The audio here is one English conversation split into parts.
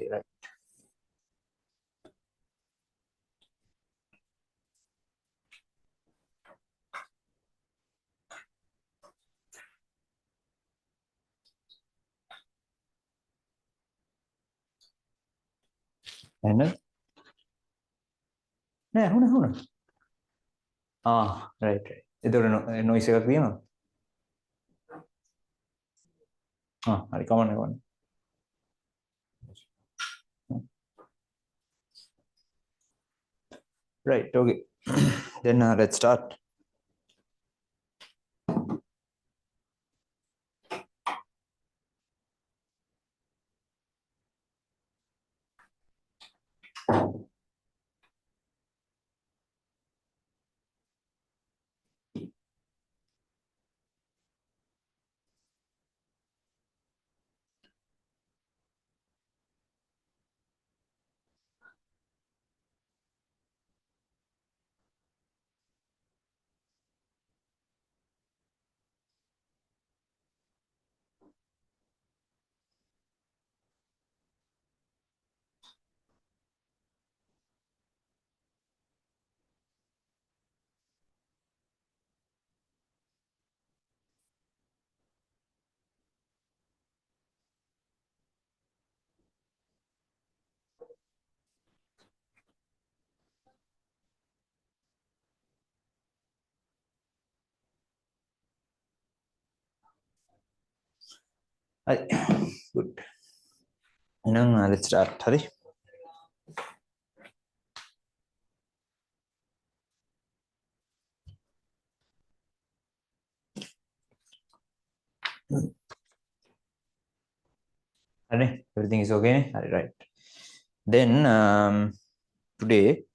Monday, right? And right. Noise එකක් තියෙනවා. හරි කමන්න. Right, okay. Then let's start. Good. Now let's start. Hurry. Everything is okay. Right. Then today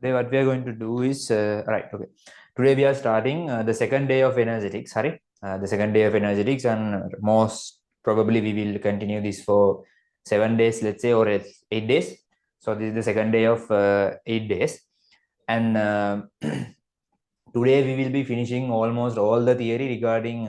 what we are going to do is right. Okay. Today we are starting the second day of energetics. Sorry, the second day of energetics, and most probably we will continue this for 7 days, let's say, or 8 days. So this is the second day of 8 days, and today we will be finishing almost all the theory regarding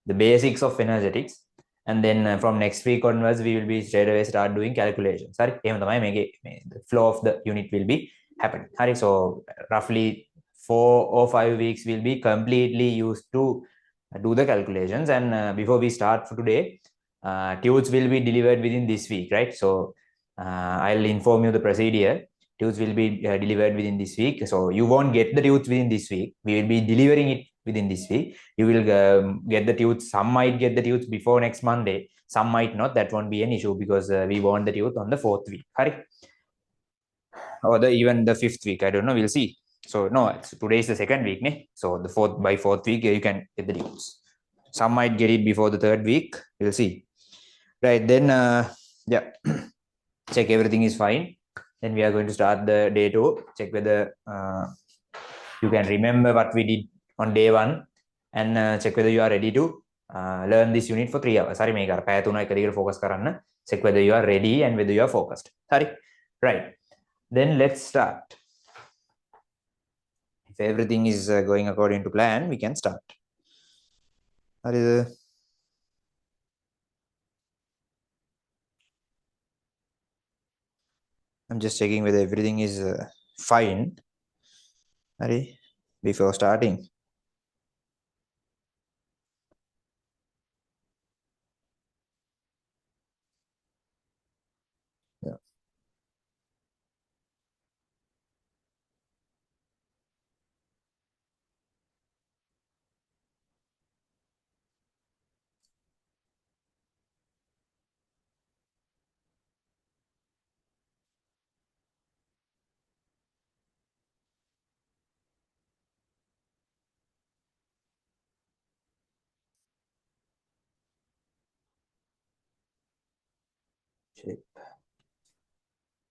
the basics of energetics. And then from next week onwards, we will be straight away start doing calculations. Sorry, the flow of the unit will be happening. Sorry, so roughly 4 or 5 weeks will be completely used to do the calculations. And before we start for today, tubes will be delivered within this week, right? So I'll inform you the procedure. Tubes will be delivered within this week. So you won't get the tubes within this week. We will be delivering it within this week. You will get the tubes. Some might get the tubes before next Monday. Some might not. That won't be an issue because we want the tubes on the 4th week. Or even the 5th week. I don't know. We'll see. So no, today is the 2nd week. Ne? So the 4th week, you can get the tubes. Some might get it before the 3rd week. We'll see. Right. Then, yeah, check everything is fine. Then we are going to start the day 2. Check whether you can remember what we did on day 1, and check whether you are ready to learn this unit for 3 hours. Sorry, මේක අර පැය 3 එක දිගට focus කරන්න. Check whether you are ready and whether you are focused. Sorry. Right. Then let's start. If everything is going according to plan, we can start. I'm just checking whether everything is fine. Before starting. Yeah. Shape.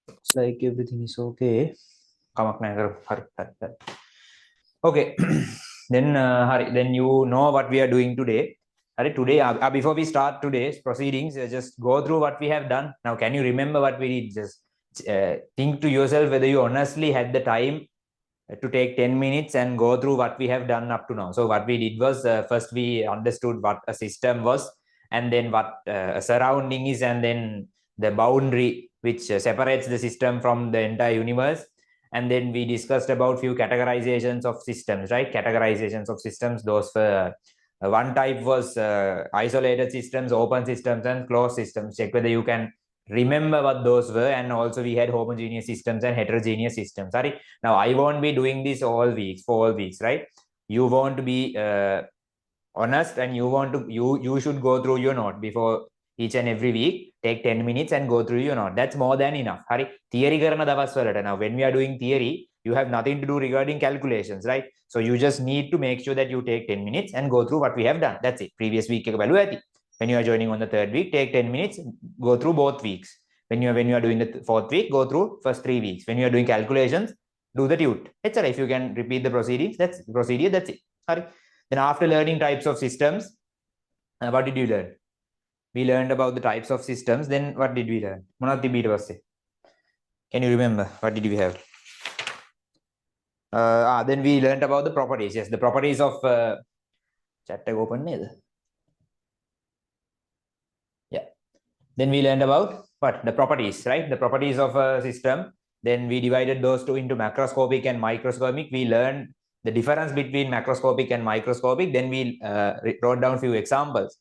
Looks like everything is okay. Okay. Then you know what we are doing today. Today, before we start today's proceedings, just go through what we have done. Now, can you remember what we did? Just think to yourself whether you honestly had the time to take 10 minutes and go through what we have done up to now. So what we did was first we understood what a system was, and then what a surrounding is, and then the boundary which separates the system from the entire universe. And then we discussed about few categorizations of systems, right? Categorizations of systems. Those were one type was isolated systems, open systems, and closed systems. Check whether you can remember what those were. And also we had homogeneous systems and heterogeneous systems. Sorry. Now I won't be doing this all weeks for all weeks, right? You want to be honest, and you should go through your note before each and every week. Take 10 minutes and go through your note. That's more than enough. Hari theory karana dawas walata. Now when we are doing theory, you have nothing to do regarding calculations, right? So you just need to make sure that you take 10 minutes and go through what we have done. That's it. Previous week එක බලුවා ඇති. When you are joining on the third week, take 10 minutes, go through both weeks. When you are doing the fourth week, go through first 3 weeks. When you are doing calculations, do the tute. Etc. If you can repeat the proceedings, that's procedure. That's it. Sorry. Then after learning types of systems, what did you learn? We learned about the types of systems. Then what did we learn? Can you remember? What did we have? Then we learned about the properties. Yes, the properties of chat open. Yeah. Then we learned about what? The properties, right? The properties of a system. Then we divided those two into macroscopic and microscopic. We learned the difference between macroscopic and microscopic. Then we wrote down few examples.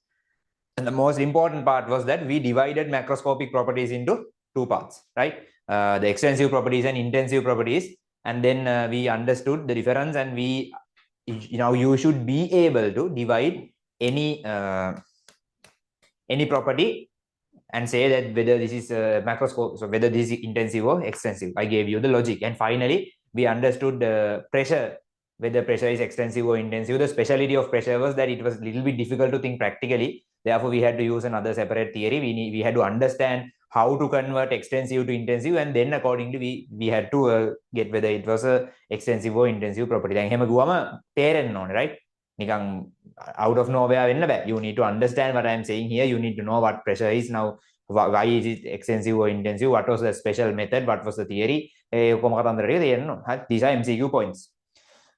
And the most important part was that we divided macroscopic properties into two parts, right? The extensive properties and intensive properties. And then we understood the difference, and you should be able to divide any property and say that whether this is macroscope, so whether this is intensive or extensive. I gave you the logic. And finally, we understood pressure, whether pressure is extensive or intensive. The speciality of pressure was that it was a little bit difficult to think practically. Therefore, we had to use another separate theory. We had to understand how to convert extensive to intensive, and then accordingly we had to get whether it was a extensive or intensive property. දැන් එහෙම ගුවම තේරෙන්න ඕනේ, right? නිකන් out of nowhere වෙන්න බෑ. You need to understand what I am saying here. You need to know what pressure is. Now why is it extensive or intensive? What was the special method? What was the theory? ඔක්කොම කතන්දර ටික තේරෙන්න ඕනේ. These are MCQ points.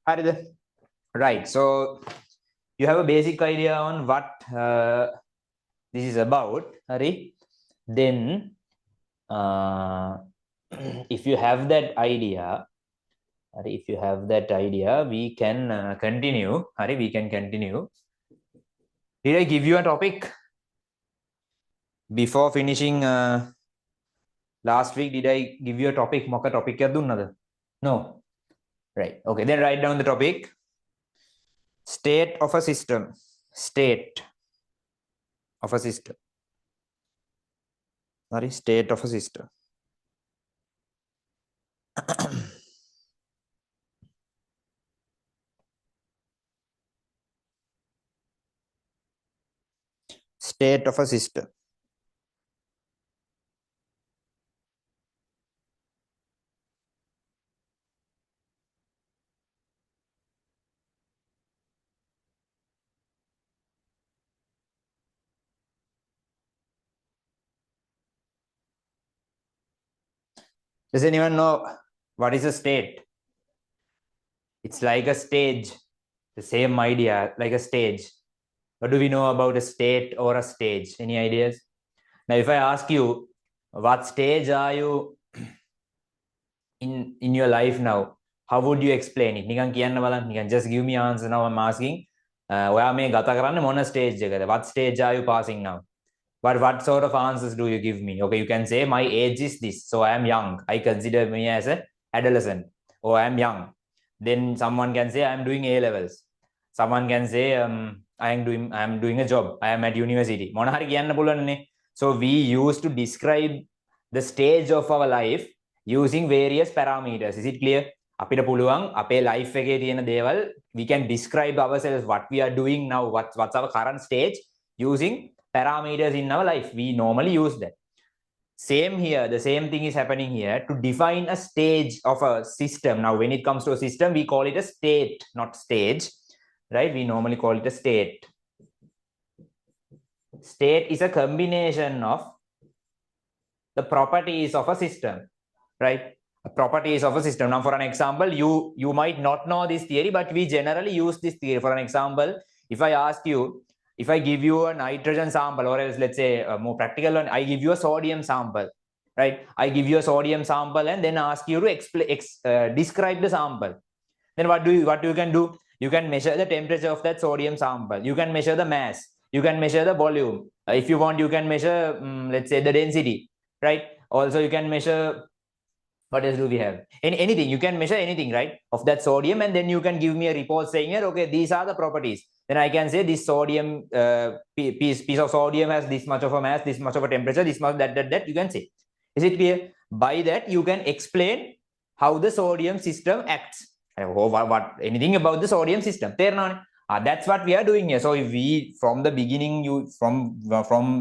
හරිද? Right. So you have a basic idea on what this is about. Hari. Then if you have that idea, we can continue. Hari, we can continue. Did I give you a topic before finishing last week? Did I give you a topic? Moka topic ya dunnada? No. Right. Okay. Then write down the topic. State of a system. State of a system. Sorry, state of a system. State of a system. Does anyone know what is a state? It's like a stage. The same idea, like a stage. What do we know about a state or a stage? Any ideas? Now, if I ask you, what stage are you in your life now? How would you explain it? නිකන් කියන්න බලන්න. නිකන් just give me answer. Now I'm asking. ඔයා මේ ගත කරන්නේ මොන stage එකද? What stage are you passing now? But what sort of answers do you give me? Okay, you can say my age is this, so I am young. I consider me as an adolescent, or I am young. Then someone can say I am doing A levels. Someone can say I am doing a job. I am at university. මොන හරි කියන්න පුළුවන්නේ. So we used to describe the stage of our life using various parameters. Is it clear? අපිට පුළුවන් අපේ life එකේ තියෙන දේවල්, we can describe ourselves, what we are doing now, what's our current stage, using parameters in our life. We normally use that. Same here, the same thing is happening here. To define a stage of a system, now when it comes to a system, we call it a state, not stage, right? We normally call it a state. State is a combination of the properties of a system. right? Properties of a system. Now, for an example, you might not know this theory, but we generally use this theory. For an example, if I ask you, if I give you a nitrogen sample, or else let's say a more practical one, I give you a sodium sample, right? I give you a sodium sample and then ask you to describe the sample. Then what you can do? You can measure the temperature of that sodium sample. You can measure the mass. You can measure the volume. If you want, you can measure, let's say, the density, right? Also, you can measure, what else do we have? Anything. You can measure anything, right, of that sodium, and then you can give me a report saying, okay, these are the properties. Then I can say this sodium piece of sodium has this much of a mass, this much of a temperature, this much that you can say. Is it clear? By that, you can explain how the sodium system acts. What anything about the sodium system? That's what we are doing here. So if we, from the beginning, you from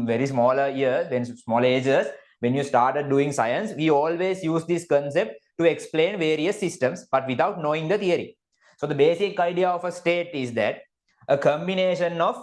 very smaller years, then small ages, when you started doing science, we always use this concept to explain various systems, but without knowing the theory. So the basic idea of a state is that a combination of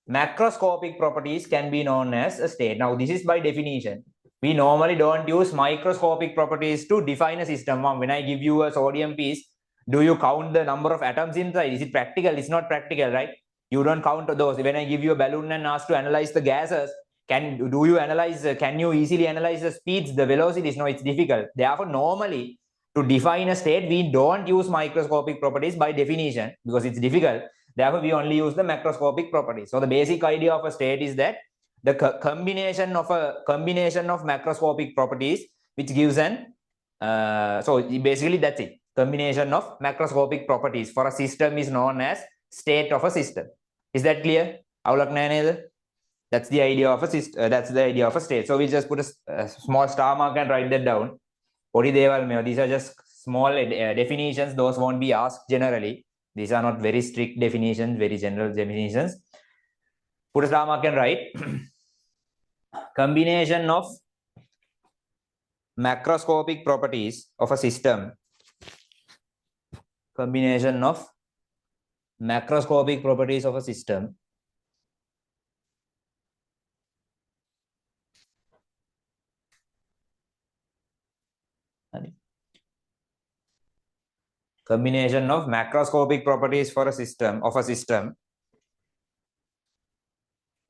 macroscopic properties can be known as a state. Now, this is by definition. We normally don't use microscopic properties to define a system. When I give you a sodium piece, do you count the number of atoms inside? Is it practical? It's not practical, right? You don't count those. When I give you a balloon and ask to analyze the gases, can you easily analyze the speeds, the velocities? No, it's difficult. Therefore, normally, to define a state, we don't use microscopic properties by definition because it's difficult. Therefore, we only use the macroscopic properties. So the basic idea of a state is that the combination of macroscopic properties which gives an so basically that's it. Combination of macroscopic properties for a system is known as state of a system. Is that clear? That's the idea of a system. That's the idea of a state. So we just put a small star mark and write that down. These are just small definitions. Those won't be asked generally. These are not very strict definitions, very general definitions. Put a star mark and write combination of macroscopic properties of a system. Combination of macroscopic properties of a system combination of macroscopic properties for a system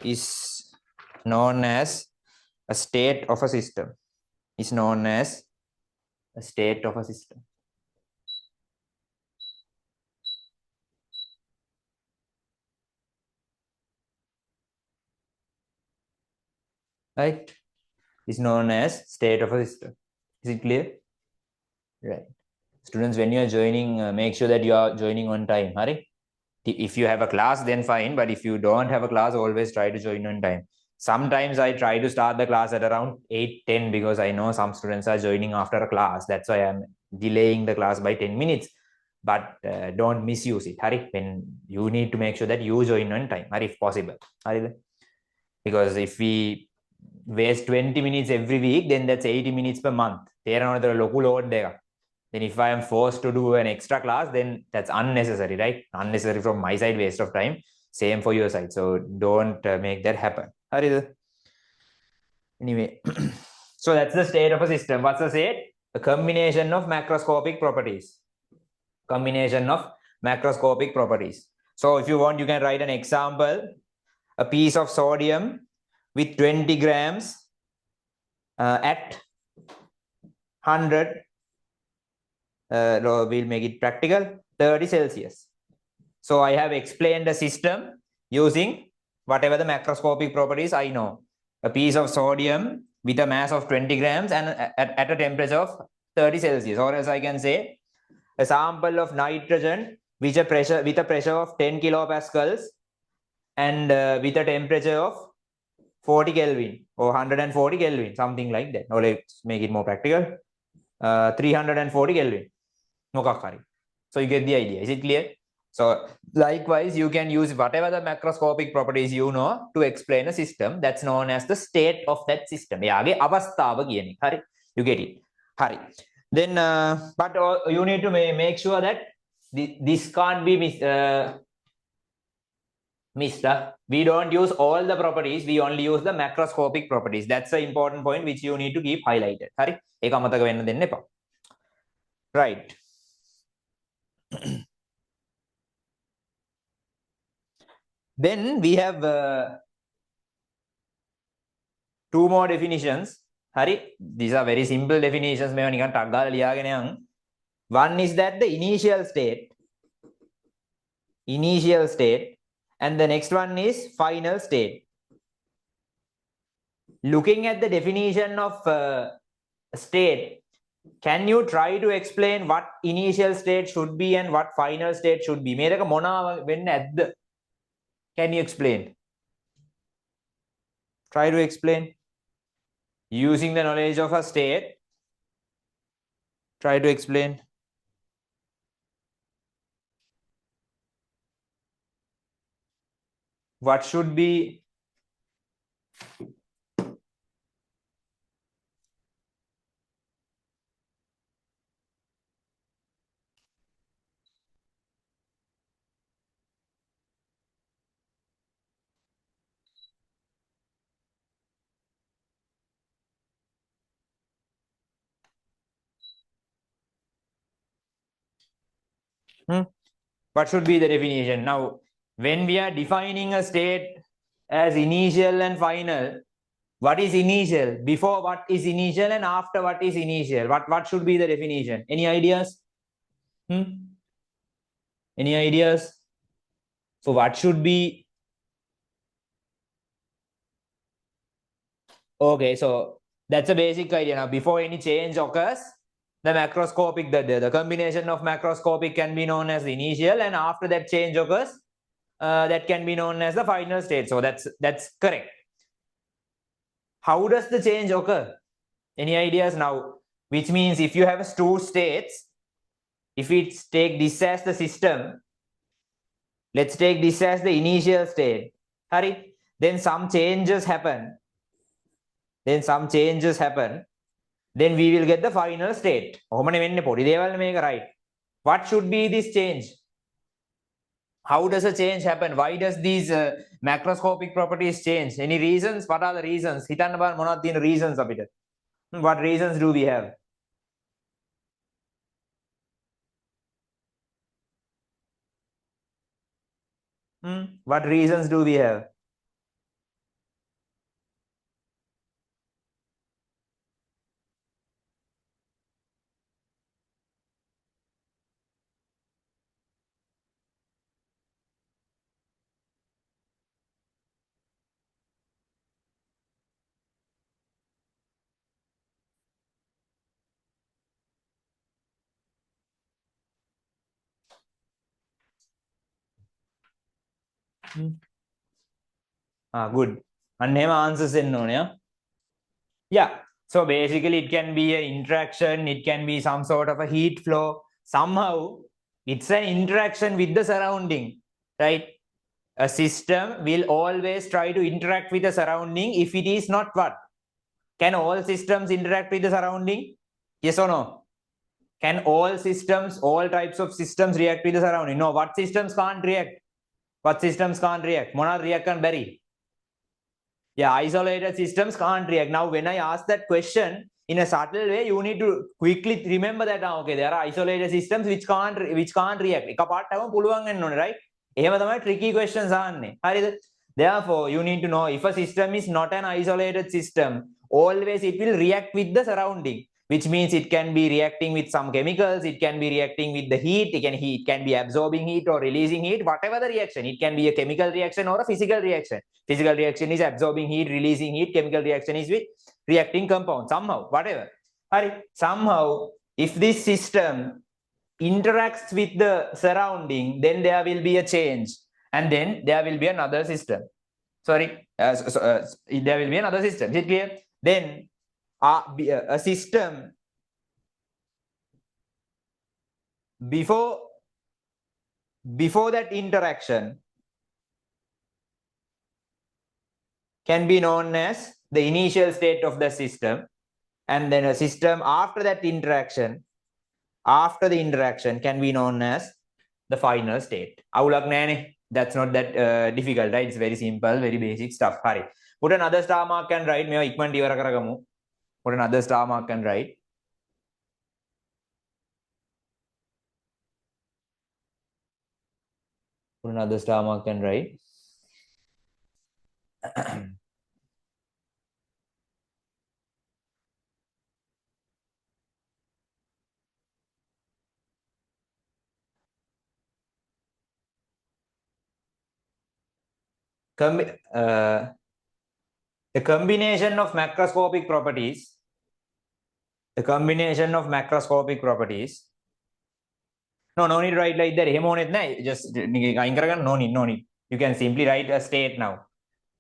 is known as a state of a system. Is known as a state of a system. Right? Is known as state of a system. Is it clear? Right. Students, when you are joining, make sure that you are joining on time. Hurry. If you have a class, then fine. But if you don't have a class, always try to join on time. Sometimes I try to start the class at around 8:10 because I know some students are joining after a class. That's why I'm delaying the class by 10 minutes. But don't misuse it. Hurry. When you need to make sure that you join on time. Hurry, if possible. Hurry. Because if we waste 20 minutes every week, then that's 80 minutes per month. Then if I am forced to do an extra class, then that's unnecessary, right? Unnecessary from my side, waste of time. Same for your side. So don't make that happen. Anyway, so that's the state of a system. What's the state? A combination of macroscopic properties. Combination of macroscopic properties. So if you want, you can write an example. A piece of sodium with 20 grams at 100. We'll make it practical, 30 Celsius. So I have explained the system using whatever the macroscopic properties I know. A piece of sodium with a mass of 20 grams and at a temperature of 30 Celsius. Or else I can say a sample of nitrogen with a pressure of 10 kilopascals and with a temperature of 40 Kelvin or 140 Kelvin, something like that. Or let's make it more practical. 340 Kelvin. So you get the idea. Is it clear? So likewise, you can use whatever the macroscopic properties you know to explain a system. That's known as the state of that system. You get it. Then, but you need to make sure that this can't be Mister, we don't use all the properties, we only use the macroscopic properties. That's the important point which you need to keep highlighted. Hari, ඒක අමතක වෙන්න දෙන්න එපා. Right. Then we have two more definitions. Hari, these are very simple definitions. මේවා නිකන් ටක් ගාලා ලියාගෙන යන්න. One is that the initial state, and the next one is final state. Looking at the definition of state, can you try to explain what initial state should be and what final state should be? මේක මොනවා වෙන්න ඇද්ද? Can you explain? Try to explain. Using the knowledge of a state, try to explain. What should be what should be the definition? Now, when we are defining a state as initial and final, what is initial? Before what is initial and after what is initial? What should be the definition? Any ideas? Any ideas? So what should be? Okay, so that's a basic idea. Now, before any change occurs, the macroscopic, the combination of macroscopic can be known as the initial, and after that change occurs, that can be known as the final state. So that's correct. How does the change occur? Any ideas now? Which means if you have two states, if we take this as the system, let's take this as the initial state. Hari, then some changes happen. Then we will get the final state. Right? What should be this change? How does a change happen? Why does these macroscopic properties change? Any reasons? What are the reasons? Reasons of it. What reasons do we have? What reasons do we have? Good. And name answers in no, yeah? Yeah. So basically it can be an interaction, it can be some sort of a heat flow. Somehow it's an interaction with the surrounding, right? A system will always try to interact with the surrounding if it is not what? Can all systems interact with the surrounding? Yes or no? Can all systems, all types of systems react with the surrounding? No. What systems can't react? What systems can't react? Mona react and berry. Yeah, isolated systems can't react. Now, when I ask that question in a subtle way, you need to quickly remember that okay, there are isolated systems which can't react. Right? Tricky questions. Therefore, you need to know if a system is not an isolated system, always it will react with the surrounding, which means it can be reacting with some chemicals, it can be reacting with the heat, it can be absorbing heat or releasing heat, whatever the reaction. It can be a chemical reaction or a physical reaction. Physical reaction is absorbing heat, releasing heat. Chemical reaction is with reacting compound, somehow, whatever. Somehow, if this system interacts with the surrounding, then there will be a change. And then there will be another system. There will be another system. Is it clear? Then a system before that interaction can be known as the initial state of the system, and then a system after that interaction, after the interaction, can be known as the final state. That's not that difficult, right? It's very simple, very basic stuff. Hari. Put another star mark and write. Put another star mark and write. Put another star mark and write. The combination of macroscopic properties. The combination of macroscopic properties. No need to write like that. Just no need. You can simply write a state now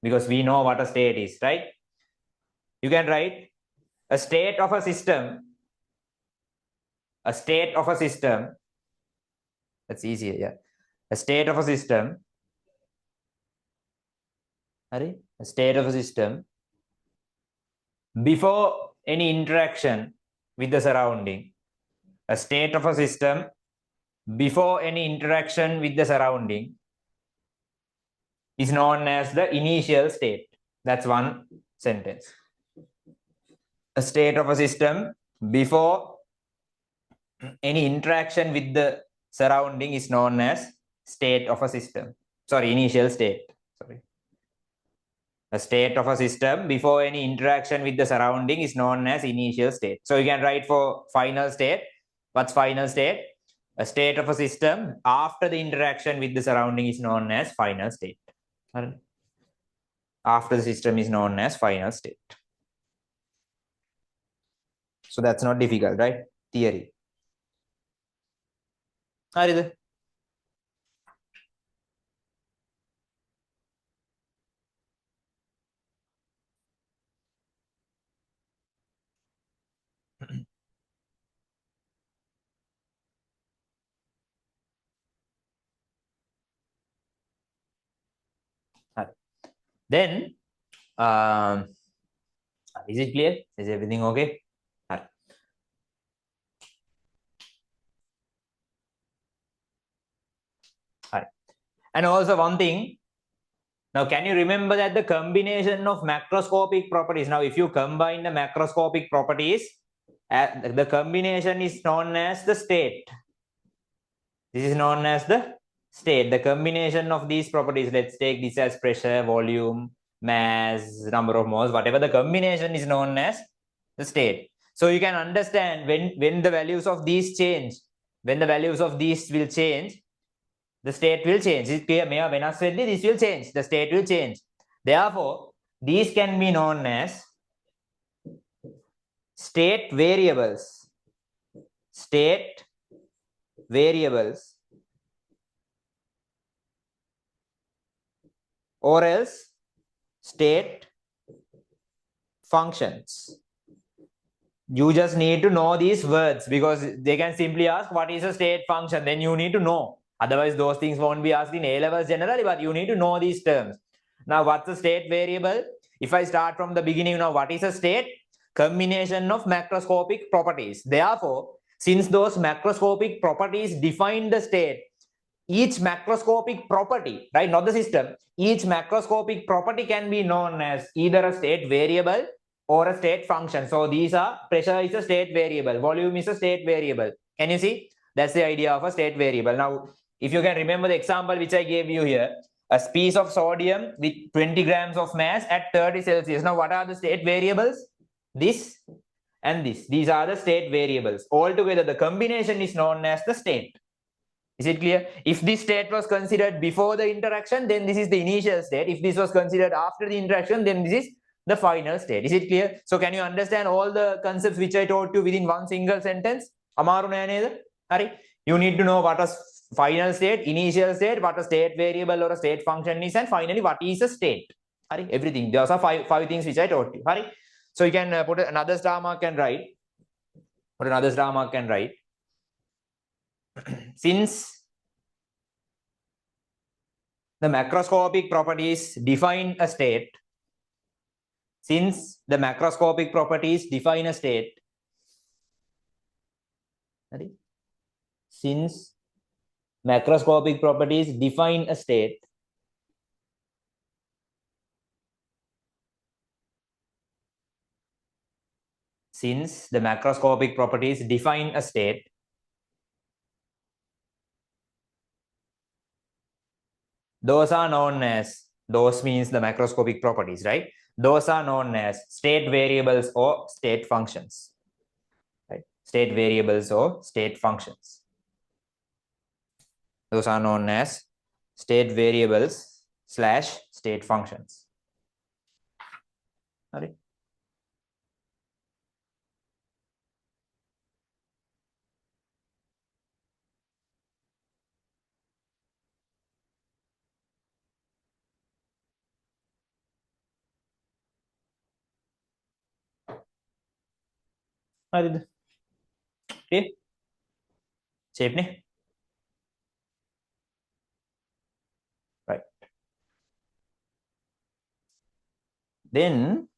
because we know what a state is, right? You can write a state of a system. A state of a system. That's easier, yeah. A state of a system. A state of a system before any interaction with the surrounding. A state of a system before any interaction with the surrounding is known as the initial state. That's one sentence. A state of a system before any interaction with the surrounding is known as state of a system. Sorry, initial state. Sorry. A state of a system before any interaction with the surrounding is known as initial state. So you can write for final state. What's final state? A state of a system after the interaction with the surrounding is known as final state. After the system is known as final state. So that's not difficult, right? Theory. Then, is it clear? Is everything okay? And also one thing, now can you remember that the combination of macroscopic properties, now if you combine the macroscopic properties, the combination is known as the state. This is known as the state. The combination of these properties, let's take this as pressure, volume, mass, number of moles, whatever, the combination is known as the state. So you can understand when the values of these change, when the values of these will change, the state will change. This will change. The state will change. Therefore, these can be known as state variables. State variables. Or else state functions. You just need to know these words because they can simply ask what is a state function. Then you need to know. Otherwise, those things won't be asked in A-levels generally, but you need to know these terms. Now, what's a state variable? If I start from the beginning, now what is a state? Combination of macroscopic properties. Therefore, since those macroscopic properties define the state, each macroscopic property, right, not the system, each macroscopic property can be known as either a state variable or a state function. So these are, pressure is a state variable, volume is a state variable. Can you see? That's the idea of a state variable. Now, if you can remember the example which I gave you here, a piece of sodium with 20 grams of mass at 30 Celsius. Now, what are the state variables? This and this. These are the state variables. Altogether, the combination is known as the state. Is it clear? If this state was considered before the interaction, then this is the initial state. If this was considered after the interaction, then this is the final state. Is it clear? So can you understand all the concepts which I taught you within one single sentence? Amaru nayane? You need to know what a final state, initial state, what a state variable or a state function is, and finally what is a state. Everything. Those are five things which I taught you. So you can put another star mark and write. Put another star mark and write. Since the macroscopic properties define a state, since the macroscopic properties define a state, since Macroscopic properties define a state since the macroscopic properties define a state, those are known as, those means the macroscopic properties, right? Those are known as state variables or state functions, right? State variables or state functions. Those are known as state variables slash state functions. Right? Okay. Shape ne? Right. Then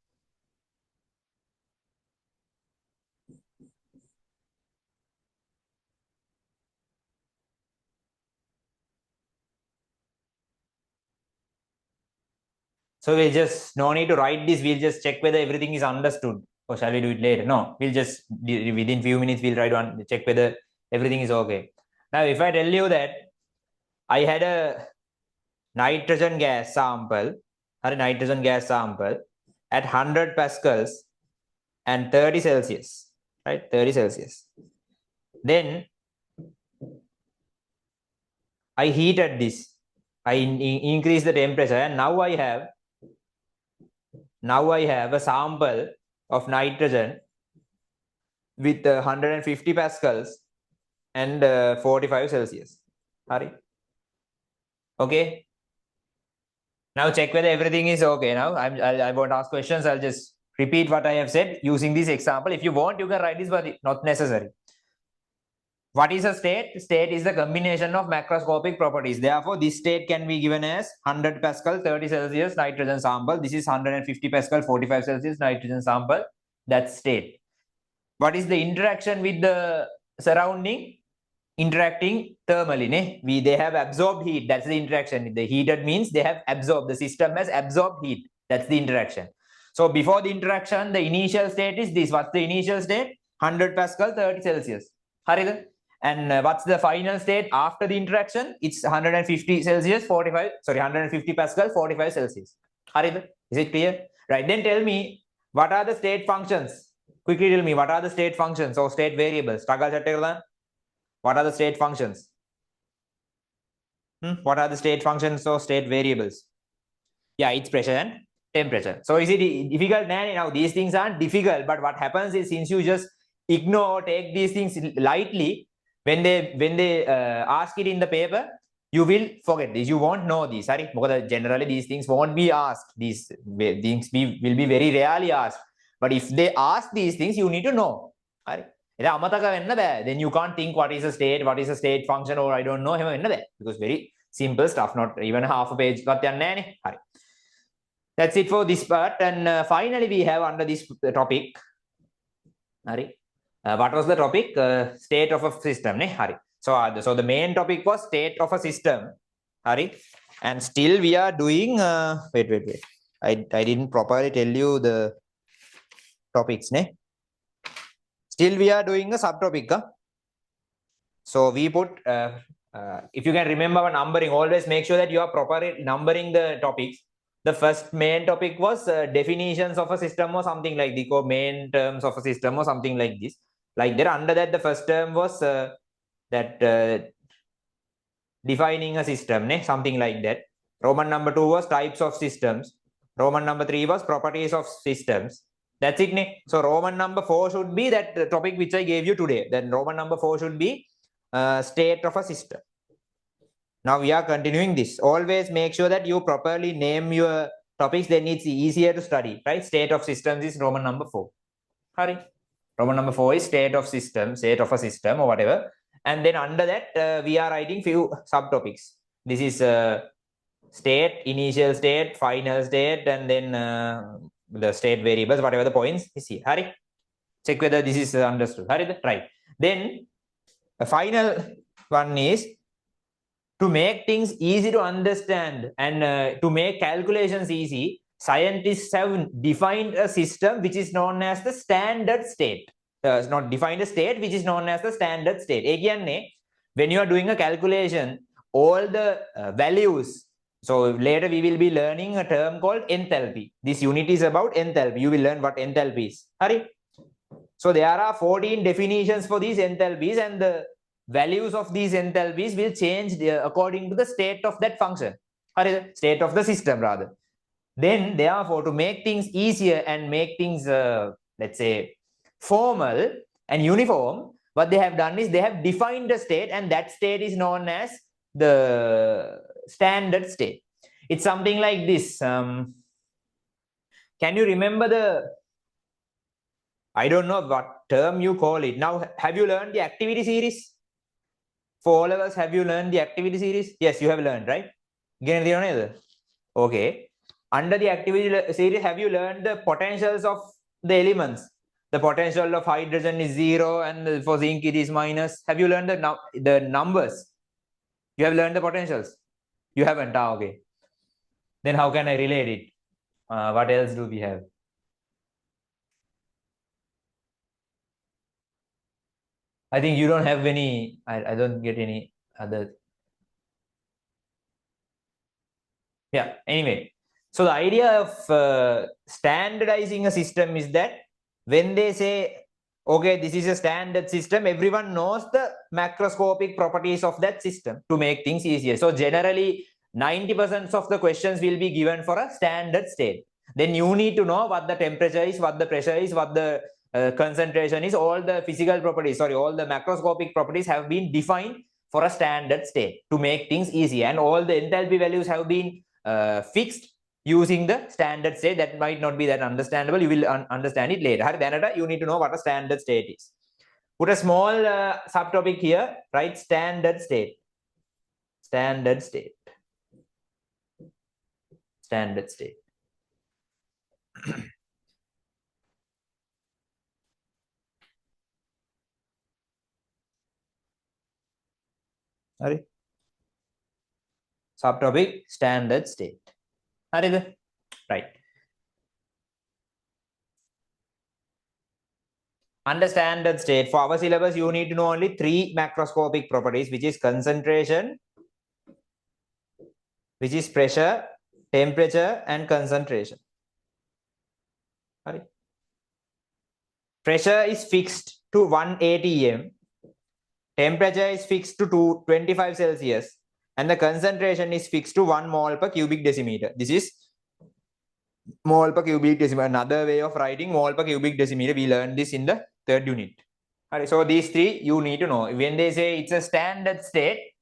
so we'll just, no need to write this, we'll just check whether everything is understood. Or shall we do it later? No, we'll just, within few minutes, we'll try to check whether everything is okay. Now, if I tell you that I had a nitrogen gas sample, or a nitrogen gas sample at 100 pascals and 30 Celsius, right? 30 Celsius. Then I heated this. I increased the temperature, and now I have a sample of nitrogen with 150 pascals and 45 Celsius. Hari. Okay. Now check whether everything is okay. Now I won't ask questions. I'll just repeat what I have said using this example. If you want, you can write this, but not necessary. What is a state? State is the combination of macroscopic properties. Therefore, this state can be given as 100 Pascal, 30 Celsius nitrogen sample. This is 150 Pascal, 45 Celsius nitrogen sample. That's state. What is the interaction with the surrounding? Interacting thermally. They have absorbed heat. That's the interaction. The heated means they have absorbed. The system has absorbed heat. That's the interaction. So before the interaction, the initial state is this. What's the initial state? 100 Pascal, 30 Celsius. Harida? And what's the final state after the interaction? It's 150 Celsius, 150 Pascal, 45 Celsius. Harida? Is it clear? Right. Then tell me, what are the state functions? Quickly tell me, what are the state functions or state variables? What are the state functions? What are the state functions or state variables? Yeah, it's pressure and temperature. So is it difficult? Now these things aren't difficult, but what happens is since you just ignore or take these things lightly, when they ask it in the paper, you will forget this. You won't know this. Sorry, because generally these things won't be asked. These things will be very rarely asked. But if they ask these things, you need to know. Sorry. Then you can't think what is a state function, or I don't know because very simple stuff, not even half a page. That's it for this part. And finally, we have under this topic. What was the topic? State of a system. So the main topic was state of a system. And still we are doing. Wait. I didn't properly tell you the topics. Still we are doing a subtopic. So we put, if you can remember our numbering, always make sure that you are properly numbering the topics. The first main topic was definitions of a system or something like the main terms of a system or something like this. Like that, under that, the first term was defining a system, something like that. Roman number 2 was types of systems. Roman number 3 was properties of systems. That's it. So Roman number 4 should be that topic which I gave you today. Then Roman number 4 should be state of a system. Now we are continuing this. Always make sure that you properly name your topics, then it's easier to study, right? State of systems is Roman number 4. Hurry. Roman number 4 is state of system, state of a system or whatever. And then under that, we are writing few subtopics. This is state, initial state, final state, and then the state variables, whatever the points is here. Hurry. Check whether this is understood. Hurry. Right. Then the final one is to make things easy to understand and to make calculations easy, scientists have defined a system which is known as the standard state. It's not defined a state which is known as the standard state. When you are doing a calculation, all the values. So later we will be learning a term called enthalpy. This unit is about enthalpy. You will learn what enthalpy is. Hari? So there are 14 definitions for these enthalpies, and the values of these enthalpies will change according to the state of that function, or state of the system rather. Then therefore, to make things easier and make things, let's say, formal and uniform, what they have done is they have defined a state, and that state is known as the standard state. It's something like this. Can you remember I don't know what term you call it. Now, have you learned the activity series? For all of us, have you learned the activity series? Yes, you have learned, right? Okay. Under the activity series, have you learned the potentials of the elements? The potential of hydrogen is 0 and for zinc it is minus. Have you learned the numbers? You have learned the potentials? You haven't? Okay. Then how can I relate it? What else do we have? I think you don't have any, I don't get any other. Yeah, anyway. So the idea of standardizing a system is that when they say, okay, this is a standard system, everyone knows the macroscopic properties of that system to make things easier. So generally, 90% of the questions will be given for a standard state. Then you need to know what the temperature is, what the pressure is, what the concentration is, all the physical properties, all the macroscopic properties have been defined for a standard state to make things easy. And all the enthalpy values have been fixed using the standard state. That might not be that understandable. You will understand it later. You need to know what a standard state is. Put a small subtopic here, right? Standard state. Standard state. Standard state. Sorry. Subtopic, standard state. Right. Under standard state, for our syllabus, you need to know only 3 macroscopic properties, which is concentration, which is pressure, temperature, and concentration. Sorry. Pressure is fixed to 1 atm. Temperature is fixed to 25 Celsius. And the concentration is fixed to 1 mole per cubic decimeter. This is mole per cubic decimeter. Another way of writing mole per cubic decimeter. We learned this in the 3rd unit. Right, so these 3 you need to know. When they say it's a standard state,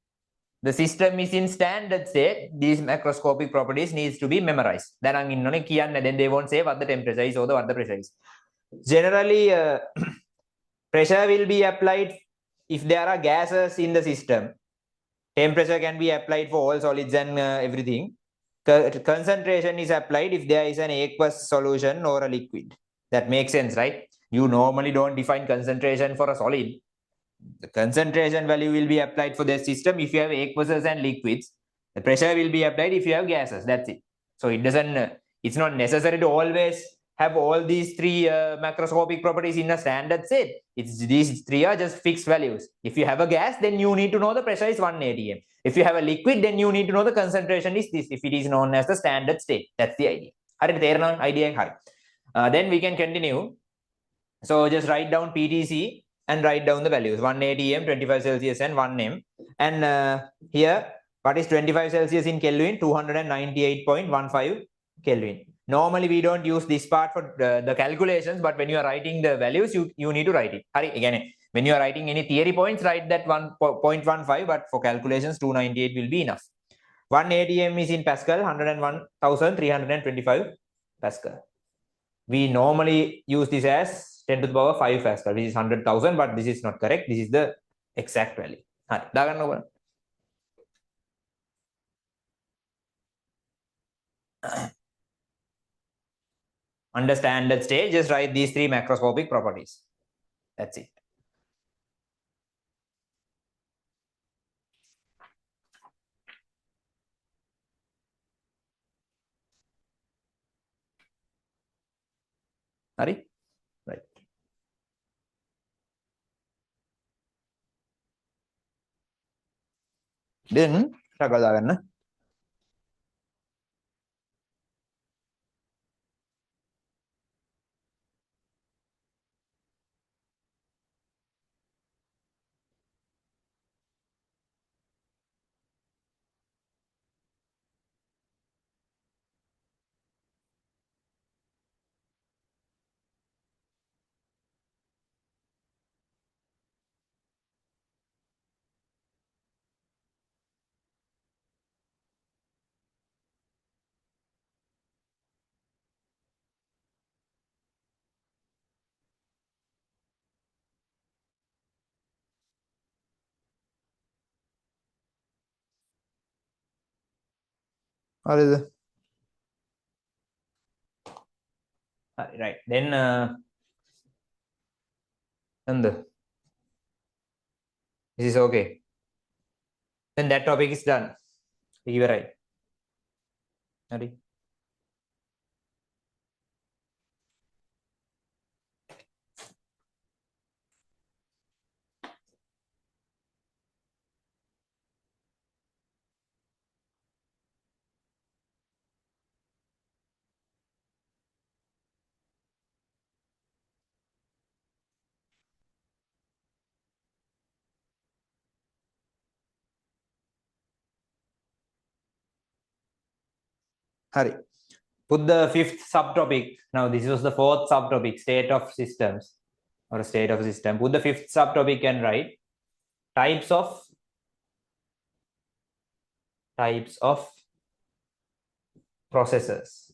the system is in standard state, these macroscopic properties needs to be memorized. Then they won't say what the temperature is or what the pressure is. Generally, pressure will be applied if there are gases in the system. Temperature can be applied for all solids and everything. Concentration is applied if there is an aqueous solution or a liquid. That makes sense, right? You normally don't define concentration for a solid. The concentration value will be applied for the system if you have aqueous and liquids. The pressure will be applied if you have gases. That's it. So it doesn't, it's not necessary to always have all these 3 macroscopic properties in a standard state. These 3 are just fixed values. If you have a gas, then you need to know the pressure is 1 atm. If you have a liquid, then you need to know the concentration is this, if it is known as the standard state. That's the idea. Then we can continue. So just write down PTC and write down the values. 1 atm, 25 Celsius and 1 M. And here, what is 25 Celsius in Kelvin? 298.15 Kelvin. Normally, we don't use this part for the calculations, but when you are writing the values, you need to write it. Again, when you are writing any theory points, write that 1.15, but for calculations, 298 will be enough. 1 atm is in Pascal, 101,325 Pascal. We normally use this as 10 to the power 5 Pascal, which is 100,000, but this is not correct. This is the exact value. Under standard state, just write these 3 macroscopic properties. That's it. Hari? Right. Then කතා ගන්න. හරිද? හරි right. Then and this is okay. Then that topic is done. ඉවරයි. හරි. Hari. Put the fifth subtopic. Now this was the fourth subtopic, state of systems or state of system. Put the fifth subtopic and write types of processes.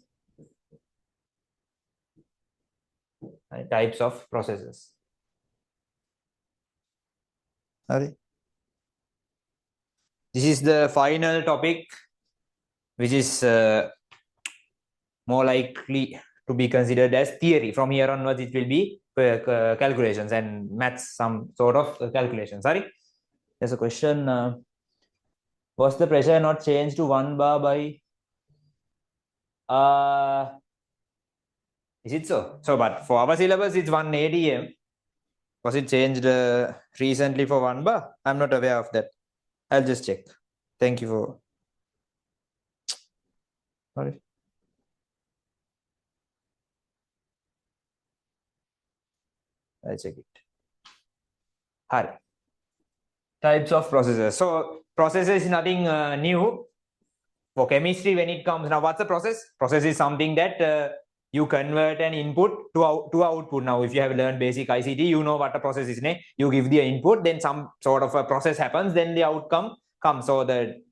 Types of processes. Hari. This is the final topic, which is more likely to be considered as theory. From here onwards, it will be calculations and maths, some sort of calculations. Sorry, there's a question. Was the pressure not changed to 1 bar by? Is it so? So, but for our syllabus, it's 1 ADM. Was it changed recently for 1 bar? I'm not aware of that. I'll just check. Thank you for. Sorry. I'll check it. Hi. Types of processes. So processes is nothing new for chemistry when it comes. Now, what's a process? Process is something that you convert an input to output. Now, if you have learned basic ICT, you know what a process is. You give the input, then some sort of a process happens, then the outcome comes. So the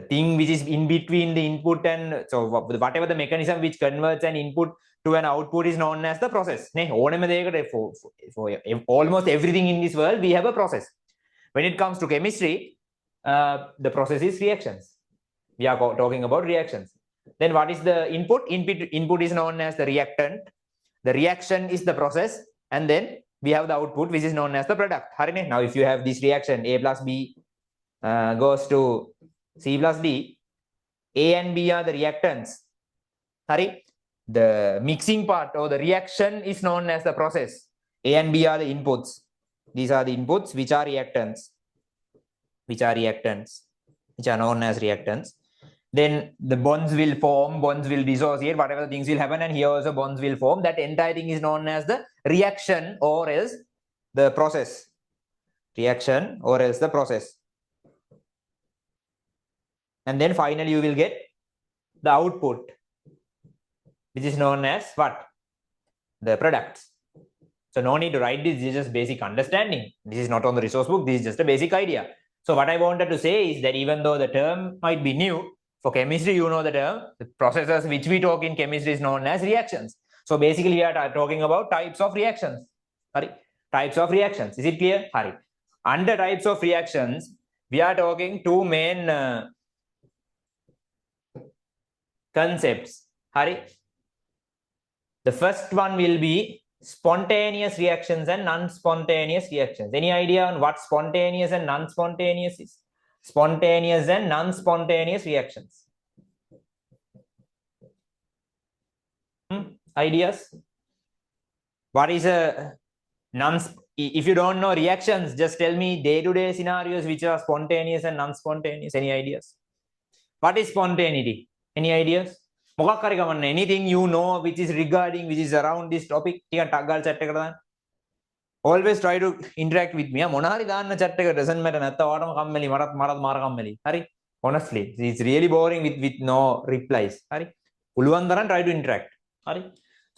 thing which is in between the input and so whatever the mechanism which converts an input to an output is known as the process. For almost everything in this world, we have a process. When it comes to chemistry, the process is reactions. We are talking about reactions. Then what is the input? Input is known as the reactant. The reaction is the process. And then we have the output, which is known as the product. Now, if you have this reaction, A plus B goes to C plus D, A and B are the reactants. The mixing part or the reaction is known as the process. A and B are the inputs. These are the inputs, which are reactants, which are known as reactants. Then the bonds will form, bonds will dissociate, whatever things will happen, and here also bonds will form. That entire thing is known as the reaction or else the process. Reaction or else the process. And then finally you will get the output, which is known as what? The products. So no need to write this. This is just basic understanding. This is not on the resource book. This is just a basic idea. So what I wanted to say is that even though the term might be new, for chemistry, you know the term. The processes which we talk in chemistry is known as reactions. So basically, we are talking about types of reactions. Sorry, types of reactions. Is it clear? Sorry. Under types of reactions, we are talking two main concepts. Hari. The first one will be spontaneous reactions and non-spontaneous reactions. Any idea on what spontaneous and non-spontaneous is? Spontaneous and non-spontaneous reactions. Ideas? What is a non? If you don't know reactions, just tell me day-to-day scenarios which are spontaneous and non-spontaneous. Any ideas? What is spontaneity? Any ideas? Anything you know which is regarding, which is around this topic? Always try to interact with me. Doesn't matter. Honestly, it's really boring with no replies. Try to interact.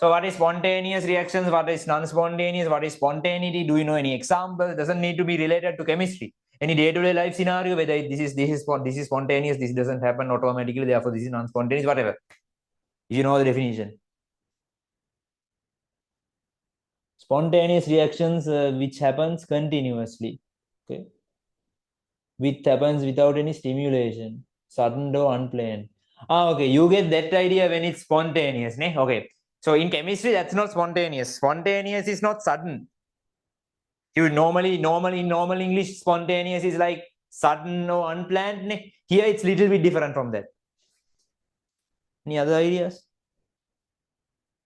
So what is spontaneous reactions? What is non-spontaneous? What is spontaneity? Do you know any example? Doesn't need to be related to chemistry. Any day-to-day life scenario, whether this is spontaneous, this doesn't happen automatically, therefore this is non-spontaneous, whatever. You know the definition. Spontaneous reactions which happens continuously. Okay. Which happens without any stimulation, sudden or unplanned. Okay, you get that idea when it's spontaneous, ne? Okay. So in chemistry, that's not spontaneous. Spontaneous is not sudden. You normal English, spontaneous is like sudden or unplanned. Ne? Here it's little bit different from that. Any other ideas?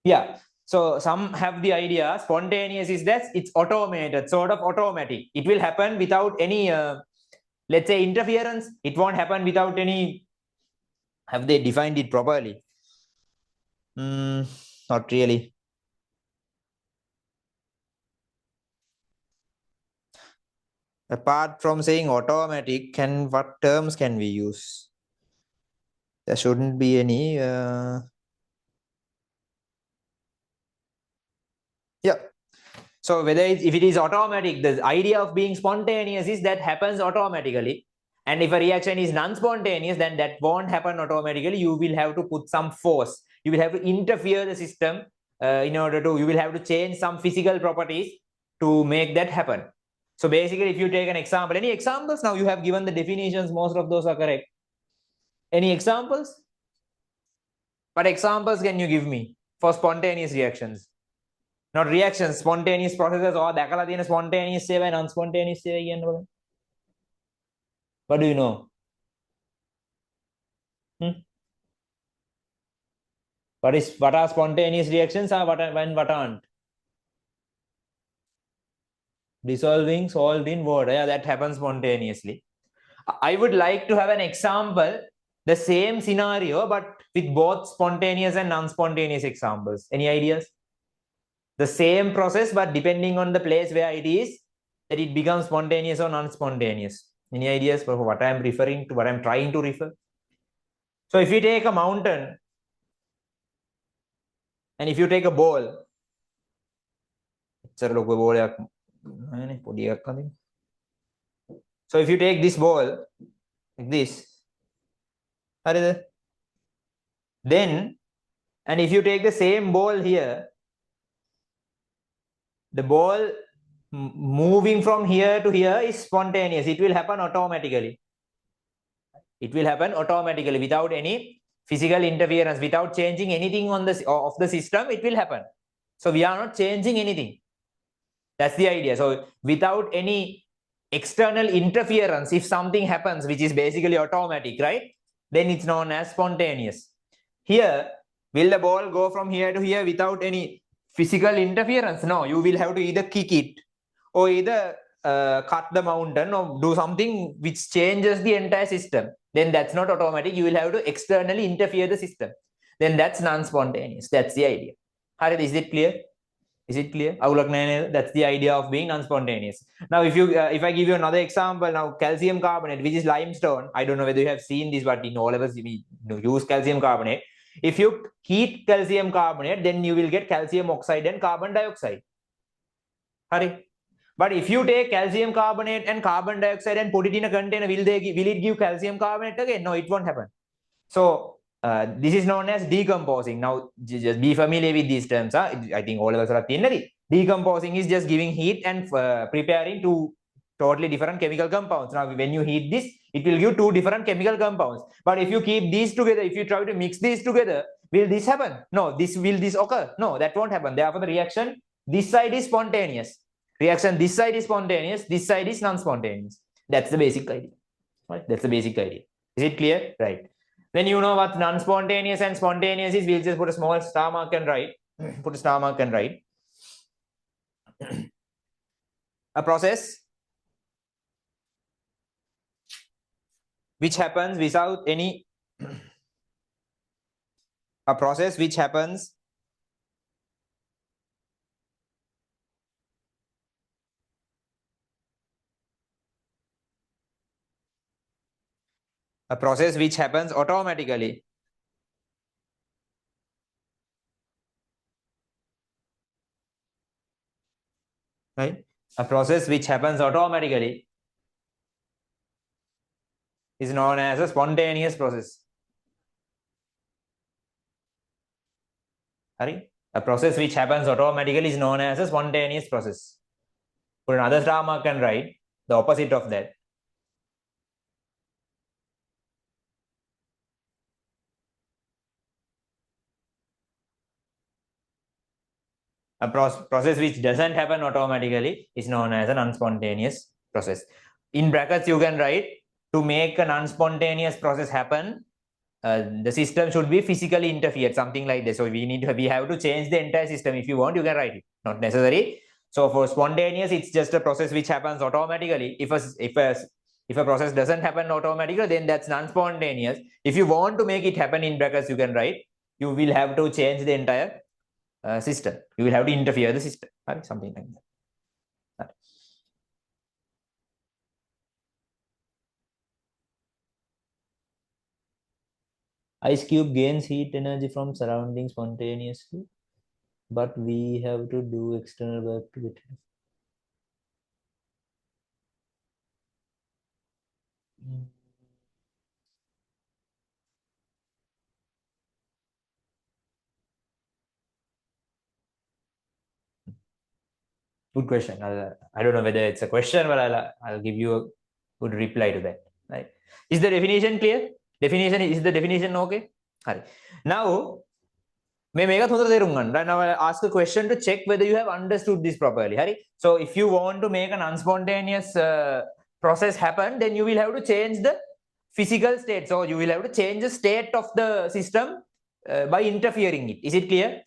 Yeah. So some have the idea spontaneous is that it's automated, sort of automatic. It will happen without any, let's say, interference. It won't happen without any. Have they defined it properly? Not really. Apart from saying automatic, what terms can we use? There shouldn't be any. Yeah. So whether if it is automatic, the idea of being spontaneous is that happens automatically. And if a reaction is non-spontaneous, then that won't happen automatically. You will have to put some force. You will have to interfere the system in order to, you will have to change some physical properties to make that happen. So basically, if you take an example, any examples? Now you have given the definitions, most of those are correct. Any examples? What examples can you give me for spontaneous reactions? Not reactions, spontaneous processes or දැකලා තියෙන spontaneous ඒවා non-spontaneous ඒවා කියන්න බලන්න. What do you know? What are spontaneous reactions or what aren't? Dissolving salt in water. Yeah, that happens spontaneously. I would like to have an example, the same scenario, but with both spontaneous and non-spontaneous examples. Any ideas? The same process, but depending on the place where it is, that it becomes spontaneous or non-spontaneous. Any ideas for what I'm referring to, what I'm trying to refer? So if you take a mountain, and if you take a ball, so if you take this ball, like this, then, and if you take the same ball here, the ball moving from here to here is spontaneous. It will happen automatically. It will happen automatically without any physical interference, without changing anything on of the system. It will happen. So we are not changing anything. That's the idea. So without any external interference, if something happens, which is basically automatic, right? Then it's known as spontaneous. Here, will the ball go from here to here without any physical interference? No, you will have to either kick it or either cut the mountain or do something which changes the entire system. Then that's not automatic. You will have to externally interfere the system. Then that's non-spontaneous. That's the idea. Harid, is it clear? Is it clear? That's the idea of being non-spontaneous. Now, if I give you another example, now calcium carbonate, which is limestone. I don't know whether you have seen this, but in all of us we use calcium carbonate. If you heat calcium carbonate, then you will get calcium oxide and carbon dioxide. Hurry. But if you take calcium carbonate and carbon dioxide and put it in a container, will it give calcium carbonate again? No, it won't happen. So this is known as decomposing. Now, just be familiar with these terms. I think all of us are thinking. Decomposing is just giving heat and preparing two totally different chemical compounds. Now, when you heat this, it will give two different chemical compounds. But if you keep these together, if you try to mix these together, will this happen? No. Will this occur? No, that won't happen. Therefore, the reaction this side is spontaneous. Reaction this side is spontaneous. This side is non-spontaneous. That's the basic idea. Right? That's the basic idea. Is it clear? Right. When you know what non-spontaneous and spontaneous is, we'll just put a small star mark and write. Put a star mark and write. A process which happens without any a process which happens automatically, right? A process which happens automatically is known as a spontaneous process. Sorry? A process which happens automatically is known as a spontaneous process. Put another star mark and write the opposite of that. A process which doesn't happen automatically is known as an unspontaneous process. In brackets, you can write, to make an unspontaneous process happen, the system should be physically interfered, something like this. So we have to change the entire system. If you want, you can write it. Not necessary. So for spontaneous, it's just a process which happens automatically. If a process doesn't happen automatically, then that's non-spontaneous. If you want to make it happen, in brackets, you can write, you will have to change the entire system. You will have to interfere the system, right? Something like that. Ice cube gains heat energy from surroundings spontaneously, but we have to do external work to get it. Good question. I don't know whether it's a question, but I'll give you a good reply to that. Right? Is the definition clear? Is the definition okay? Now, now I'll ask a question to check whether you have understood this properly. So if you want to make an unspontaneous process happen, then you will have to change the physical state. So you will have to change the state of the system by interfering it. Is it clear?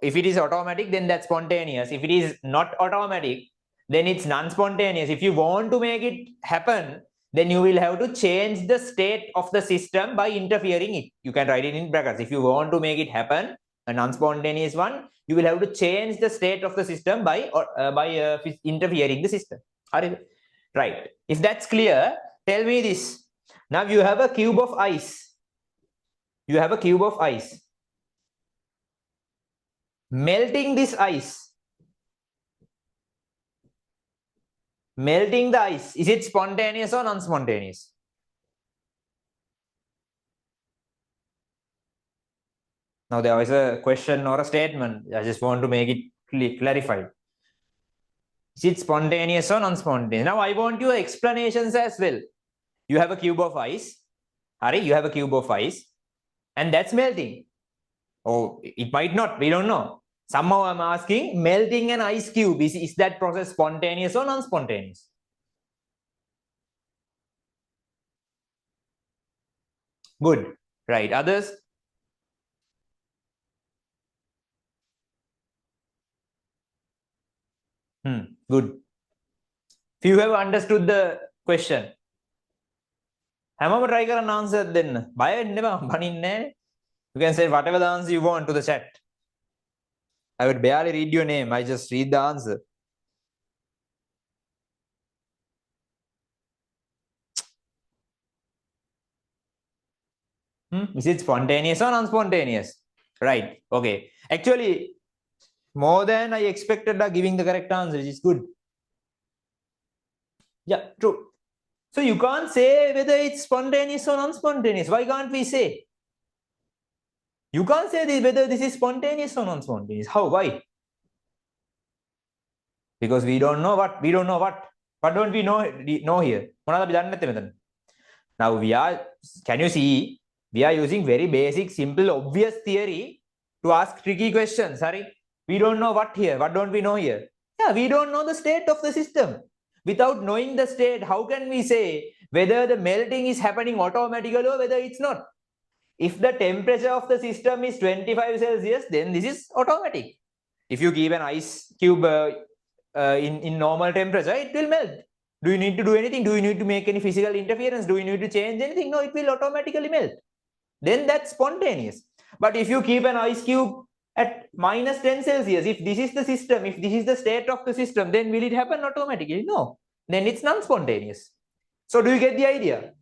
If it is automatic, then that's spontaneous. If it is not automatic, then it's non-spontaneous. If you want to make it happen, then you will have to change the state of the system by interfering it. You can write it in brackets. If you want to make it happen, a non-spontaneous one, you will have to change the state of the system by interfering the system. Right. If that's clear, tell me this. Now you have a cube of ice. You have a cube of ice. Melting this ice. Melting the ice. Is it spontaneous or non-spontaneous? Now there is a question or a statement. I just want to make it clarified. Is it spontaneous or non-spontaneous? Now I want your explanations as well. You have a cube of ice. You have a cube of ice. And that's melting. Oh, it might not. We don't know. Somehow I'm asking, melting an ice cube, is that process spontaneous or non-spontaneous? Good. Right. Others? Good. If you have understood the question, try an answer then. You can say whatever the answer you want to the chat. I would barely read your name. I just read the answer. Is it spontaneous or non-spontaneous? Right. Okay. Actually, more than I expected are giving the correct answer, which is good. Yeah, true. So you can't say whether it's spontaneous or non-spontaneous. Why can't we say? You can't say whether this is spontaneous or non-spontaneous. How? Why? Because we don't know what. We don't know what. What don't we know here? Now can you see, we are using very basic, simple, obvious theory to ask tricky questions. We don't know what here. What don't we know here? Yeah, we don't know the state of the system. Without knowing the state, how can we say whether the melting is happening automatically or whether it's not? If the temperature of the system is 25 Celsius, then this is automatic. If you give an ice cube in normal temperature, it will melt. Do you need to do anything? Do you need to make any physical interference? Do you need to change anything? No, it will automatically melt. Then that's spontaneous. But if you keep an ice cube at minus 10 Celsius, if this is the system, if this is the state of the system, then will it happen automatically? No. Then it's non-spontaneous. So do you get the idea?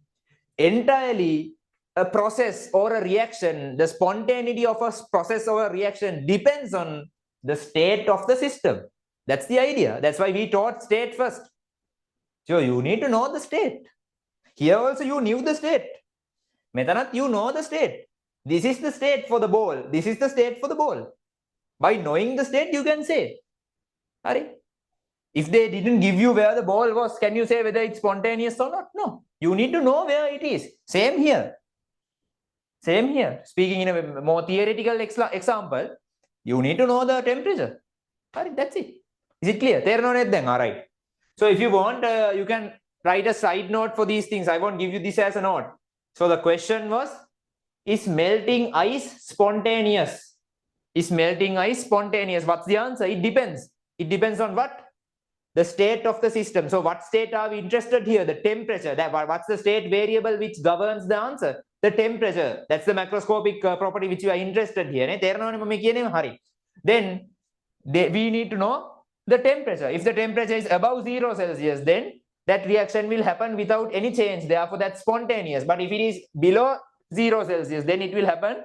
Entirely a process or a reaction, the spontaneity of a process or a reaction depends on the state of the system. That's the idea. That's why we taught state first. So you need to know the state. Here also you knew the state. Metanath, you know the state. This is the state for the ball. This is the state for the ball. By knowing the state, you can say. Hari? If they didn't give you where the ball was, can you say whether it's spontaneous or not? No. You need to know where it is. Same here. Same here. Speaking in a more theoretical example, you need to know the temperature. That's it. Is it clear? All right. So if you want, you can write a side note for these things. I won't give you this as a note. So the question was, is melting ice spontaneous? Is melting ice spontaneous? What's the answer? It depends. It depends on what? The state of the system. So what state are we interested here? The temperature. What's the state variable which governs the answer? The temperature. That's the macroscopic property which you are interested here. Then we need to know the temperature. If the temperature is above 0 Celsius, then that reaction will happen without any change. Therefore, that's spontaneous. But if it is below 0 Celsius, then it will happen.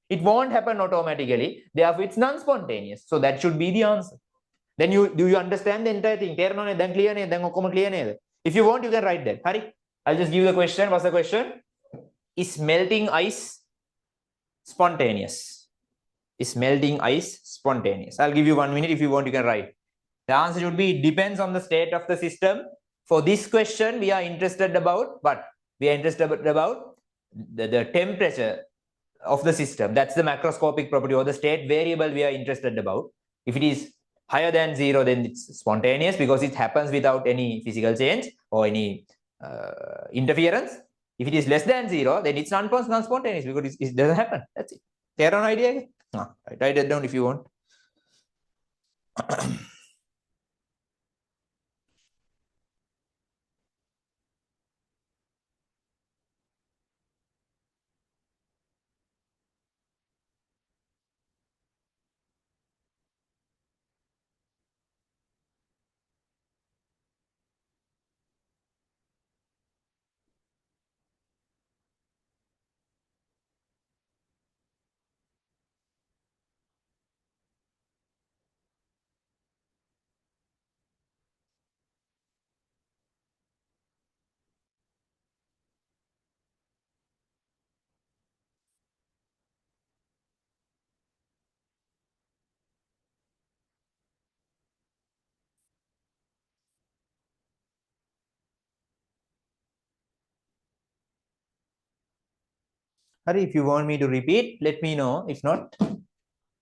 It won't happen automatically. Therefore, it's non-spontaneous. So that should be the answer. Then do you understand the entire thing? Then clear? Clear? If you want, you can write that. Hari, I'll just give you the question. What's the question? Is melting ice spontaneous? Is melting ice spontaneous? I'll give you 1 minute. If you want, you can write. The answer should be, it depends on the state of the system. For this question, we are interested about what? We are interested about the temperature of the system. That's the macroscopic property or the state variable we are interested about. If it is higher than 0, then it's spontaneous because it happens without any physical change or any interference. If it is less than 0, then it's non-spontaneous because it doesn't happen. That's it. Clear on idea? Write it down if you want. Hari, if you want me to repeat, let me know. If not,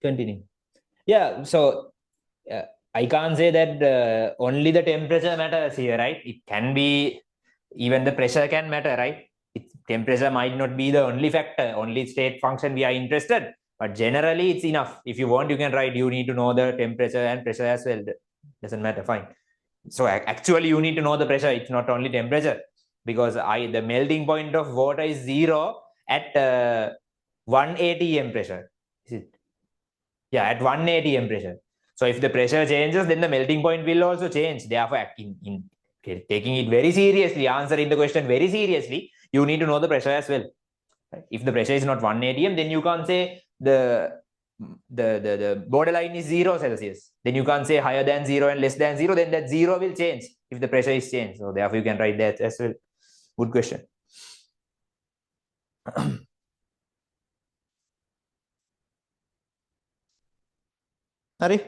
continue. Yeah, so I can't say that only the temperature matters here, right? It can be, even the pressure can matter, right? Temperature might not be the only factor, only state function we are interested, but generally it's enough. If you want, you can write, you need to know the temperature and pressure as well. Doesn't matter, fine. So actually you need to know the pressure. It's not only temperature, because the melting point of water is 0 at 1 atm pressure. Is it? Yeah, at 1 atm pressure. So if the pressure changes, then the melting point will also change. Therefore, in taking it very seriously, answering the question very seriously, you need to know the pressure as well. If the pressure is not 1 atm, then you can't say the borderline is 0 Celsius. Then you can't say higher than 0 and less than 0. Then that 0 will change if the pressure is changed. So therefore, you can write that as well. Good question. Hari?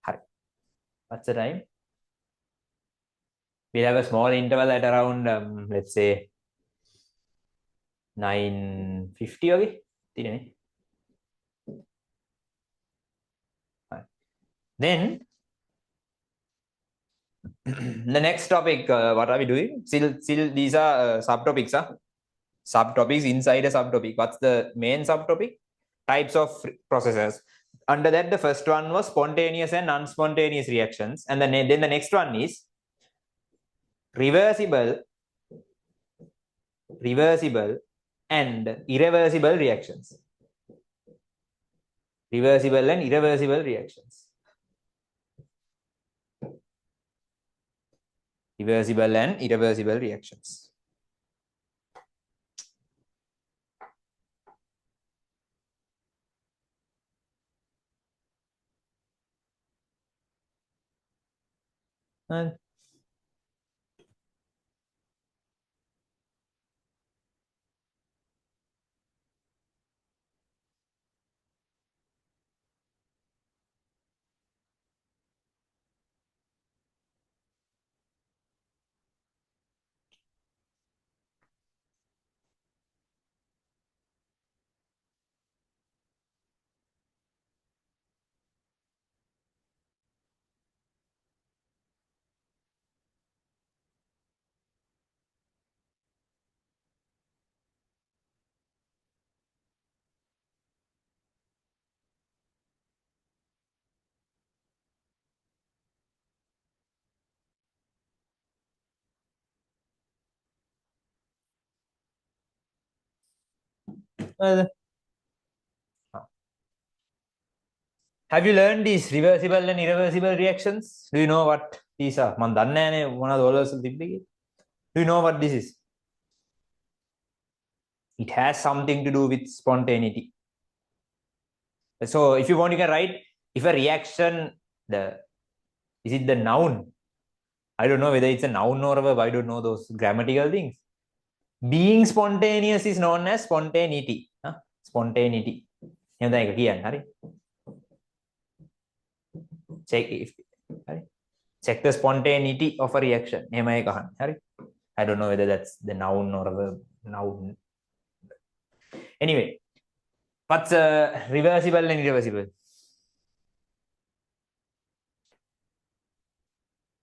Hari. What's the time? we'll have a small interval at around, let's say, 9:50 okay? Then the next topic, what are we doing? Still these are subtopics. Subtopics inside a subtopic. What's the main subtopic? Types of processes. Under that, the first one was spontaneous and non-spontaneous reactions. And then the next one is reversible and irreversible reactions. Reversible and irreversible reactions. Reversible and irreversible reactions. And have you learned these reversible and irreversible reactions? Do you know what these are? Do you know what this is? It has something to do with spontaneity. So if you want, you can write if a reaction, is it the noun? I don't know whether it's a noun or a verb. I don't know those grammatical things. Being spontaneous is known as spontaneity. Spontaneity. Check the spontaneity of a reaction. I don't know whether that's the noun or a verb. Noun. Anyway, what's reversible and irreversible?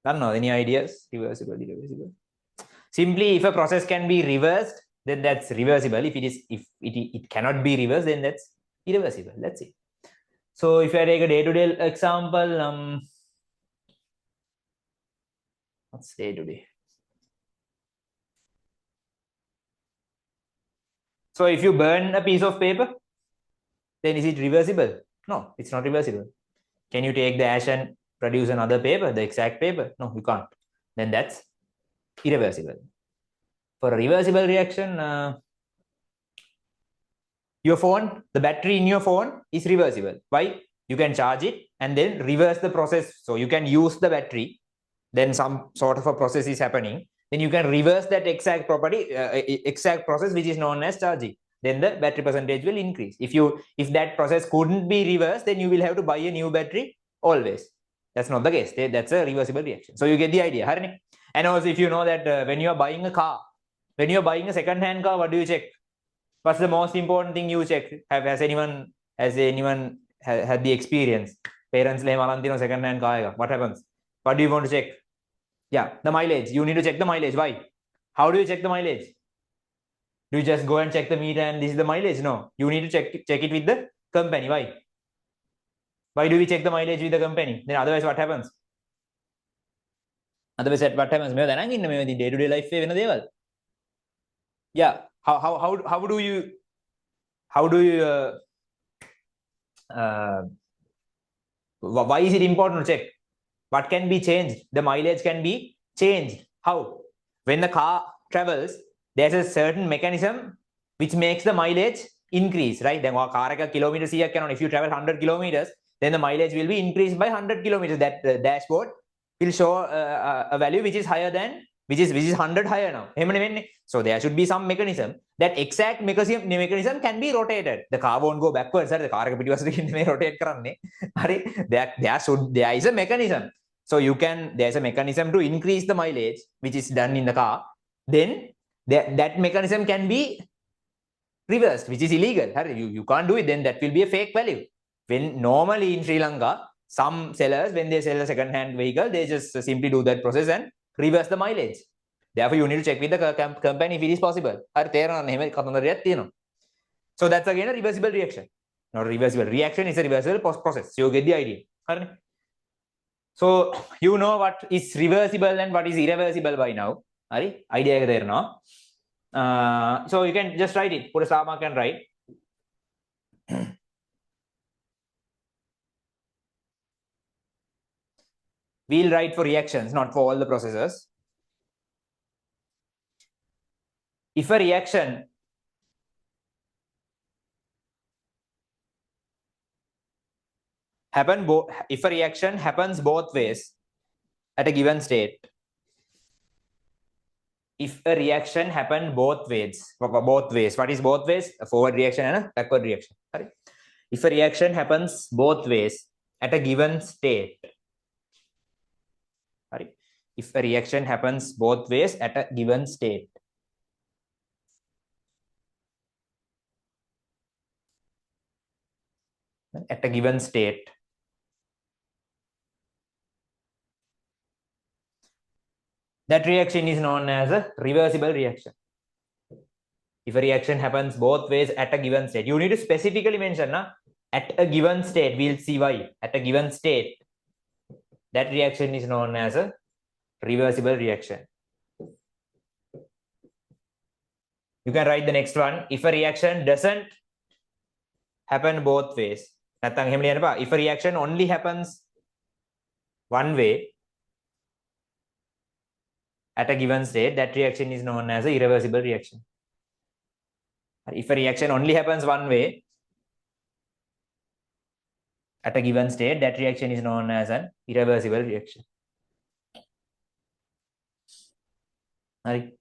Don't know. Any ideas? Reversible, irreversible. Simply, if a process can be reversed, then that's reversible. If it cannot be reversed, then that's irreversible. That's it. So if I take a day-to-day example, what's day-to-day? So if you burn a piece of paper, then is it reversible? No, it's not reversible. Can you take the ash and produce another paper, the exact paper? No, you can't. Then that's irreversible. For a reversible reaction, your phone, the battery in your phone is reversible. Why? You can charge it and then reverse the process. So you can use the battery, then some sort of a process is happening. Then you can reverse that exact property, exact process, which is known as charging. Then the battery percentage will increase. If that process couldn't be reversed, then you will have to buy a new battery always. That's not the case. That's a reversible reaction. So you get the idea. And also, if you know that when you are buying a car, when you are buying a second-hand car, what do you check? What's the most important thing you check? Has anyone had the experience? Parents second-hand car. What happens? What do you want to check? Yeah, the mileage. You need to check the mileage. Why? How do you check the mileage? Do you just go and check the meter and this is the mileage? No. You need to check it with the company. Why? Why do we check the mileage with the company? Then otherwise what happens? Otherwise what happens? Day-to-day life. Yeah. How do you why is it important to check? What can be changed? The mileage can be changed. How? When the car travels, there's a certain mechanism which makes the mileage increase, right? Then car kilometers if you travel 100 kilometers, then the mileage will be increased by 100 kilometers. That dashboard will show a value which is higher than which is 100 higher now. So there should be some mechanism. That exact mechanism can be rotated. The car won't go backwards. The car rotate. There is a mechanism. So there's a mechanism to increase the mileage, which is done in the car. Then that mechanism can be reversed, which is illegal. You can't do it, then that will be a fake value. When normally in Sri Lanka, some sellers, when they sell a second-hand vehicle, they just simply do that process and reverse the mileage. Therefore, you need to check with the company if it is possible. So that's again a reversible reaction. Not a reversible reaction, is a reversible process. So you get the idea. So you know what is reversible and what is irreversible by now. Idea there now. So you can just write it. Put a star mark and write. We'll write for reactions, not for all the processes. If a reaction happens both ways at a given state, if a reaction happens both ways, what is both ways? A forward reaction and a backward reaction. Sorry. If a reaction happens both ways at a given state, sorry, if a reaction happens both ways at a given state, that reaction is known as a reversible reaction. If a reaction happens both ways at a given state, you need to specifically mention at a given state. We'll see why. At a given state, that reaction is known as a reversible reaction. You can write the next one. If a reaction doesn't happen both ways, if a reaction only happens one way at a given state, that reaction is known as an irreversible reaction. If a reaction only happens one way at a given state, that reaction is known as an irreversible reaction. Right.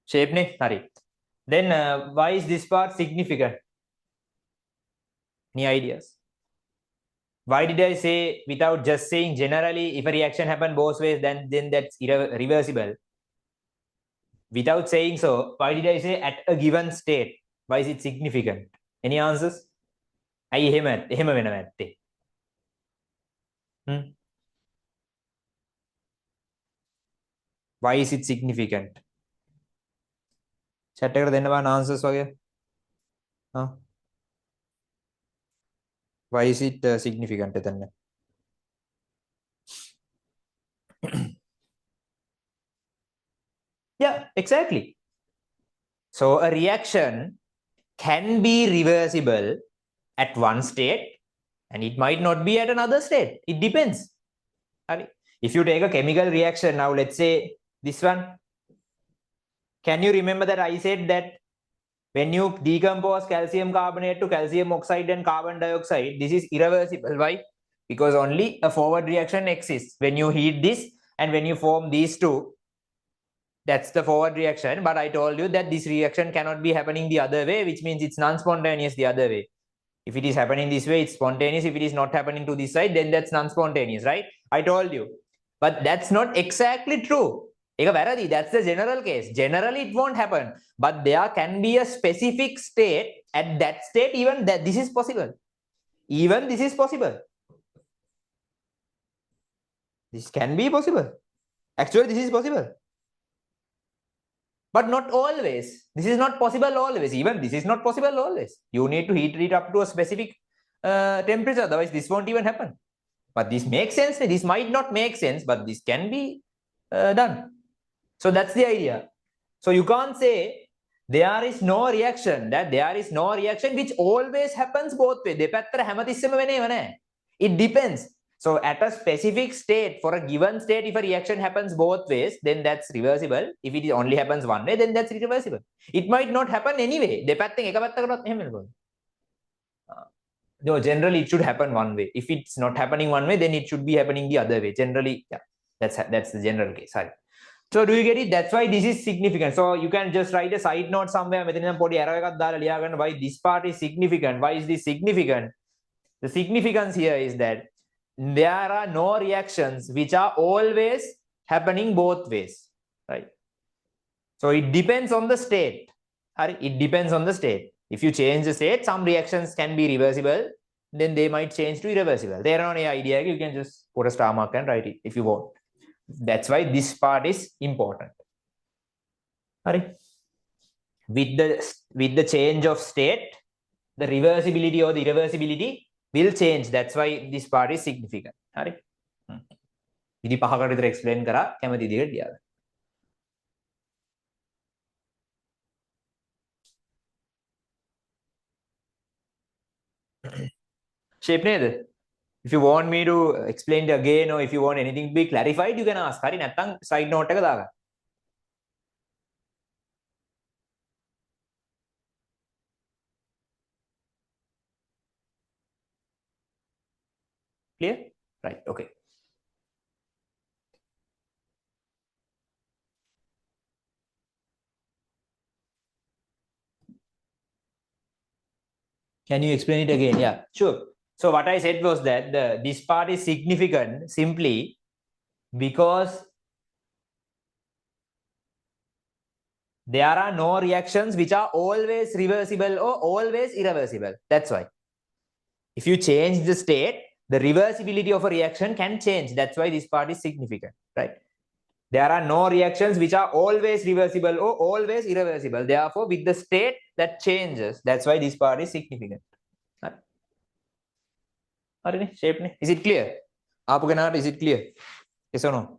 Shape ne? Then why is this part significant? Any ideas? Why did I say without just saying generally if a reaction happens both ways, then that's reversible? Without saying so, why did I say at a given state? Why is it significant? Any answers? Why is it significant? Chat eකට දෙන්න බලන්න answers වගේ. Why is it significant එතන? Yeah, exactly. So a reaction can be reversible at one state and it might not be at another state. It depends. If you take a chemical reaction now, let's say this one. Can you remember that I said that when you decompose calcium carbonate to calcium oxide and carbon dioxide, this is irreversible. Why? Because only a forward reaction exists. When you heat this and when you form these two, that's the forward reaction. But I told you that this reaction cannot be happening the other way, which means it's non-spontaneous the other way. If it is happening this way, it's spontaneous. If it is not happening to this side, then that's non-spontaneous, right? I told you. But that's not exactly true. That's the general case. Generally, it won't happen. But there can be a specific state. At that state, even that this is possible. Even this is possible. This can be possible. Actually, this is possible. But not always. This is not possible always. Even this is not possible always. You need to heat it up to a specific temperature. Otherwise, this won't even happen. But this makes sense. This might not make sense, but this can be done. So that's the idea. So you can't say There is no reaction. That there is no reaction which always happens both ways. දෙපැත්තට හැමතිස්සෙම වෙනේම නැහැ. It depends. So at a specific state, for a given state, if a reaction happens both ways, then that's reversible. If it only happens one way, then that's irreversible. It might not happen anyway. දෙපැත්තෙන් එක පැත්තකටවත් එහෙම වෙනකොට. No, generally it should happen one way. If it's not happening one way, then it should be happening the other way. Generally, yeah, that's the general case. Sorry. So do you get it? That's why this is significant. So you can just write a side note somewhere. Why this part is significant? Why is this significant? The significance here is that there are no reactions which are always happening both ways, right? So it depends on the state. It depends on the state. If you change the state, some reactions can be reversible, then they might change to irreversible. There are no idea. You can just put a star mark and write it if you want. That's why this part is important. With the change of state, the reversibility or the irreversibility will change. That's why this part is significant. ඉදි පහකට විතර explain කරා කැමති විදිහට ගියාද? Shape නේද? If you want me to explain it again or if you want anything to be clarified, you can ask. හරි නැත්නම් side note එක දාගන්න. Clear? Right. Okay. Can you explain it again? Yeah, sure. So what I said was that this part is significant simply because there are no reactions which are always reversible or always irreversible. That's why. If you change the state, the reversibility of a reaction can change. That's why this part is significant, right? There are no reactions which are always reversible or always irreversible. Therefore, with the state that changes, that's why this part is significant. Shape? Is it clear? Is it clear? Yes or no?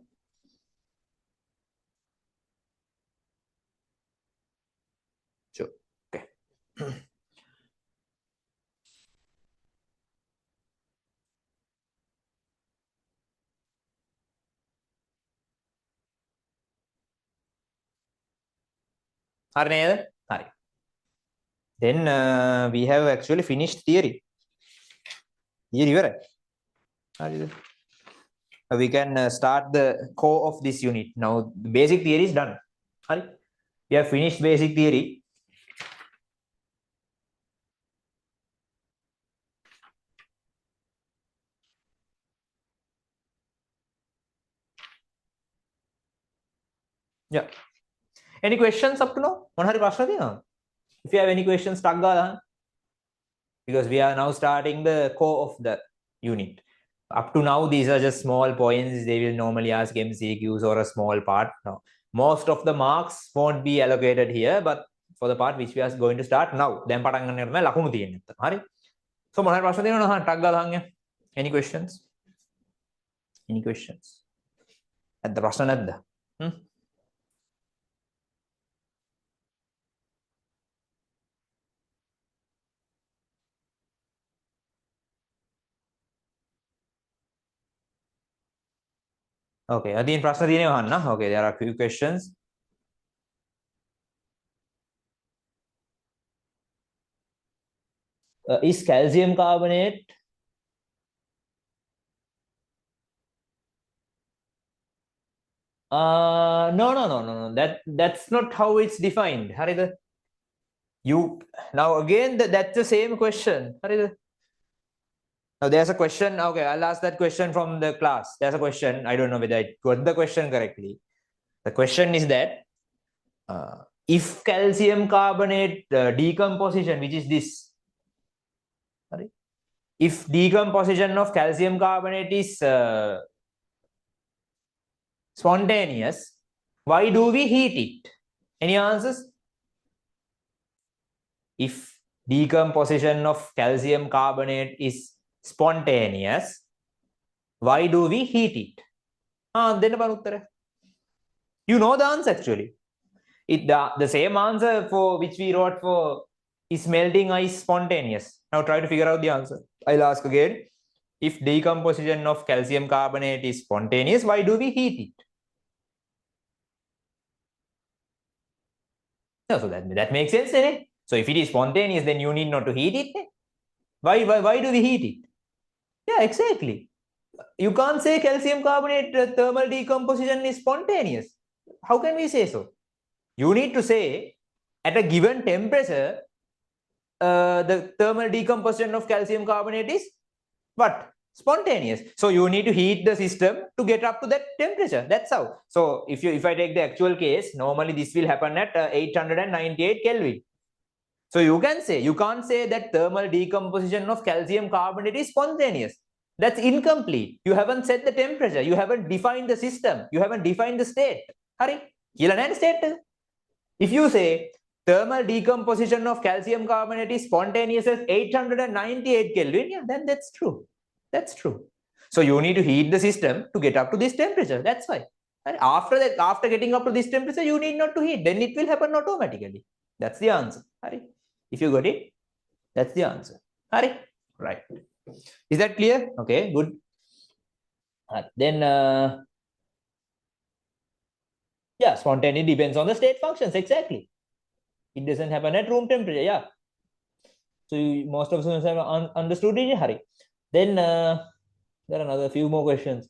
Sure. Okay. Then we have actually finished theory. We can start the core of this unit. Now the basic theory is done. We have finished basic theory. Yeah. Any questions up to now? If you have any questions, because we are now starting the core of the unit. Up to now, these are just small points. They will normally ask MCQs or a small part. Now, most of the marks won't be allocated here, but for the part which we are going to start now, then so any questions? Any questions? At the Prashna? Okay, Adin Prashna Dine. Okay, there are a few questions. Is calcium carbonate no. That's not how it's defined. Harida. You now again that's the same question. Harida. Now there's a question. Okay, I'll ask that question from the class. There's a question. I don't know whether I got the question correctly. The question is that if calcium carbonate decomposition, which is this, if decomposition of calcium carbonate is spontaneous, why do we heat it? Any answers? If decomposition of calcium carbonate is spontaneous, why do we heat it? You know the answer actually. The same answer for which we wrote for is melting ice spontaneous. Now try to figure out the answer. I'll ask again. If decomposition of calcium carbonate is spontaneous, why do we heat it? No, so that makes sense, eh? So if it is spontaneous, then you need not to heat it. Eh? Why do we heat it? Yeah, exactly. You can't say calcium carbonate thermal decomposition is spontaneous. How can we say so? You need to say at a given temperature, the thermal decomposition of calcium carbonate is what? Spontaneous. So you need to heat the system to get up to that temperature. That's how. So if I take the actual case, normally this will happen at 898 Kelvin. So you can't say that thermal decomposition of calcium carbonate is spontaneous. That's incomplete. You haven't set the temperature. You haven't defined the system. You haven't defined the state. Hari, state. If you say thermal decomposition of calcium carbonate is spontaneous at 898 Kelvin, yeah, then that's true. That's true. So you need to heat the system to get up to this temperature. That's why. And after getting up to this temperature, you need not to heat. Then it will happen automatically. That's the answer. Hari. If you got it, that's the answer. Hari. Right. Is that clear? Okay, good. Then, yeah, spontaneity depends on the state functions. Exactly. It doesn't happen at room temperature. Yeah. So most of us have understood it. Hari. Then there are another few more questions.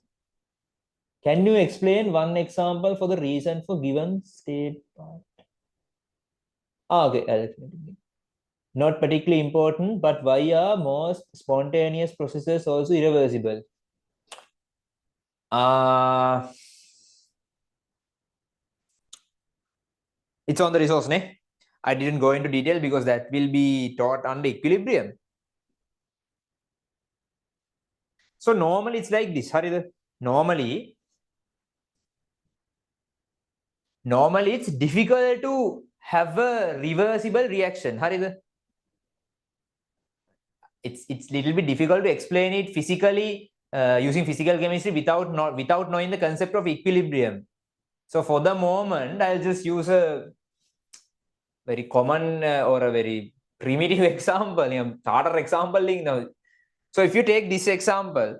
Can you explain one example for the reason for given state part? Okay. Not particularly important, but why are most spontaneous processes also irreversible? It's on the resource, ne? I didn't go into detail because that will be taught under equilibrium. So normally it's like this. Normally it's difficult to have a reversible reaction. It's little bit difficult to explain it physically using physical chemistry without knowing the concept of equilibrium. So for the moment, I'll just use a very common or a very primitive example, starter example. So if you take this example,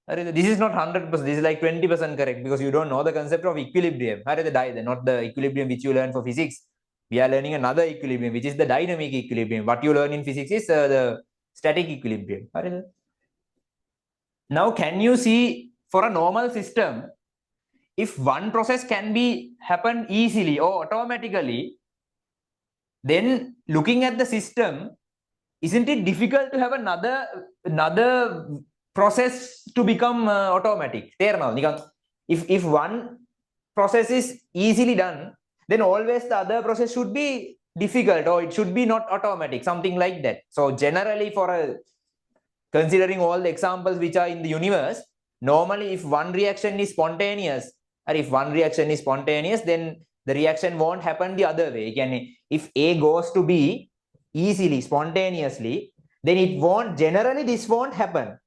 this is not 100%, this is like 20% correct because you don't know the concept of equilibrium. Not the equilibrium which you learn for physics. We are learning another equilibrium, which is the dynamic equilibrium. What you learn in physics is the static equilibrium. Now, can you see for a normal system, if one process can be happen easily or automatically, then looking at the system, isn't it difficult to have another process to become automatic? If one process is easily done, then always the other process should be difficult or it should be not automatic, something like that. So generally considering all the examples which are in the universe, normally if one reaction is spontaneous, then the reaction won't happen the other way. If A goes to B easily, spontaneously, then this won't happen.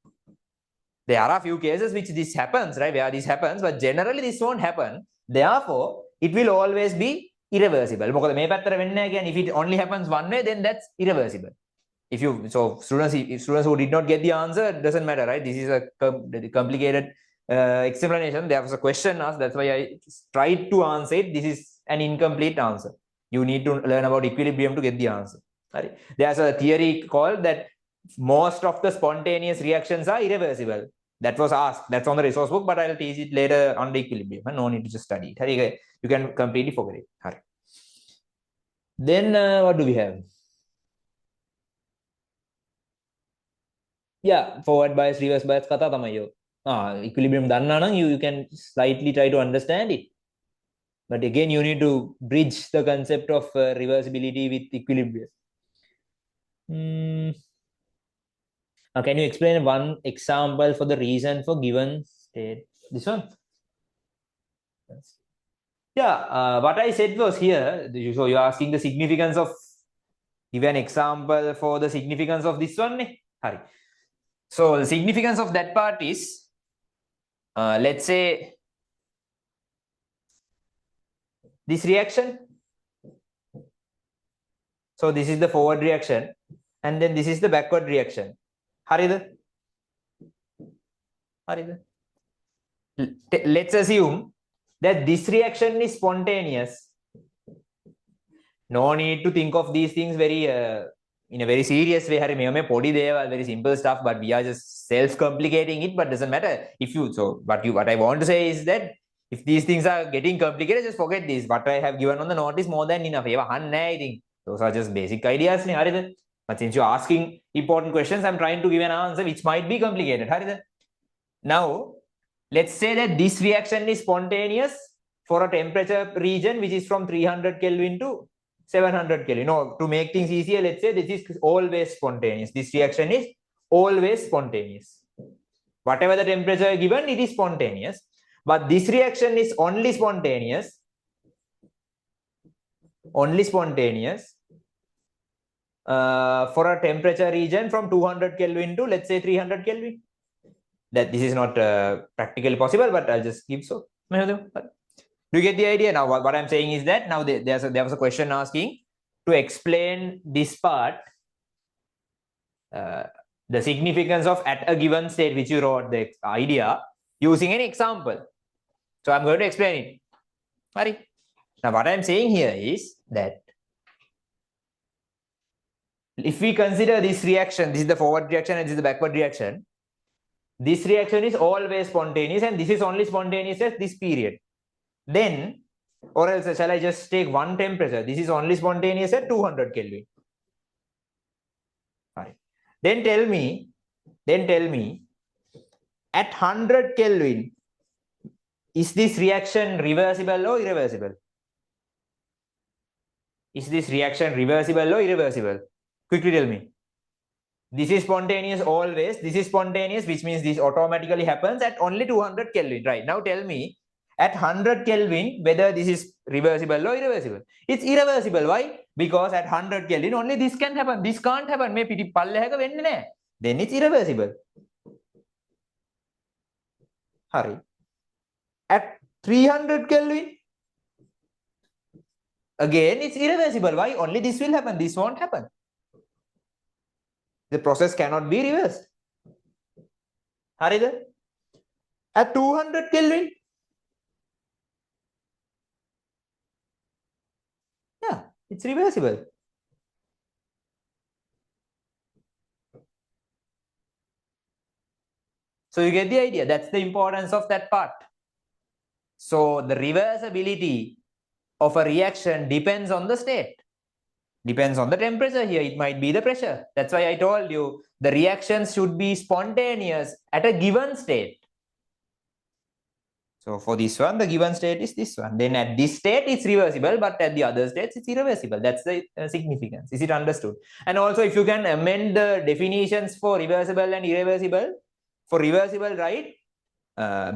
There are a few cases which this happens, right? Where this happens, but generally this won't happen. Therefore, it will always be irreversible. If it only happens one way, then that's irreversible. If students who did not get the answer, it doesn't matter, right? This is a complicated explanation. There was a question asked. That's why I tried to answer it. This is an incomplete answer. You need to learn about equilibrium to get the answer. Right? There's a theory called that most of the spontaneous reactions are irreversible. That was asked. That's on the resource book, but I'll teach it later on the equilibrium. No need to just study it. You can completely forget it. Then what do we have? Yeah, forward bias, reverse bias kata tamayo. Equilibrium danna nang you can slightly try to understand it. But again, you need to bridge the concept of reversibility with equilibrium. Can you explain one example for the reason for given state? This one? Yeah, what I said was here, so you're asking the significance of, give an example for the significance of this one. Hari. So the significance of that part is, let's say, this reaction, So this is the forward reaction, and then this is the backward reaction. Harida? Harida? Let's assume that this reaction is spontaneous. No need to think of these things very in a very serious way. Very simple stuff, but we are just self-complicating it. But doesn't matter if you. So what I want to say is that if these things are getting complicated, just forget this. What I have given on the note is more than enough. Those are just basic ideas. But since you're asking important questions, I'm trying to give an answer which might be complicated. Now, let's say that this reaction is spontaneous for a temperature region which is from 300 Kelvin to 700 Kelvin. No, to make things easier, let's say this is always spontaneous. This reaction is always spontaneous. Whatever the temperature given, it is spontaneous. But this reaction is only spontaneous. Only spontaneous for a temperature region from 200 Kelvin to, let's say, 300 Kelvin. That this is not practically possible, but I'll just give so. Do you get the idea? Now, what I'm saying is that now there was a question asking to explain this part, the significance of at a given state, which you wrote the idea using an example. So I'm going to explain it. Right? Now, what I'm saying here is that if we consider this reaction, this is the forward reaction and this is the backward reaction. This reaction is always spontaneous and this is only spontaneous at this period. Then, or else shall I just take one temperature? This is only spontaneous at 200 Kelvin. Right. Then tell me, at 100 Kelvin, is this reaction reversible or irreversible? Is this reaction reversible or irreversible? Quickly tell me. This is spontaneous always. This is spontaneous, which means this automatically happens at only 200 Kelvin. Right. Now tell me, at 100 Kelvin, whether this is reversible or irreversible. It's irreversible. Why? Because at 100 Kelvin, only this can happen. This can't happen. Then it's irreversible. Hurry. At 300 Kelvin, again, it's irreversible. Why? Only this will happen. This won't happen. The process cannot be reversed. Harida? At 200 Kelvin, yeah, it's reversible. So you get the idea. That's the importance of that part. So the reversibility of a reaction depends on the state. Depends on the temperature here. It might be the pressure. That's why I told you the reactions should be spontaneous at a given state. So for this one, the given state is this one. Then at this state, it's reversible, but at the other states, it's irreversible. That's the significance. Is it understood? And also, if you can amend the definitions for reversible and irreversible, for reversible, right,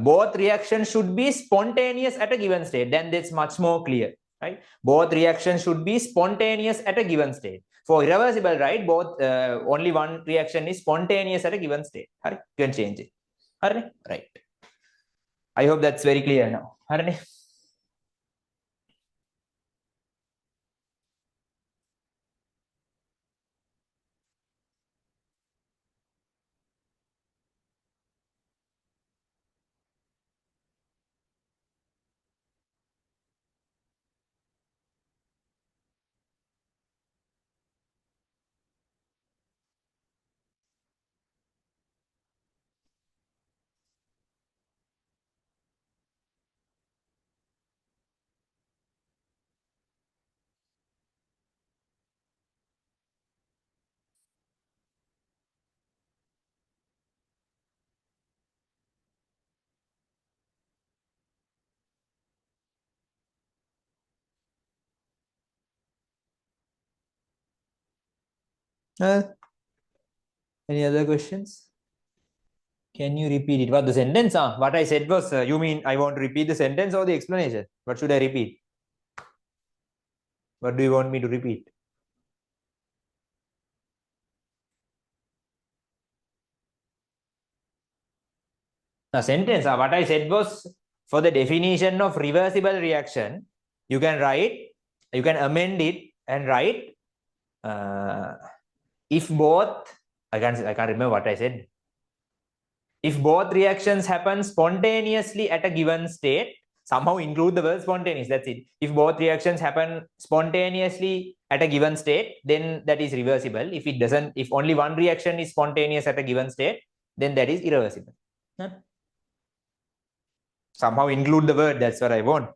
both reactions should be spontaneous at a given state. Then that's much more clear, right? Both reactions should be spontaneous at a given state. For irreversible, right, both only one reaction is spontaneous at a given state. You can change it. Right. I hope that's very clear now. Any other questions? Can you repeat it? What the sentence? What I said was, you mean I want to repeat the sentence or the explanation? What should I repeat? What do you want me to repeat? The sentence, what I said was, for the definition of reversible reaction, you can write, you can amend it and write if both, I can't remember what I said. If both reactions happen spontaneously at a given state, somehow include the word spontaneous, that's it. If both reactions happen spontaneously at a given state, then that is reversible. If it doesn't, if only one reaction is spontaneous at a given state, then that is irreversible. Huh? Somehow include the word, that's what I want.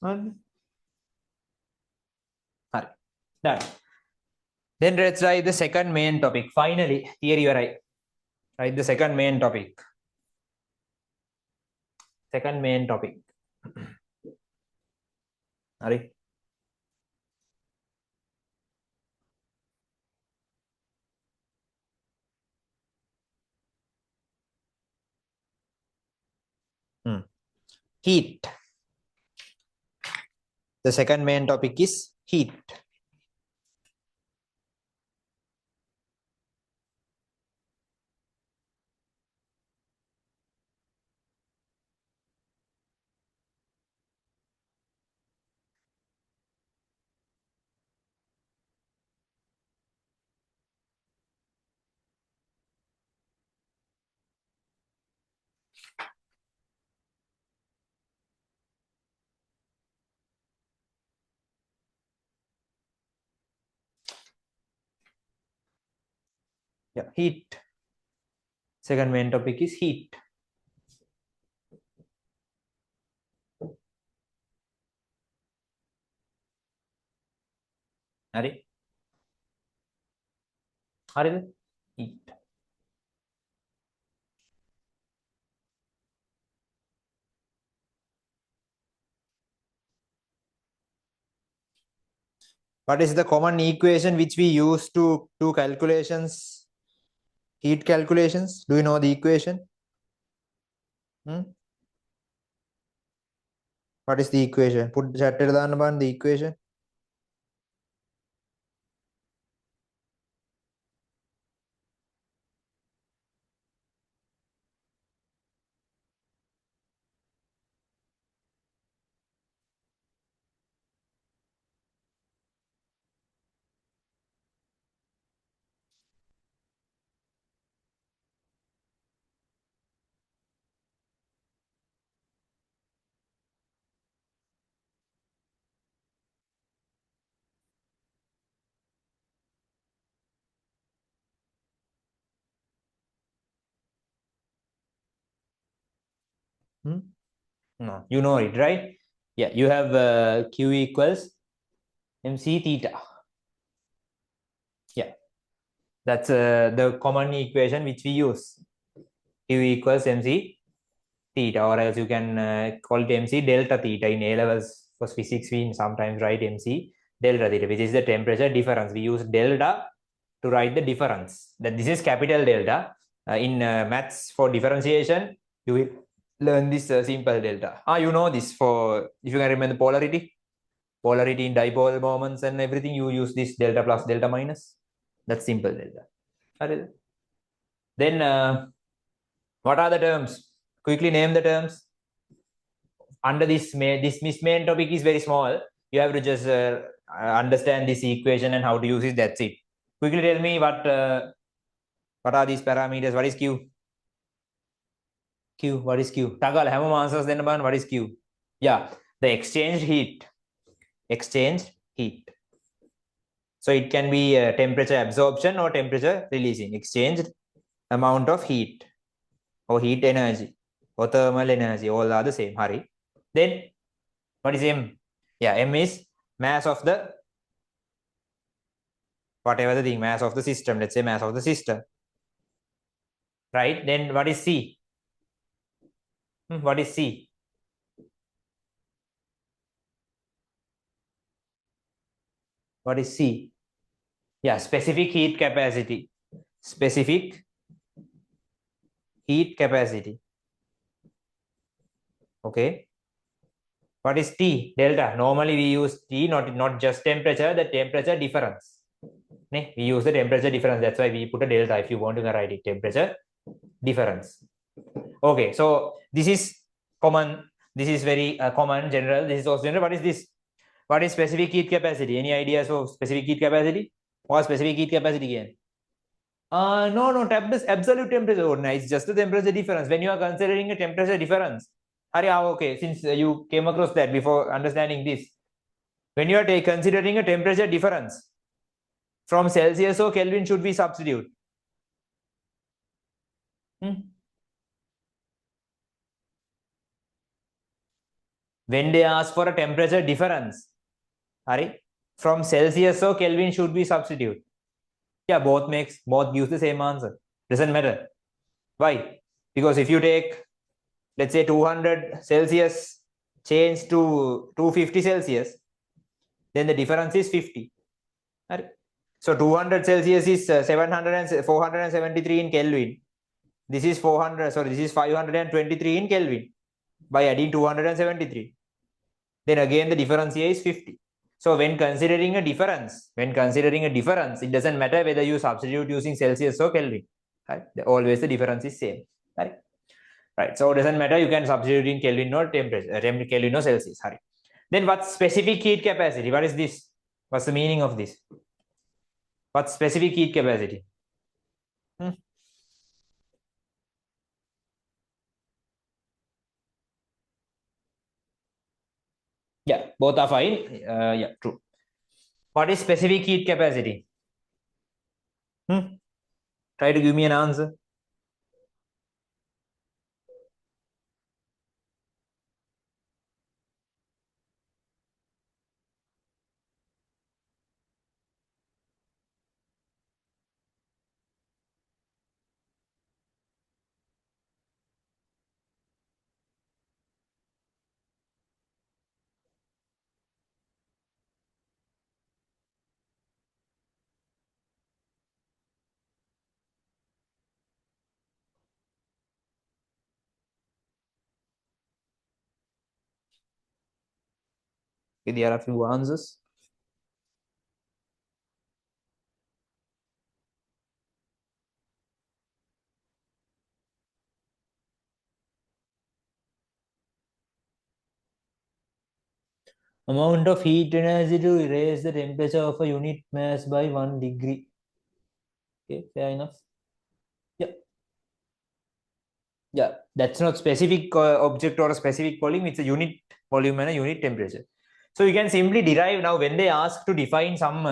Done. Then let's write the second main topic. Finally, theory you right. Write the second main topic. Second main topic. Hari. Heat. The second main topic is heat. Yeah, heat. Second main topic is heat. Hari. Hari. Heat. What is the common equation which we use to do calculations? Heat calculations. Do you know the equation? What is the equation? Put chat the equation. No, you know it, right? Yeah, you have Q equals MC theta. Yeah, that's the common equation which we use. Q equals MC theta, or else you can call it MC delta theta. In A levels for physics, we sometimes write MC delta theta, which is the temperature difference. We use delta to write the difference. That this is capital delta. In maths for differentiation, you will learn this simple delta. You know this for, if you can remember the polarity. polarity in dipole moments and everything, you use this delta plus, delta minus. That's simple delta. Then what are the terms? Quickly name the terms. Under this main topic is very small. You have to just understand this equation and how to use it. That's it. Quickly tell me what are these parameters? What is Q? Q. What is Q? Tagal, have answers then about what is Q? Yeah, the exchanged heat. Exchanged heat. So it can be temperature absorption or temperature releasing. Exchanged amount of heat or heat energy or thermal energy. All are the same. Hurry. Then what is M? Yeah, M is mass of the whatever the thing, mass of the system. Let's say mass of the system. Right? Then what is C? What is C? What is C? Yeah, specific heat capacity. Specific heat capacity. Okay. What is T? Delta. Normally we use T, not just temperature, the temperature difference. We use the temperature difference. That's why we put a delta if you want to write it. Temperature difference. Okay, so this is common. This is very common, general. This is also general. What is this? What is specific heat capacity? Any ideas of specific heat capacity? What specific heat capacity again? No, absolute temperature. Oh, no, it's just the temperature difference. When you are considering a temperature difference, okay, since you came across that before understanding this, when you are considering a temperature difference, from Celsius or Kelvin should we substitute? When they ask for a temperature difference, from Celsius or Kelvin should we substitute? Yeah, both gives the same answer. Doesn't matter. Why? Because if you take, let's say 200 Celsius change to 250 Celsius, then the difference is 50. So 200 Celsius is 473 in Kelvin. This is 523 in Kelvin by adding 273. Then again the difference here is 50. So when considering a difference, it doesn't matter whether you substitute using Celsius or Kelvin. Right? Always the difference is same. Right. So it doesn't matter, you can substitute in Kelvin or temperature, Kelvin or Celsius. Then what's specific heat capacity? What is this? What's the meaning of this? What's specific heat capacity? Yeah, both are fine. Yeah, true. What is specific heat capacity? Try to give me an answer. Okay, there are a few answers. Amount of heat energy to raise the temperature of a unit mass by 1 degree. Okay, fair enough. Yeah, that's not specific object or a specific volume. It's a unit volume and a unit temperature. So you can simply derive now when they ask to define some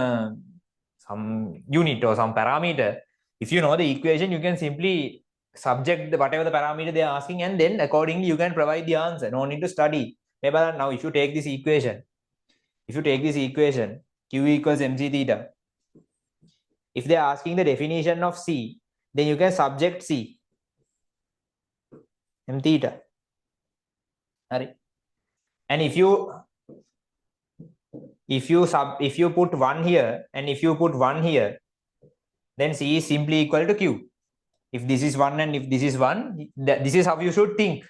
unit or some parameter. If you know the equation, you can simply subject whatever the parameter they are asking, and then accordingly you can provide the answer. No need to study. Now, if you take this equation, Q equals mc theta. If they are asking the definition of C, then you can subject C. M theta. And if you put 1 here and if you put 1 here, then C is simply equal to Q. If this is 1 and if this is 1, this is how you should think.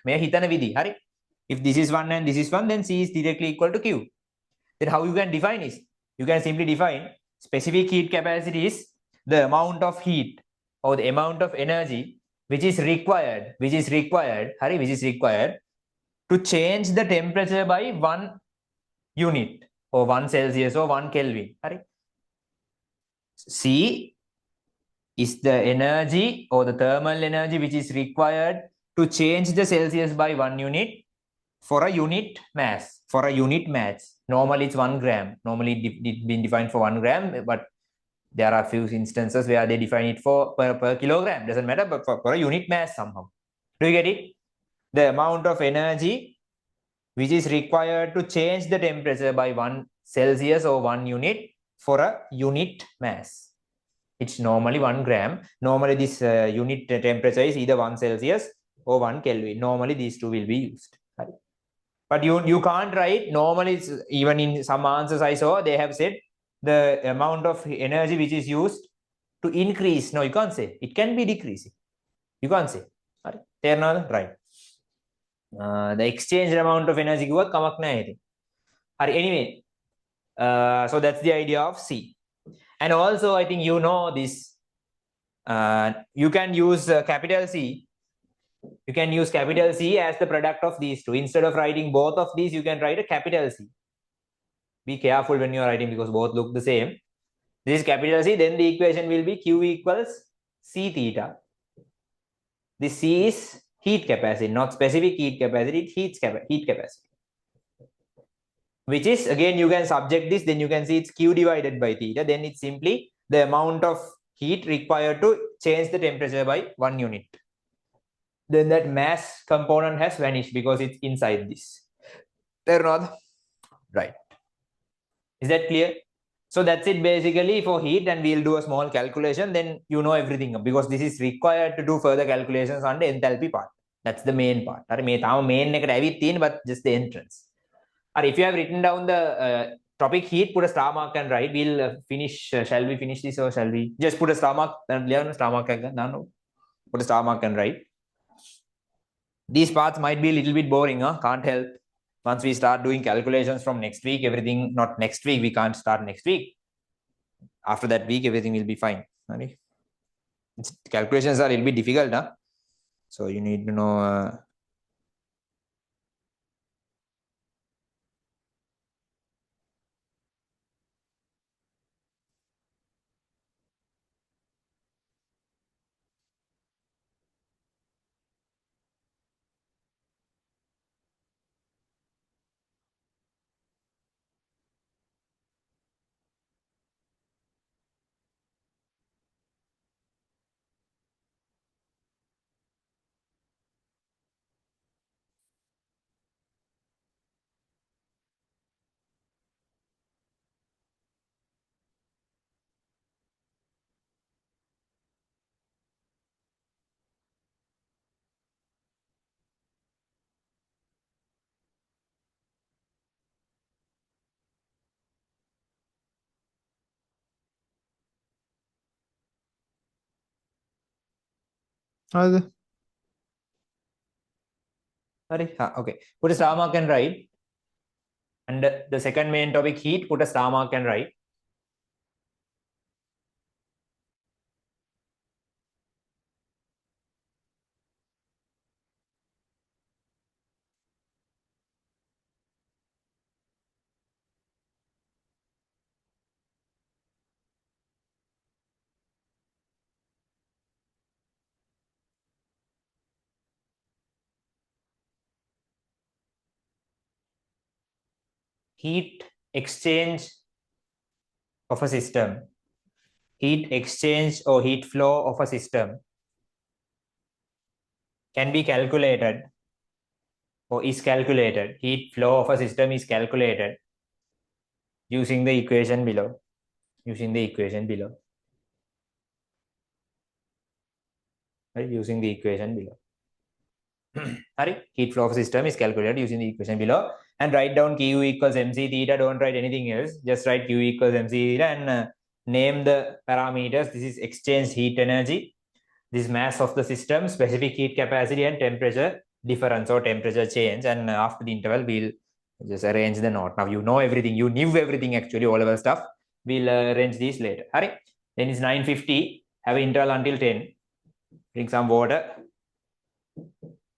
If this is 1 and this is 1, then C is directly equal to Q. Then how you can define is, you can simply define specific heat capacity is the amount of heat or the amount of energy which is required to change the temperature by 1 unit or 1 Celsius or 1 Kelvin. C is the energy or the thermal energy which is required to change the Celsius by 1 unit for a unit mass. Normally it's 1 gram. Normally it's been defined for 1 gram, but there are a few instances where they define it for per kilogram. Doesn't matter, but for a unit mass somehow. Do you get it? The amount of energy which is required to change the temperature by 1 Celsius or 1 unit for a unit mass. It's normally 1 gram. Normally this unit temperature is either 1 Celsius or 1 Kelvin. Normally these two will be used. Right? But you can't write, normally even in some answers I saw, they have said the amount of energy which is used to increase. No, you can't say. It can be decreasing. You can't say. Right. The exchange amount of energy කිව්වත් කමක් නැහැ ඉතින්. හරි, anyway. So that's the idea of C. And also I think you know this. You can use capital C. You can use capital C as the product of these two. Instead of writing both of these, you can write a capital C. Be careful when you are writing because both look the same. This is capital C, then the equation will be Q equals C theta. This C is heat capacity, not specific heat capacity, it's heat capacity. Which is, again, you can subject this, then you can see it's Q divided by theta, then it's simply the amount of heat required to change the temperature by 1 unit. Then that mass component has vanished because it's inside this. Right. Is that clear? So that's it basically for heat, and we'll do a small calculation, then you know everything, because this is required to do further calculations on the enthalpy part. That's the main part. Main but just the entrance. If you have written down the topic heat, put a star mark and write. We'll finish. Shall we finish this, or shall we just put a star mark? No. Put a star mark and write. These parts might be a little bit boring, huh? Can't help. Once we start doing calculations from next week, everything, not next week, we can't start next week. After that week, everything will be fine. Calculations are a little bit difficult, huh? So you need to know. Okay. Put a star mark and write. And the second main topic, heat, put a star mark and write. Heat exchange of a system. Heat exchange or heat flow of a system can be calculated or is calculated. Heat flow of a system is calculated using the equation below. Using the equation below. Right? Using the equation below. Heat flow of a system is calculated using the equation below. And write down Q equals mc theta. Don't write anything else. Just write Q equals mc theta and name the parameters. This is exchanged heat energy. This is mass of the system, specific heat capacity, and temperature difference or temperature change. And after the interval, we'll Just arrange the note. Now you know everything. You knew everything actually, all of our stuff. We'll arrange these later. Hari. Then it's 9:50. Have an interval until 10. Drink some water.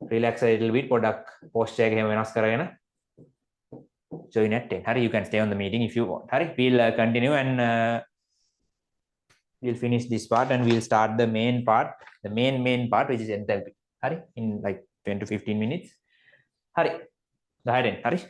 Relax a little bit. Podak posture එක එහෙම වෙනස් කරගෙන join at 10. Hari, you can stay on the meeting if you want. Hari, we'll continue and we'll finish this part and we'll start the main part, the main part, which is enthalpy. Hari, in like 10 to 15 minutes. Hari, go ahead. Hari.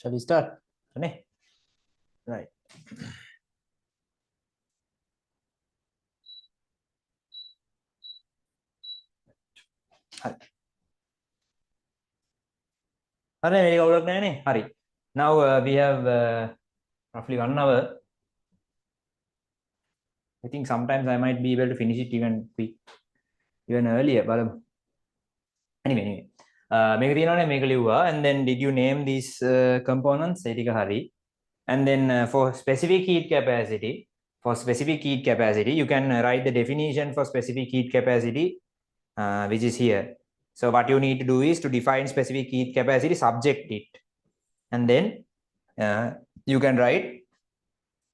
Shall we start? Right. Now we have roughly 1 hour. I think sometimes I might be able to finish it even earlier. But anyway. And then did you name these components? And then for specific heat capacity, you can write the definition for specific heat capacity, which is here. So what you need to do is to define specific heat capacity, subject it, and then you can write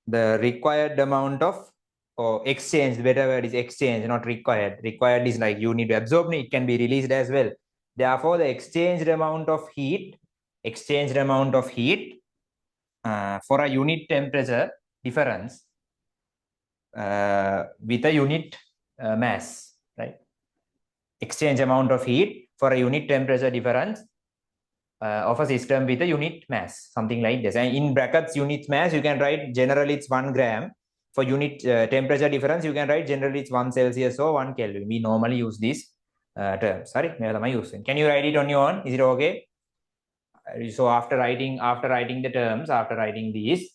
the required amount of, or exchange, the better word is exchange, not required. Required is like you need to absorb it, can be released as well. Therefore, the exchanged amount of heat for a unit temperature difference with a unit mass, right? Exchange amount of heat for a unit temperature difference of a system with a unit mass, something like this. And in brackets, unit mass, you can write generally it's 1 gram. For unit temperature difference, you can write generally it's 1 Celsius or 1 Kelvin. We normally use this term. Sorry, can you write it on your own? Is it okay? So after writing the terms, after writing these,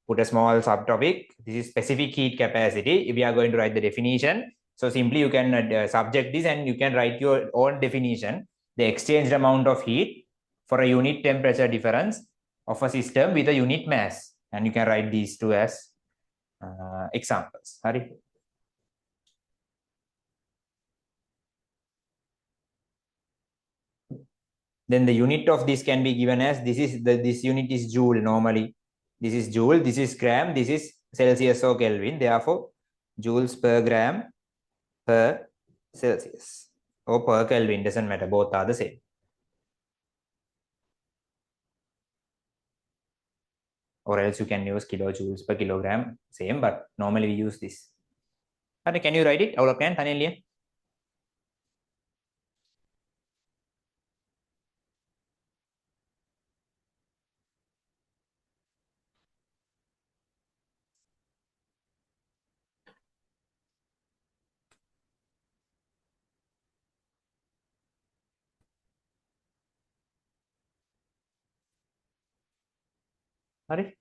put a small subtopic. This is specific heat capacity. If we are going to write the definition, so simply you can subject this and you can write your own definition. The exchanged amount of heat for a unit temperature difference of a system with a unit mass, and you can write these two as examples. Sorry. Then the unit of this can be given as this unit is joule normally. This is joule, this is gram, this is Celsius or Kelvin. Therefore, joules per gram per Celsius or per Kelvin, doesn't matter, both are the same. Or else you can use kilojoules per kilogram, same, but normally we use this. Can you write it? Sorry?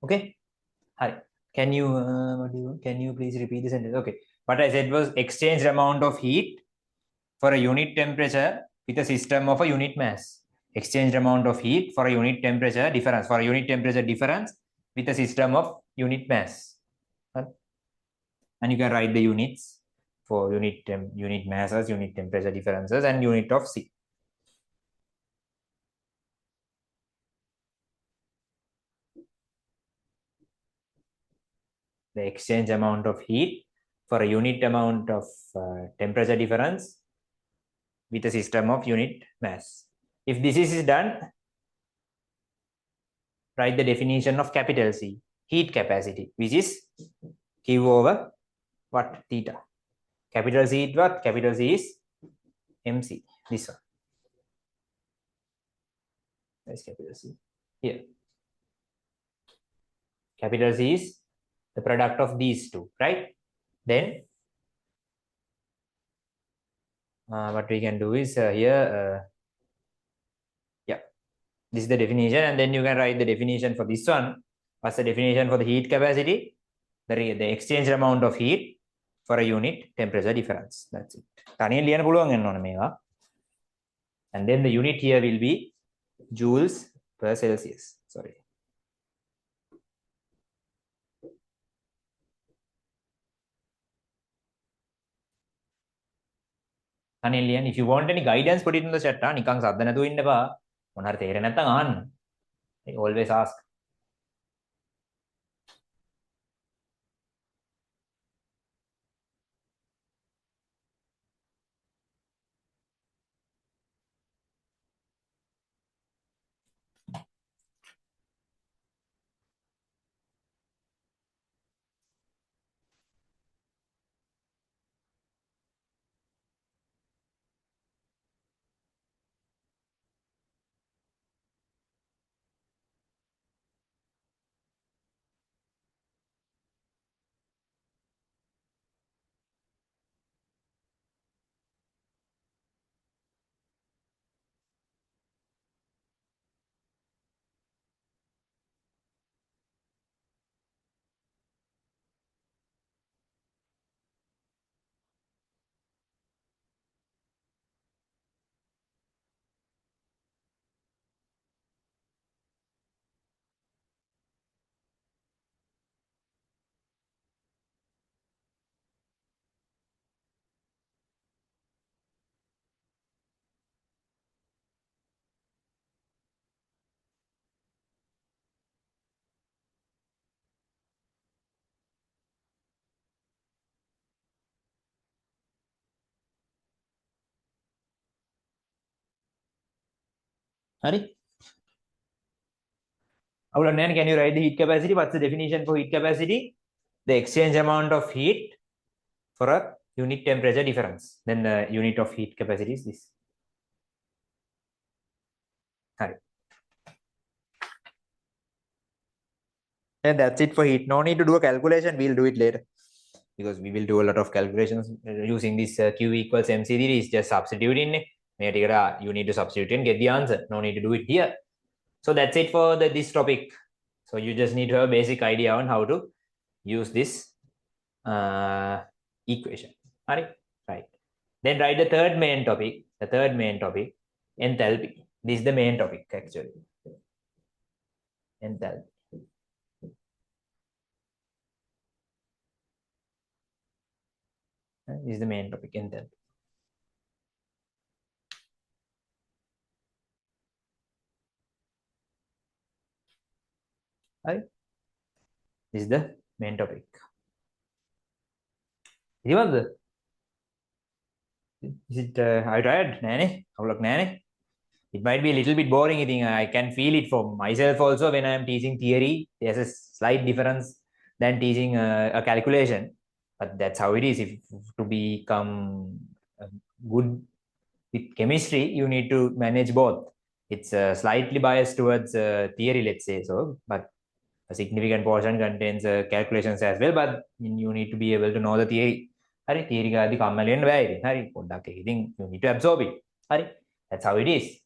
Okay. Hi. Can you please repeat the sentence? Okay. What I said was exchanged amount of heat for a unit temperature with a system of a unit mass. Exchanged amount of heat for a unit temperature difference. For a unit temperature difference with a system of unit mass. And you can write the units for unit masses, unit temperature differences, and unit of C. The exchange amount of heat for a unit amount of temperature difference with a system of unit mass. If this is done, write the definition of capital C, heat capacity, which is Q over what? Theta. Capital C is what? Capital C is MC, this one. Where's capital C? Here. Capital C is the product of these two, right? Then what we can do is here, yeah, this is the definition, and then you can write the definition for this one. What's the definition for the heat capacity? The exchange amount of heat for a unit temperature difference. That's it. තනියෙන් ලියන්න පුළුවන් වෙන්න ඕන මේවා. And then the unit here will be joules per Celsius. Sorry. Anilian, if you want any guidance, put it in the chat. නිකන් සද්ද නැතුව ඉන්න එපා. මොන හරි තේරෙන්නේ නැත්නම් අහන්න. Always ask. Hari? Can you write the heat capacity? What's the definition for heat capacity? The exchange amount of heat for a unit temperature difference. Then the unit of heat capacity is this. Hari. And that's it for heat. No need to do a calculation. We'll do it later. Because we will do a lot of calculations using this Q equals MC series. Just substitute in it. You need to substitute and get the answer. No need to do it here. So that's it for this topic. So you just need to have a basic idea on how to use this equation. Right? Then write the third main topic. The third main topic, enthalpy. This is the main topic actually. Enthalpy. This is the main topic, enthalpy. Right? This is the main topic. Is it are you tired? Nane? It might be a little bit boring. I can feel it for myself also when I am teaching theory. There's a slight difference than teaching a calculation. But that's how it is. If to become good with chemistry, you need to manage both. It's slightly biased towards theory, let's say so, but a significant portion contains calculations as well. But you need to be able to know the theory. Theory you need to absorb it. That's how it is.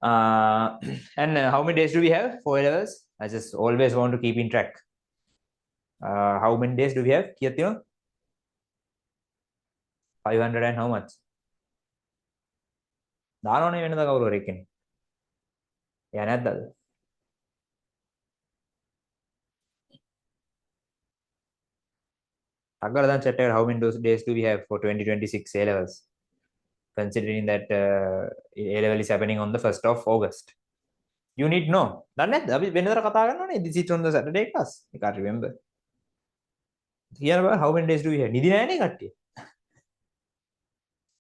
And how many days do we have? 4 levels. I just always want to keep in track. How many days do we have? 500 and how much? දානෝනේ වෙනද කවුරු හරි එක්කනේ. එයා නැද්ද අද? අග්ගල දැන් chat එකට how many days do we have for 2026 A levels? Considering that A level is happening on the 1st of August. You need know. දන්නේ නැද්ද? අපි වෙනදට කතා කරනවනේ this is on the Saturday class. I can't remember. How many days do we have? නිදි නෑනේ කට්ටිය.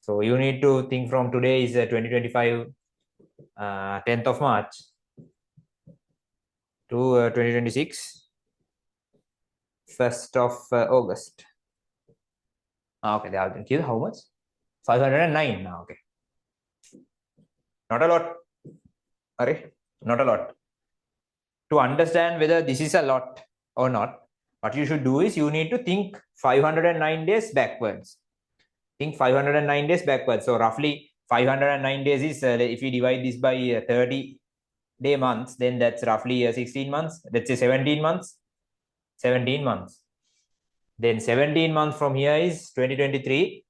So you need to think from today is 2025 10th of March to 2026 1st of August. Okay, they are here. How much? 509 now. Okay, not a lot. Not a lot. To understand whether this is a lot or not, what you should do is you need to think 509 days backwards. Think 509 days backwards. So roughly 509 days is if we divide this by 30-day months, then that's roughly 16 months. Let's say 17 months. 17 months. Then 17 months from here is 2023.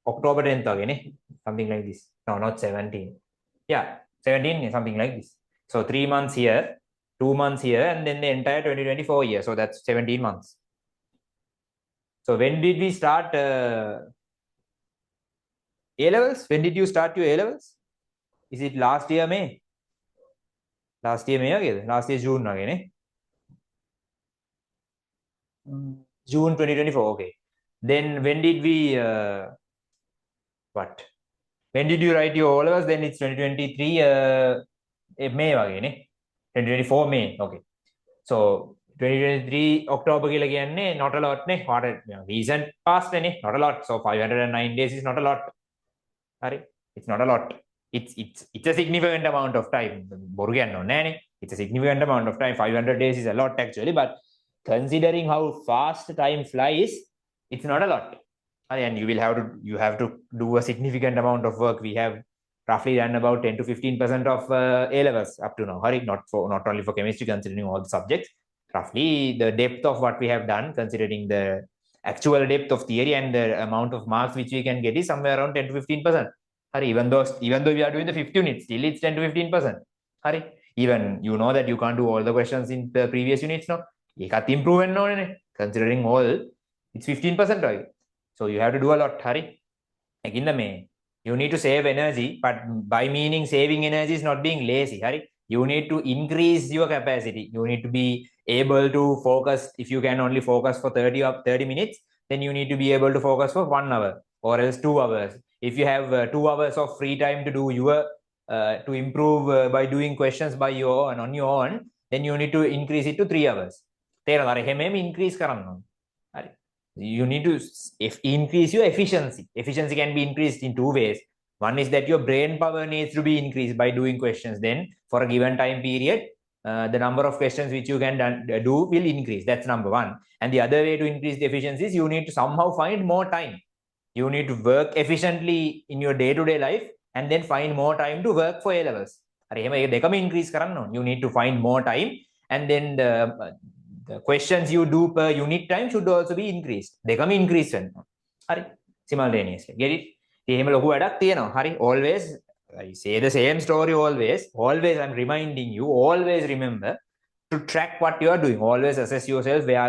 October 10th again, something like this. No, not 17. Yeah, 17, something like this. So 3 months here, 2 months here, and then the entire 2024 year. So that's 17 months. So when did we start A-levels? When did you start your A-levels? Is it last year May? Last year May again? Last year June again, June 2024, okay. Then when did we, what? When did you write your O-levels? Then it's 2023 May again, 2024 May, okay. So 2023 October කියලා කියන්නේ not a lot නේ. What recent past නේ, not a lot. So 509 days is not a lot. Hari, it's not a lot. It's a significant amount of time. බොරු කියන්න ඕනේ නෑනේ. It's a significant amount of time. 500 days is a lot actually, but considering how fast time flies, it's not a lot. And you have to do a significant amount of work. We have roughly done about 10 to 15% of A-levels up to now. Hari, not only for chemistry, considering all the subjects. Roughly the depth of what we have done, considering the actual depth of theory and the amount of marks which we can get is somewhere around 10 to 15%. Hari, even though we are doing the 50 units, still it's 10 to 15%. Hari, even you know that you can't do all the questions in the previous units now. ඒකත් improve වෙන්න ඕනේ. Considering all, it's 15%. Right? So you have to do a lot. Hari, again, you need to save energy, but by meaning saving energy is not being lazy. Hari, you need to increase your capacity. You need to be able to focus. If you can only focus for 30 minutes, then you need to be able to focus for 1 hour or else 2 hours. If you have 2 hours of free time to do your to improve by doing questions by your own on your own, then you need to increase it to 3 hours. තේරෙනවද? හැමෙම increase කරන්න ඕනේ. හරි. You need to increase your efficiency. Efficiency can be increased in 2 ways. One is that your brain power needs to be increased by doing questions. Then for a given time period, the number of questions which you can do will increase. That's number one. And the other way to increase the efficiency is you need to somehow find more time. You need to work efficiently in your day-to-day life and then find more time to work for A-levels. Increase you need to find more time, and then the questions you do per unit time should also be increased. Dekama increase වෙනවා. හරි. Simultaneously. Get it? එහෙම ලොකු වැඩක් තියෙනවා. හරි. Always I say the same story always. Always I'm reminding you, always remember to track what you are doing. Always assess yourself, where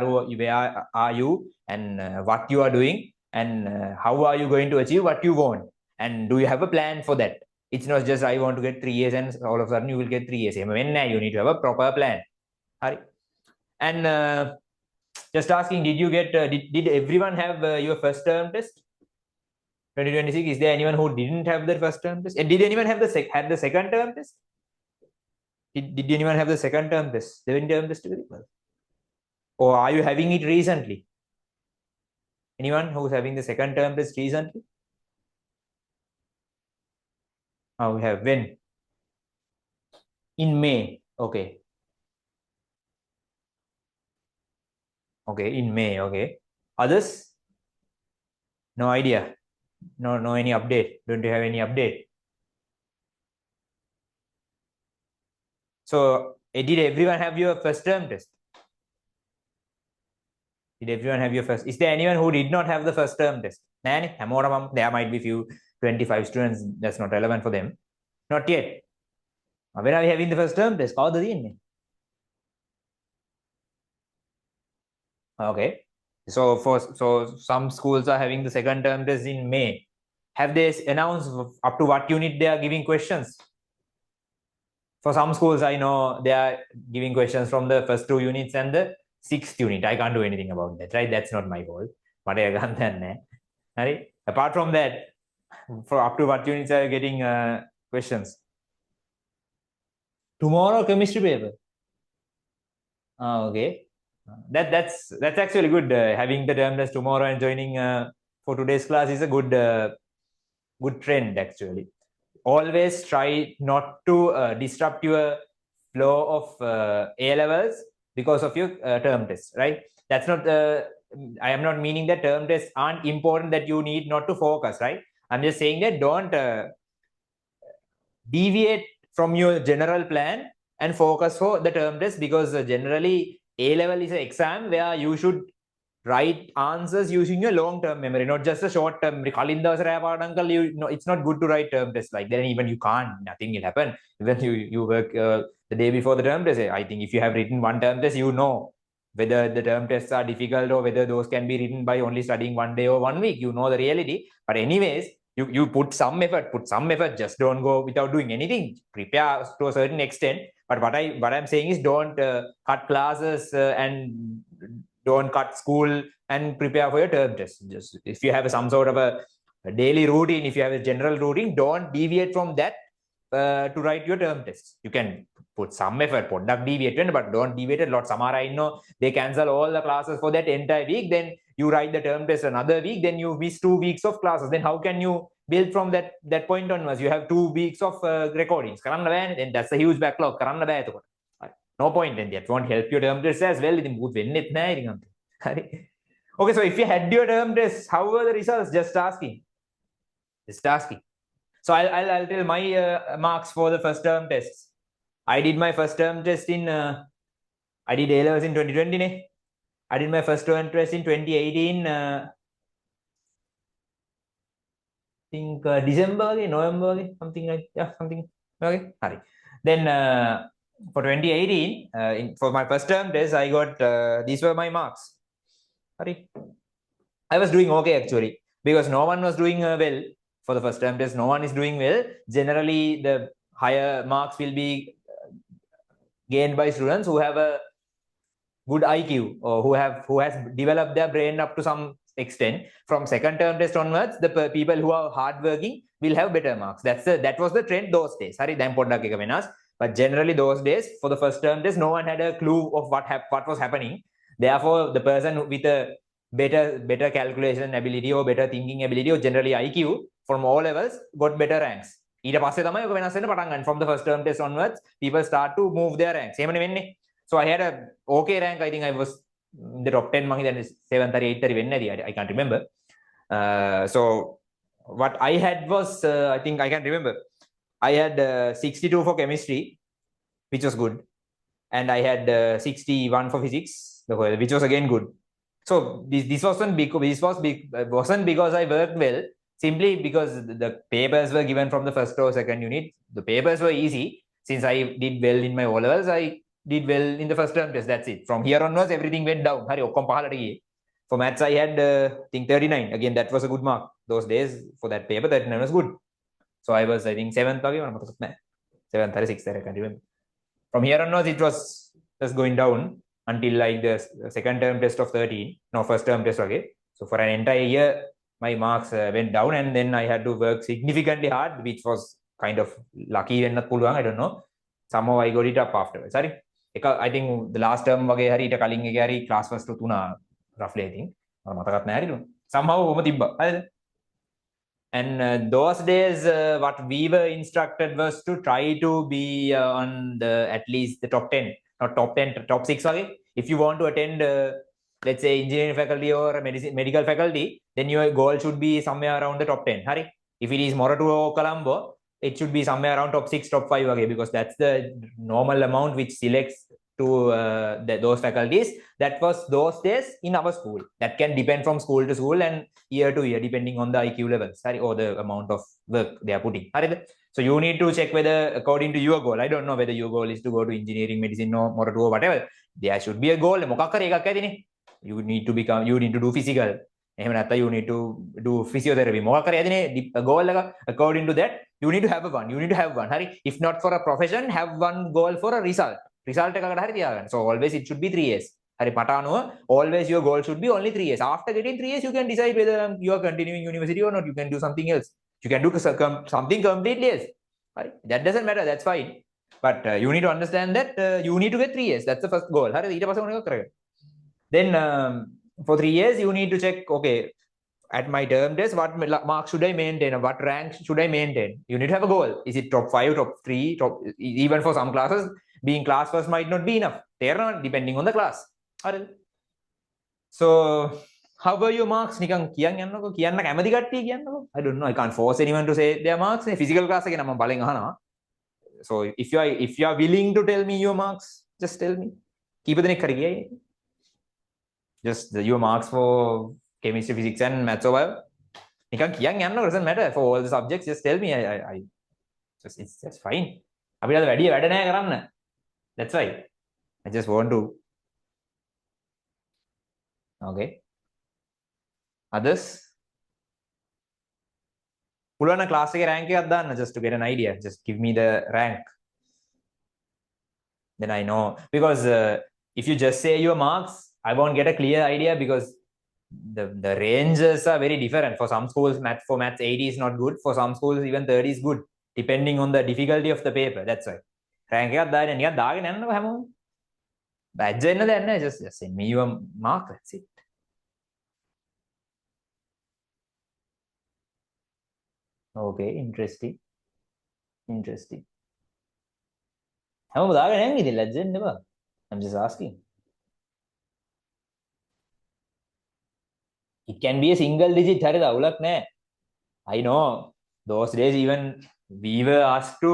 are you and what you are doing, and how are you going to achieve what you want, and do you have a plan for that? It's not just I want to get 3 years and all of a sudden you will get 3 years. You need to have a proper plan. Hari. And just asking, did you get did everyone have your first term test 2026? Is there anyone who didn't have their first term test? And did anyone have the second term test? Did anyone have the second term test? The term test? Or are you having it recently? Anyone who's having the second term test recently? Oh, we have when? In May. Okay. Okay, in May. Okay. Others? No idea. No, any update. Don't you have any update? So, did everyone have your first term test? Did everyone have your first? Is there anyone who did not have the first term test? There might be few 25 students. That's not relevant for them. Not yet. When are we having the first term test? Okay. So some schools are having the second term test in May. Have they announced up to what unit they are giving questions? For some schools, I know they are giving questions from the first 2 units and the 6th unit. I can't do anything about that, right? That's not my fault. Apart from that, for up to what units are you getting questions? Tomorrow chemistry paper. Okay. That's actually good. Having the term test tomorrow and joining for today's class is a good trend actually. Always try not to disrupt your flow of A-levels because of your term test, right? That's not I am not meaning that term tests aren't important, that you need not to focus, right? I'm just saying that don't deviate from your general plan and focus for the term test, because generally A-level is an exam where you should write answers using your long-term memory, not just a short-term memory. It's not good to write term tests like that. Even you can't, nothing will happen. When you work the day before the term test, I think if you have written one term test, you know whether the term tests are difficult or whether those can be written by only studying 1 day or 1 week. You know the reality. But anyways, you put some effort. Just don't go without doing anything. Prepare to a certain extent. But what I'm saying is don't cut classes and don't cut school and prepare for your term test. Just if you have some sort of a daily routine, if you have a general routine, don't deviate from that to write your term tests. You can put some effort, product deviate, but don't deviate a lot. Samara, I know they cancel all the classes for that entire week. Then you write the term test another week. Then you miss 2 weeks of classes. Then how can you build from that point onwards? You have 2 weeks of recordings. Then that's a huge backlog. No point. Then that won't help your term test as well. Okay, so if you had your term test, how were the results? Just asking. So I'll tell my marks for the first term tests. I did my first term test in I did A-levels in 2020. I did my first term test in 2018. I think December, November, something like something. Okay, then for 2018, for my first term test, I got these were my marks. I was doing okay actually because no one was doing well for the first term test. No one is doing well. Generally, the higher marks will be gained by students who have a good IQ or who has developed their brain up to some extent. From second term test onwards, the people who are hardworking will have better marks. That was the trend those days. But generally those days, for the first term test, no one had a clue of what was happening. Therefore, the person with a better calculation ability or better thinking ability or generally IQ from all levels got better ranks. From the first term test onwards, people start to move their ranks. So I had a okay rank. I think I was in the top 10, then 7th or 8th, I can't remember. So what I had was, I think I can remember, I had 62 for chemistry, which was good. And I had 61 for physics, which was again good. So this wasn't because I worked well, simply because the papers were given from the first or second unit. The papers were easy. Since I did well in my O-levels, I did well in the first term test. That's it. From here onwards, everything went down. For maths, I had, I think 39. Again, that was a good mark. Those days for that paper, 39 was good. So I was, I think, 7th. 7th or 6th, I can't remember. From here onwards, it was just going down until like the second term test of 13. No, first term test. Okay. So for an entire year, my marks went down, and then I had to work significantly hard, which was kind of lucky. I don't know. Somehow I got it up afterwards. I think the last term class first roughly, I think. Somehow and those days, what we were instructed was to try to be on at least the top 10, not top 10, top 6. If you want to attend, let's say, engineering faculty or medical faculty, then your goal should be somewhere around the top 10. If it is Moratuwa or Colombo, it should be somewhere around top 6, top 5, because that's the normal amount which selects to those faculties. That was those days in our school. That can depend from school to school and year to year, depending on the IQ levels or the amount of work they are putting. So you need to check whether, according to your goal, I don't know whether your goal is to go to engineering, medicine, or Moratuwa or whatever. There should be a goal. You need to do physical. You need to do physiotherapy. A goal according to that, you need to have one. If not for a profession, have one goal for a result. So always it should be 3 years. Always your goal should be only 3 years. After getting 3 years, you can decide whether you are continuing university or not. You can do something else. You can do something completely else. That doesn't matter. That's fine. But you need to understand that you need to get 3 years. That's the first goal. Then for 3 years, you need to check, okay, at my term test, what mark should I maintain? What rank should I maintain? You need to have a goal. Is it top 5, top 3, even for some classes, being class first might not be enough. They are not, depending on the class. So how were your marks? I don't know. I can't force anyone to say their marks. Physical class again. So if you are willing to tell me your marks, just tell me. Keep it in. Just your marks for chemistry, physics, and maths or bio. නිකන් කියන් යන්න doesn't matter for all the subjects. Just tell me. I just it's just fine. අපිට අද වැඩි වැඩ නැහැ කරන්න. That's why I just want to. Okay. Others. පුළුවන් නම් class එකේ rank එකක් දාන්න just to get an idea. Just give me the rank. Then I know, because if you just say your marks, I won't get a clear idea, because the ranges are very different. For some schools, for maths 80 is not good. For some schools, even 30 is good, depending on the difficulty of the paper. That's why. Rank එකක් දාගෙන නිකන් දාගෙන යන්නකො හැමෝම. badge වෙන්න දෙයක් නැහැ. Just send me your mark. That's it. Okay, interesting. හැමෝම දාගෙන යන්නේ ඉතින් ලැජ්ජ වෙන්න එපා. I'm just asking. It can be a single digit. හරිද? අවුලක් නැහැ. I know those days even we were asked to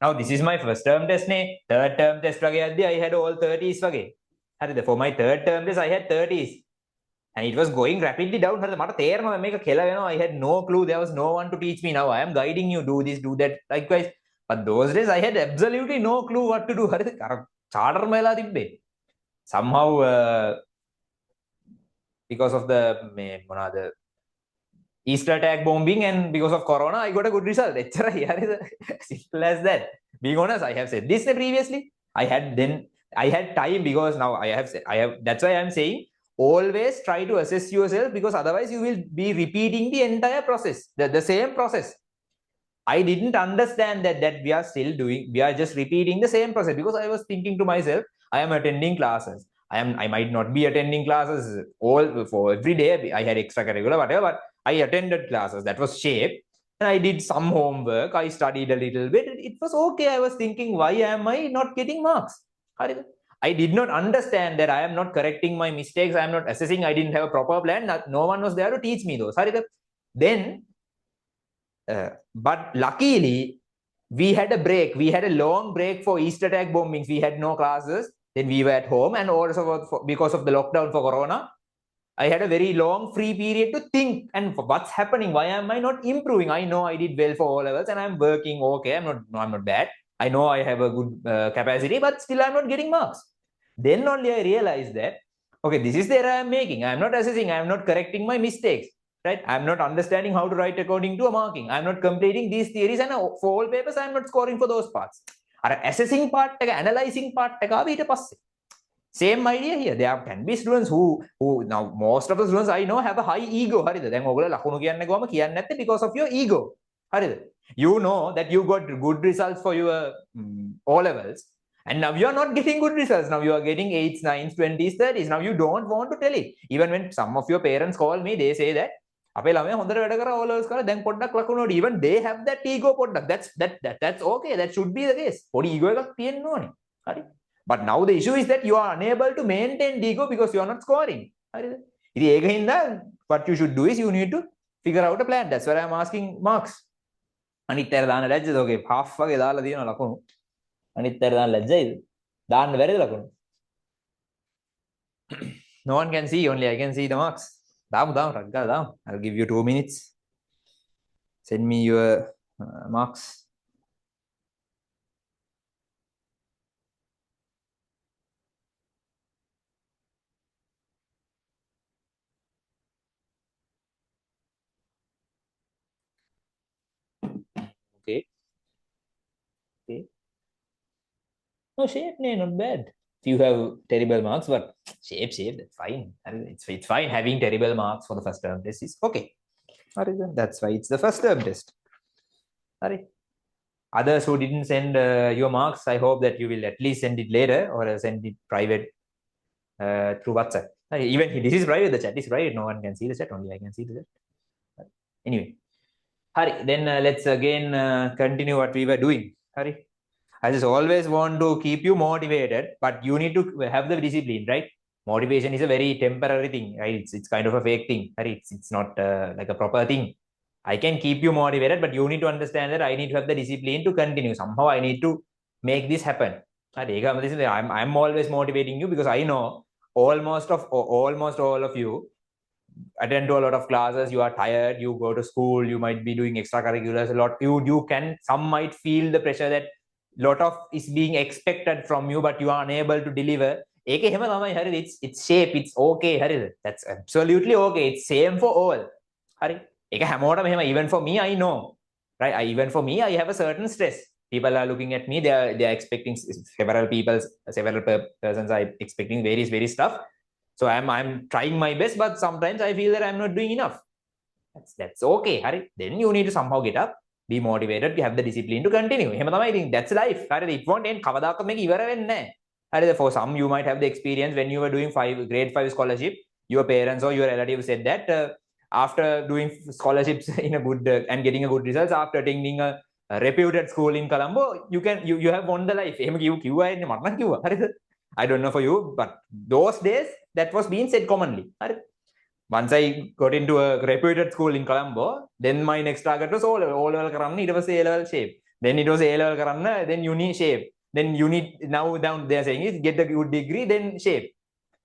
now this is my first term test නේ. Third term test වගේ යද්දී I had all 30s වගේ. හරිද? For my third term test I had 30s. And it was going rapidly down. හරිද? මට තේරෙනවා මේක කෙල වෙනවා. I had no clue. There was no one to teach me. Now I am guiding you, do this, do that. Likewise. But those days I had absolutely no clue what to do. හරිද? අර charter වෙලා තිබ්බේ. Somehow because of the Easter attack bombing and because of Corona, I got a good result. Simple as that. Being honest, I have said this previously. I had time, because now I have that's why I'm saying always try to assess yourself, because otherwise you will be repeating the entire process, the same process. I didn't understand that we are just repeating the same process, because I was thinking to myself, I am attending classes. I might not be attending classes all for every day. I had extracurricular, whatever, but I attended classes. That was shape. And I did some homework. I studied a little bit. It was okay. I was thinking, why am I not getting marks? I did not understand that I am not correcting my mistakes. I am not assessing. I didn't have a proper plan. No one was there to teach me those. Then, but luckily, we had a break. We had a long break for Easter attack bombings. We had no classes. Then we were at home, and also because of the lockdown for Corona, I had a very long free period to think and what's happening. Why am I not improving? I know I did well for all levels and I'm working okay. I'm not bad. I know I have a good capacity, but still I'm not getting marks. Then only I realized that, okay, this is the error I'm making. I'm not assessing. I'm not correcting my mistakes. Right? I'm not understanding how to write according to a marking. I'm not completing these theories, and for all papers, I'm not scoring for those parts. Assessing part, analyzing part, same idea here. There can be students who now most of the students I know have a high ego. දැන් ඔයගොල්ලෝ ලකුණු කියන්න ගියාම කියන්නේ නැත්තේ because of your ego. හරිද? You know that you got good results for your O levels, and now you are not getting good results. Now you are getting 8s, 9s, 20s, 30s. Now you don't want to tell it. Even when some of your parents call me, they say that අපේ ළමයා හොඳට වැඩ කරා O levels කරලා දැන් පොඩ්ඩක් ලකුණු වලට. Even they have that ego පොඩ්ඩක්. That's okay. That should be the case. පොඩි ego එකක් තියෙන්න ඕනේ. හරි? But now the issue is that you are unable to maintain the ego because you are not scoring. What you should do is you need to figure out a plan. That's why I'm asking marks. අනිත් අර දාන ලැජ්ජද? ඔගේ half වගේ දාලා තියෙනවා ලකුණු. අනිත් අර දාන ලැජ්ජයිද? දාන්න බැරිද ලකුණු? No one can see, only I can see the marks. දාමු රක් ගාලා දාමු. I'll give you 2 minutes. Send me your marks. Okay. No, shape, not bad. If you have terrible marks, but shape, that's fine. It's fine having terrible marks for the first term test is okay. That's why it's the first term test. Others who didn't send your marks, I hope that you will at least send it later or send it private through WhatsApp. Even this is private, the chat is private. No one can see the chat, only I can see the chat. Anyway. Hari, then let's again continue what we were doing. Hari, I just always want to keep you motivated, but you need to have the discipline, right? Motivation is a very temporary thing, right? It's kind of a fake thing. Hari, it's not like a proper thing. I can keep you motivated, but you need to understand that I need to have the discipline to continue. Somehow I need to make this happen. I'm always motivating you because I know almost all of you attend to a lot of classes. You are tired. You go to school. You might be doing extracurriculars a lot. Some might feel the pressure that lot of is being expected from you, but you are unable to deliver. It's shape. It's okay. That's absolutely okay. It's same for all. Even for me, I know, right? Even for me, I have a certain stress. People are looking at me. They are expecting several persons are expecting various stuff. So I'm trying my best, but sometimes I feel that I'm not doing enough. That's okay. Then you need to somehow get up, be motivated, you have the discipline to continue. I think that's life. It won't end. For some, you might have the experience when you were doing grade 5 scholarship. Your parents or your relatives said that after doing scholarships in a good and getting a good results after attending a reputed school in Colombo, you have won the life. I don't know for you, but those days that was being said commonly. Once I got into a reputed school in Colombo, then my next target was O-level karanna, it was A-level shape. Then it was A-level karanna, then uni shape. Then uni, now down they're saying is get a good degree, then shape.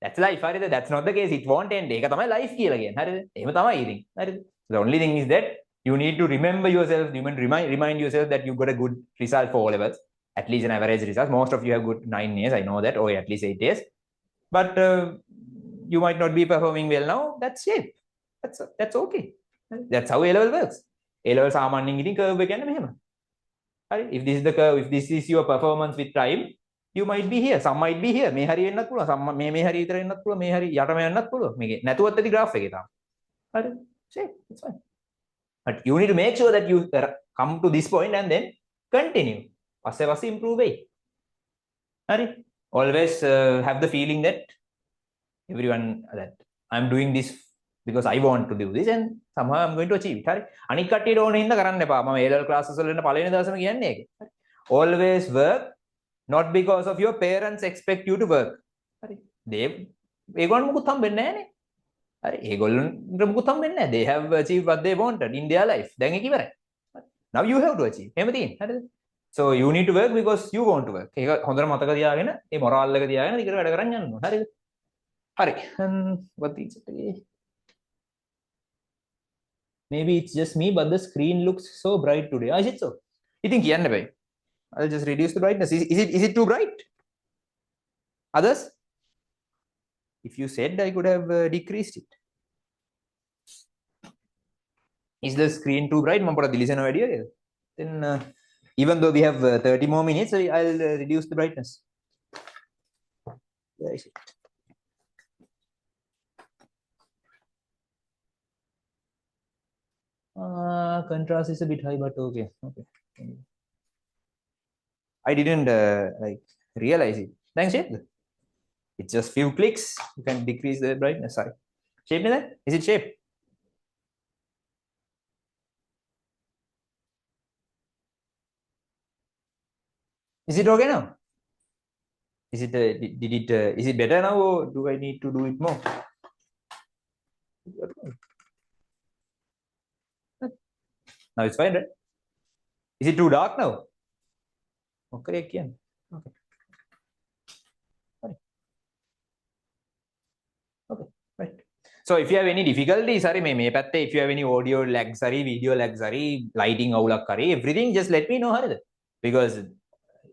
That's life. That's not the case. It won't end. ඒක තමයි life කියලා කියන්නේ. එහෙම තමයි ඉතින්. හරිද? The only thing is that you need to remember yourself, remind yourself that you got a good result for O-levels, at least an average result. Most of you have good 9 years, I know that, or at least 8 years. But you might not be performing well now. That's it. That's okay. That's how A-level works. A-level සාමාන්‍යයෙන් ඉතින් curve එක කියන්නේ මෙහෙම. හරි? If this is the curve, if this is your performance with time, you might be here. Some might be here. මේ හරි වෙන්නත් පුළුවන්. Some මේ හරි විතර වෙන්නත් පුළුවන්. මේ හරි යටම යන්නත් පුළුවන්. මේකේ නැතුවත් ඇති graph එකේ තාම. හරි? It's fine. But you need to make sure that you come to this point and then continue. පස්සේ improve වෙයි. හරි? Always have the feeling that everyone that I'm doing this because I want to do this and somehow I'm going to achieve it. හරි? අනිත් කට්ටියට ඕන හින්දා කරන්න එපා. මම A-level classes වල ඉන්න පළවෙනි දවසේම කියන්නේ ඒක. Always work not because of your parents expect you to work. හරි? ඒගොල්ලන් මුකුත් හම්බෙන්නේ නැහනේ. හරි? ඒගොල්ලන්ට මුකුත් හම්බෙන්නේ නැහැ. They have achieved what they wanted in their life. දැන් ඒක ඉවරයි. Now you have to achieve. එහෙම තියෙන්නේ. හරිද? So you need to work because you want to work. ඒක හොඳට මතක තියාගෙන මේ මොරාල් එක තියාගෙන ඊකට වැඩ කරන් යන්න ඕන. හරිද? හරි. What is it? Maybe it's just me, but the screen looks so bright today. Is it so? ඉතින් කියන්න බෑ. I'll just reduce the brightness. Is it too bright? Others? If you said, I could have decreased it. Is the screen too bright? Then even though we have 30 more minutes, I'll reduce the brightness. Where is it? Contrast is a bit high, but okay. I didn't realize it. Thanks, Shape. It's just few clicks. You can decrease the brightness. Sorry. Shape that? Is it shape? Is it okay now? Is it is it better now, or do I need to do it more? Now it's fine, right? Is it too dark now? Okay, again. Okay. Okay, right. So if you have any difficulties, if you have any audio lags, video lags, lighting avulak, everything, just let me know. Because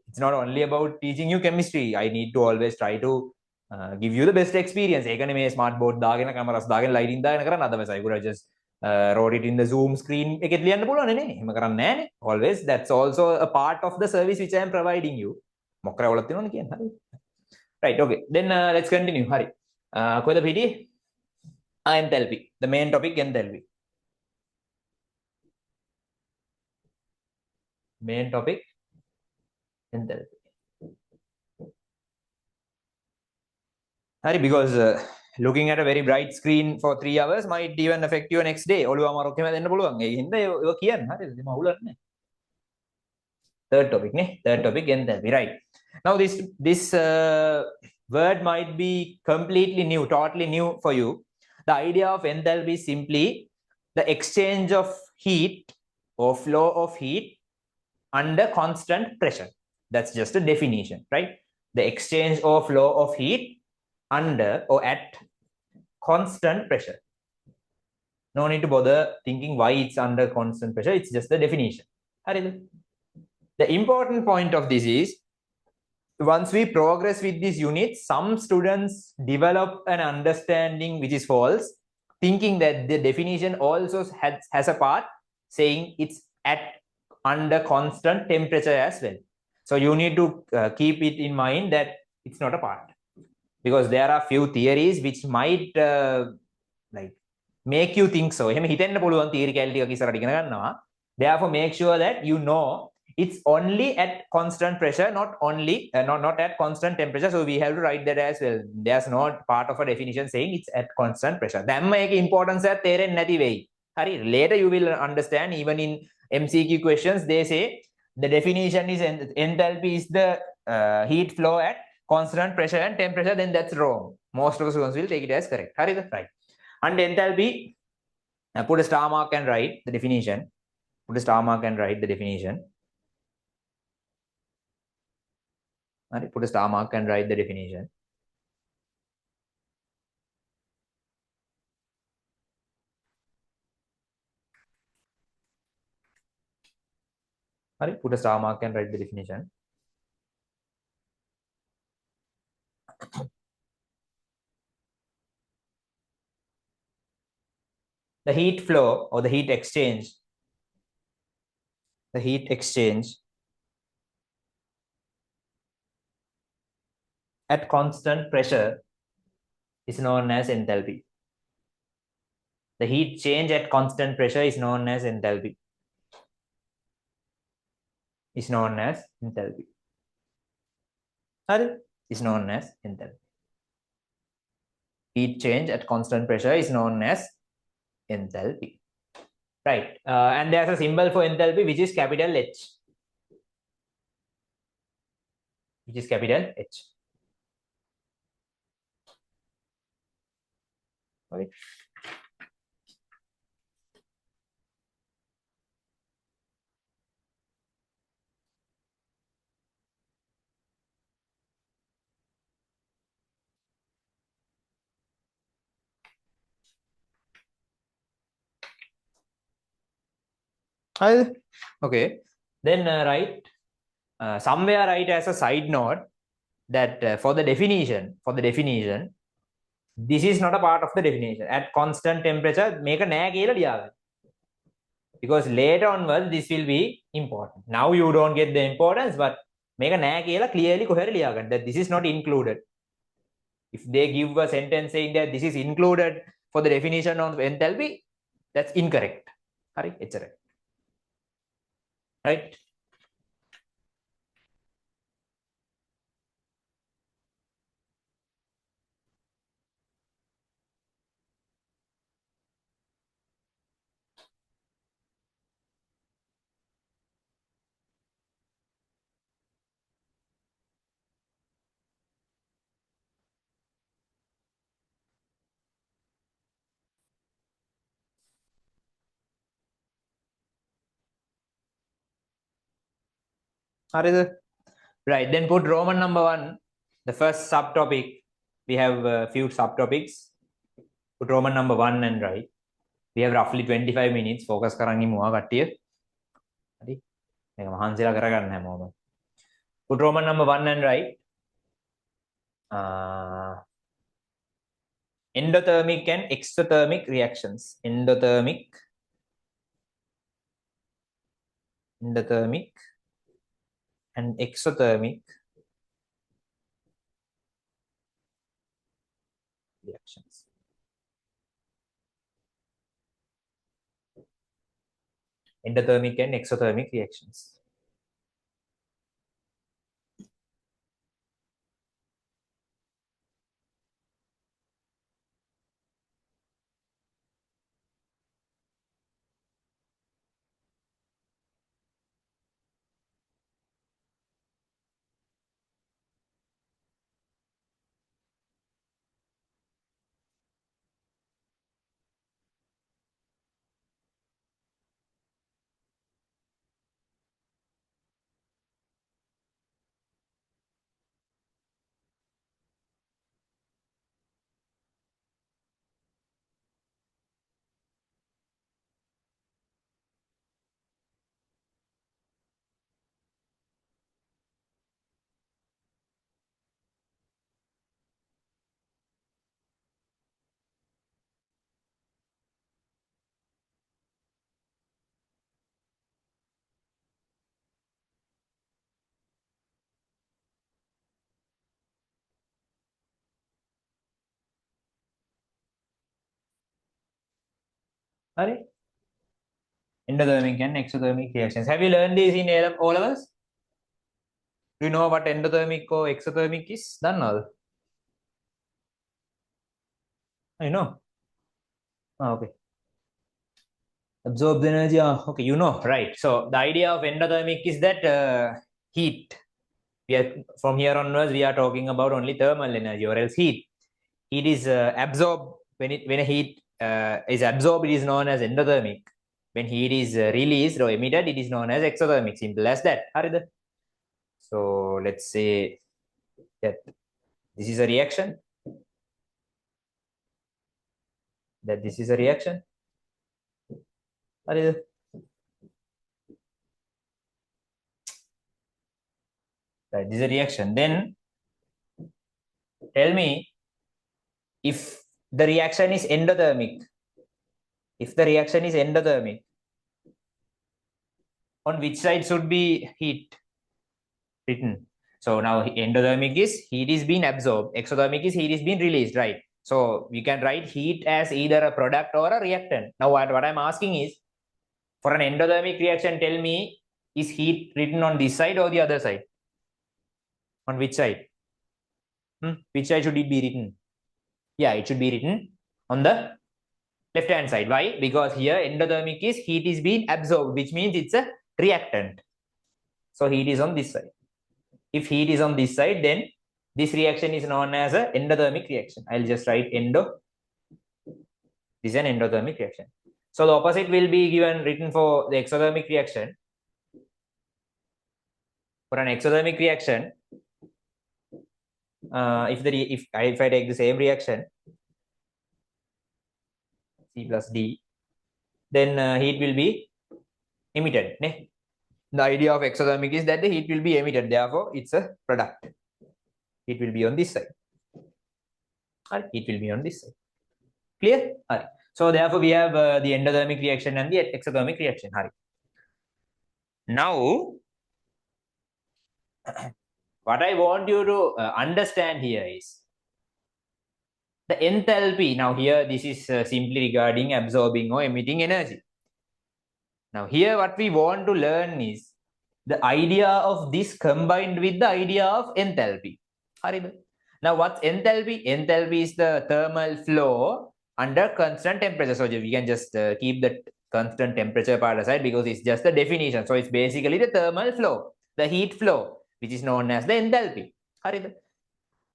it's not only about teaching you chemistry. I need to always try to give you the best experience. Smart board cameras lighting otherwise I could have just wrote it in the Zoom screen. Always, that's also a part of the service which I am providing you. Right, okay. Then let's continue. Hari. Koda PD? Enthalpy. The main topic, enthalpy. Main topic, enthalpy. Hari, because looking at a very bright screen for 3 hours might even affect you next day. Third topic, enthalpy. Right. Now this word might be completely new, totally new for you. The idea of enthalpy is simply the exchange of heat or flow of heat under constant pressure. That's just a definition, right? the exchange or flow of heat under or at constant pressure. No need to bother thinking why it's under constant pressure. It's just the definition. The important point of this is once we progress with this unit, some students develop an understanding which is false, thinking that the definition also has a part saying it's at under constant temperature as well. So you need to keep it in mind that it's not a part, because there are few theories which might like make you think so. එහෙම හිතෙන්න පුළුවන් theory කැලි ටිකක් ඉස්සරහට ඉගෙන ගන්නවා. Therefore make sure that you know it's only at constant pressure, not only not at constant temperature. So we have to write that as well. There's not part of a definition saying it's at constant pressure. දැන් මේක importance එක තේරෙන්නේ නැති වෙයි. හරි, later you will understand. Even in MCQ questions they say the definition is enthalpy is the heat flow at constant pressure and temperature. Then that's wrong. Most of the students will take it as correct. හරිද? Right. And enthalpy, put a star mark and write the definition. Put a star mark and write the definition. Put a star mark and write the definition. Put a star mark and write the definition. The heat flow or the heat exchange, at constant pressure is known as enthalpy. The heat change at constant pressure is known as enthalpy. Is known as enthalpy. Is known as enthalpy. Heat change at constant pressure is known as enthalpy. Right. And there's a symbol for enthalpy which is capital H. Which is capital H. Okay. Okay. Then somewhere write as a side note that for the definition, this is not a part of the definition. At constant temperature, make a nෑ කියලා ලියාගන්න. Because later onwards this will be important. Now you don't get the importance, but make a නෑ කියලා clearly කොහෙර ලියාගන්න that this is not included. If they give a sentence saying that this is included for the definition of enthalpy, that's incorrect. හරි, එච්චරයි. Right? Right, then put Roman number 1, the first subtopic. We have a few subtopics. Put Roman number 1 and write. We have roughly 25 minutes. Focus කරන් ඉමු කට්ටිය. හරි. මේක මහන්සිලා කරගන්න හැමෝම. Put Roman number 1 and write. Endothermic and exothermic reactions. Endothermic and exothermic reactions. Endothermic and exothermic reactions. Hari? Endothermic and exothermic reactions. Have you learned this in O levels? Do you know what endothermic or exothermic is? දන්නවද? You know? Okay. Absorb the energy. Okay, you know, right. So the idea of endothermic is that heat. We are from here onwards we are talking about only thermal energy or else heat. Heat is absorbed when a heat is absorbed, it is known as endothermic. When heat is released or emitted, it is known as exothermic. Simple as that. හරිද? So let's say that this is a reaction. That this is a reaction. හරිද? Right, this is a reaction. Then tell me if the reaction is endothermic. If the reaction is endothermic, on which side should be heat written? So now endothermic is heat is being absorbed. Exothermic is heat is being released, right? So we can write heat as either a product or a reactant. Now what I'm asking is, for an endothermic reaction, tell me, is heat written on this side or the other side? On which side? Which side should it be written? Yeah, it should be written on the left hand side. Why? Because here endothermic is heat is being absorbed, which means it's a reactant. So heat is on this side. If heat is on this side, then this reaction is known as an endothermic reaction. I'll just write endo. This is an endothermic reaction. So the opposite will be written for the exothermic reaction. For an exothermic reaction, if I take the same reaction, C plus D, then heat will be emitted. The idea of exothermic is that the heat will be emitted. Therefore, it's a product. It will be on this side. It will be on this side. Clear? So therefore, we have the endothermic reaction and the exothermic reaction. Now, what I want you to understand here is the enthalpy. Now here, this is simply regarding absorbing or emitting energy. Now here, what we want to learn is the idea of this combined with the idea of enthalpy. Now what's enthalpy? Enthalpy is the thermal flow under constant temperature. So we can just keep the constant temperature part aside because it's just the definition. So it's basically the thermal flow, the heat flow, which is known as the enthalpy.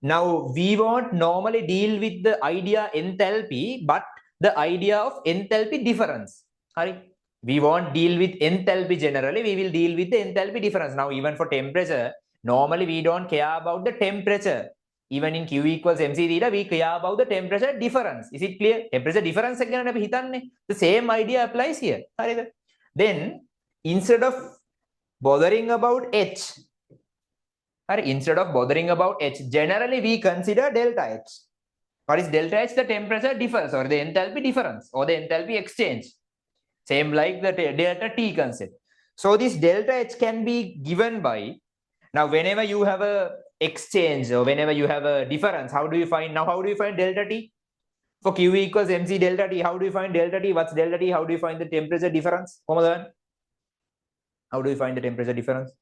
Now we won't normally deal with the idea enthalpy, but the idea of enthalpy difference. We won't deal with enthalpy generally, we will deal with the enthalpy difference. Now even for temperature, normally we don't care about the temperature. Even in Q equals MC theta, we care about the temperature difference. Is it clear? Temperature difference again, the same idea applies here. Then instead of bothering about H, generally we consider delta H. What is delta H? The temperature difference or the enthalpy difference or the enthalpy exchange. Same like the delta T concept. So this delta H can be given by, now whenever you have a exchange or whenever you have a difference, how do you find delta T? For Q equals MC delta T, how do you find delta T? What's delta T? How do you find the temperature difference? How do you find the temperature difference?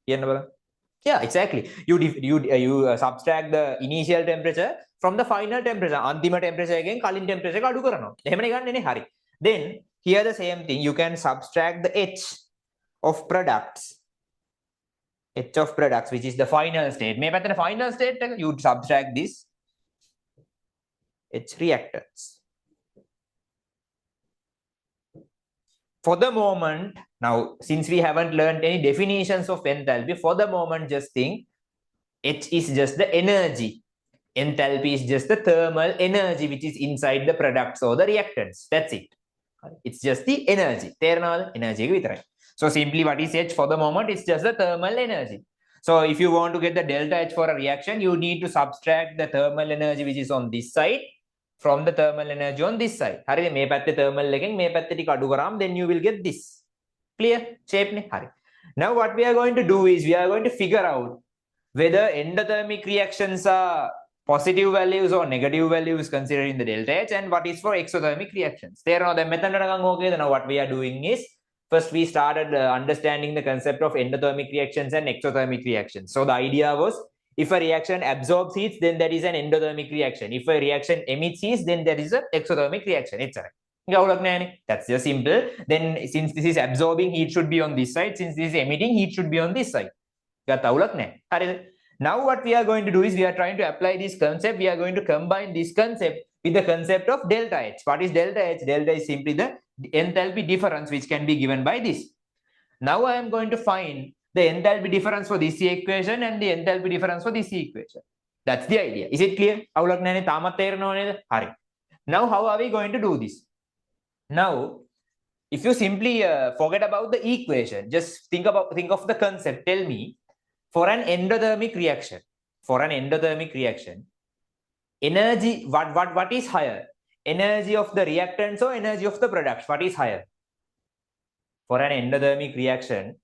Yeah, exactly. You subtract the initial temperature from the final temperature. Antima temperature again, kalin temperature ka adu karano. Ehema ganne ne hari. Then here the same thing, you can subtract the H of products. H of products, which is the final state. May the final state, you subtract this H reactants. For the moment, now since we haven't learned any definitions of enthalpy, for the moment just think H is just the energy. Enthalpy is just the thermal energy which is inside the products or the reactants. That's it. It's just the energy. Energy. So simply what is H for the moment? It's just the thermal energy. So if you want to get the delta H for a reaction, you need to subtract the thermal energy which is on this side from the thermal energy on this side. May patte thermal again, may patte tika adu karam, then you will get this. Clear? Shape ne? Now what we are going to do is we are going to figure out whether endothermic reactions are positive values or negative values considering the delta H, and what is for exothermic reactions. There now the method okay. Now what we are doing is first we started understanding the concept of endothermic reactions and exothermic reactions. So the idea was if a reaction absorbs heat, then that is an endothermic reaction. If a reaction emits heat, then that is an exothermic reaction. That's just simple. Then since this is absorbing, heat should be on this side. Since this is emitting, heat should be on this side. Now what we are going to do is we are trying to apply this concept. We are going to combine this concept with the concept of delta H. What is delta H? Delta is simply the enthalpy difference which can be given by this. Now I am going to find the enthalpy difference for this equation and the enthalpy difference for this equation. That's the idea. Is it clear? Now how are we going to do this? Now, if you simply forget about the equation, just think of the concept. Tell me, for an endothermic reaction, energy, what is higher? Energy of the reactants or energy of the products? What is higher? For an endothermic reaction,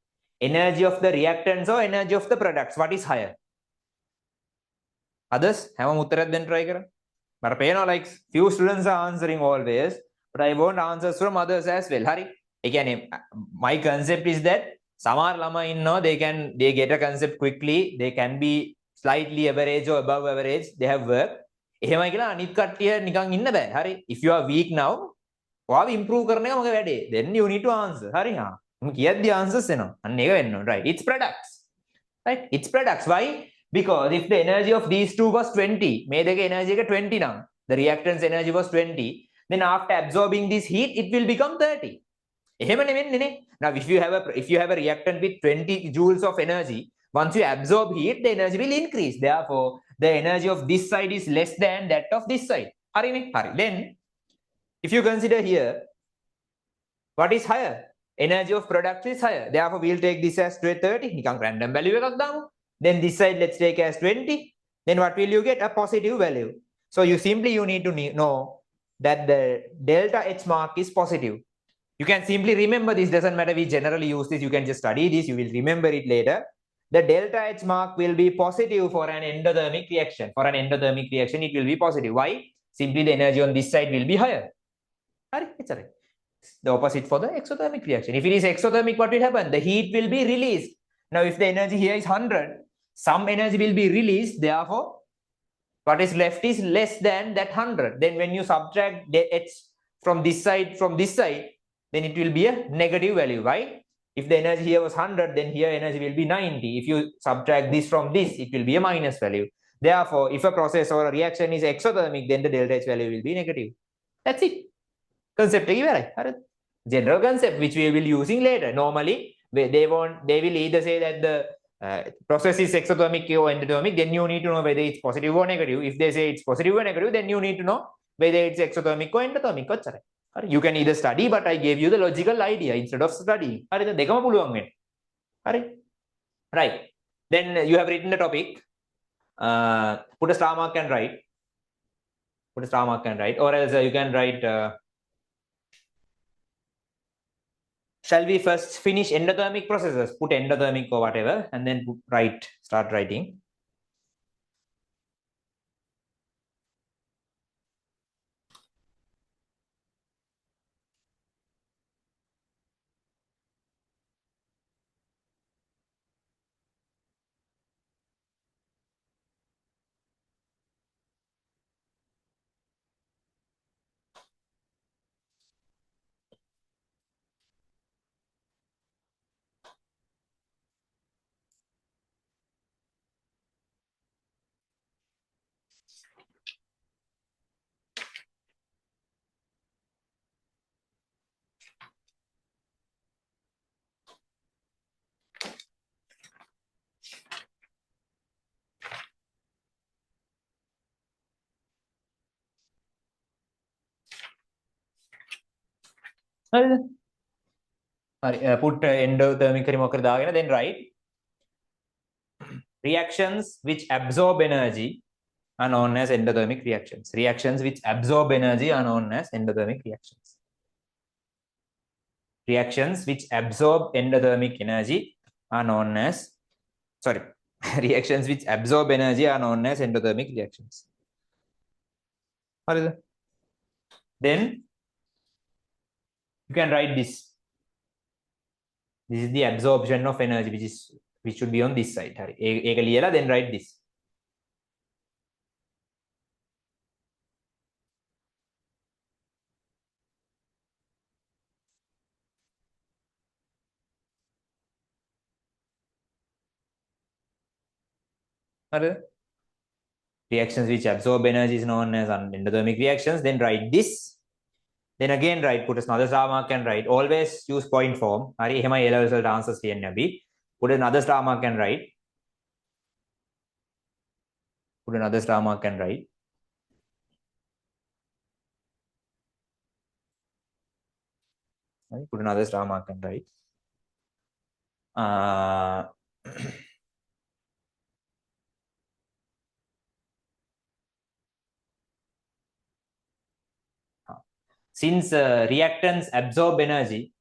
energy of the reactants or energy of the products? What is higher? Others? Have a then try. But like few students are answering always, but I want answers from others as well. Hari. Again, my concept is that Samar Lama they get a concept quickly, they can be slightly average or above average, they have work. If you are weak now, improve then you need to answer. Get the answers, right? It's products. Right? It's products. Why? Because if the energy of these two was 20, may the energy 20 now. The reactant's energy was 20. Then after absorbing this heat, it will become 30. Now, if you have a reactant with 20 joules of energy, once you absorb heat, the energy will increase. Therefore, the energy of this side is less than that of this side. Then, if you consider here, what is higher? Energy of products is higher. Therefore, we'll take this as 30. Random value. Then this side, let's take as 20. Then what will you get? A positive value. So you need to know that the delta H mark is positive. You can simply remember this. Doesn't matter. We generally use this. You can just study this. You will remember it later. The delta H mark will be positive for an endothermic reaction. For an endothermic reaction, it will be positive. Why? Simply the energy on this side will be higher. It's right. The opposite for the exothermic reaction. If it is exothermic, what will happen? The heat will be released. Now, if the energy here is 100, some energy will be released. Therefore, what is left is less than that 100. Then when you subtract the H from this side, then it will be a negative value. Why? If the energy here was 100, then here energy will be 90. If you subtract this from this, it will be a minus value. Therefore, if a process or a reaction is exothermic, then the delta H value will be negative. That's it. Concept general concept which we will using later. Normally, they will either say that the process is exothermic or endothermic, then you need to know whether it's positive or negative. If they say it's positive or negative, then you need to know whether it's exothermic or endothermic. You can either study, but I gave you the logical idea instead of studying. Right. Then you have written the topic. Put a star mark and write. Or else you can write. Shall we first finish endothermic processes? Put endothermic or whatever, and then start writing. Put endothermic then write reactions which absorb energy are known as endothermic reactions. Reactions which absorb energy are known as endothermic reactions. Reactions which absorb endothermic energy are known as, reactions which absorb energy are known as endothermic reactions. Then you can write this. This is the absorption of energy, which should be on this side. Then write this. Reactions which absorb energy is known as endothermic reactions. Then write this. Then again write, put another star mark and write. Always use point form. Hari ehama A level result answers tiyanna. Put another star mark and write. Put another star mark and write. Put another star mark and write. Since reactants absorb energy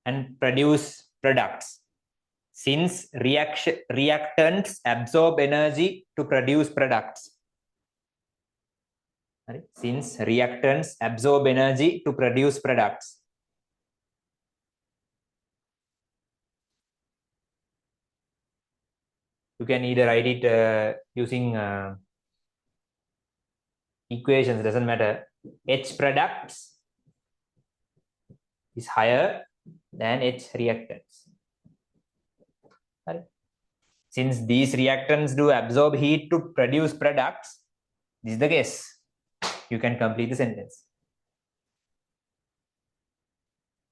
and produce products. Since reactants absorb energy to produce products. Since reactants absorb energy to produce products. You can either write it using equations, doesn't matter. H products is higher than H reactants. Since these reactants do absorb heat to produce products, this is the case. You can complete the sentence.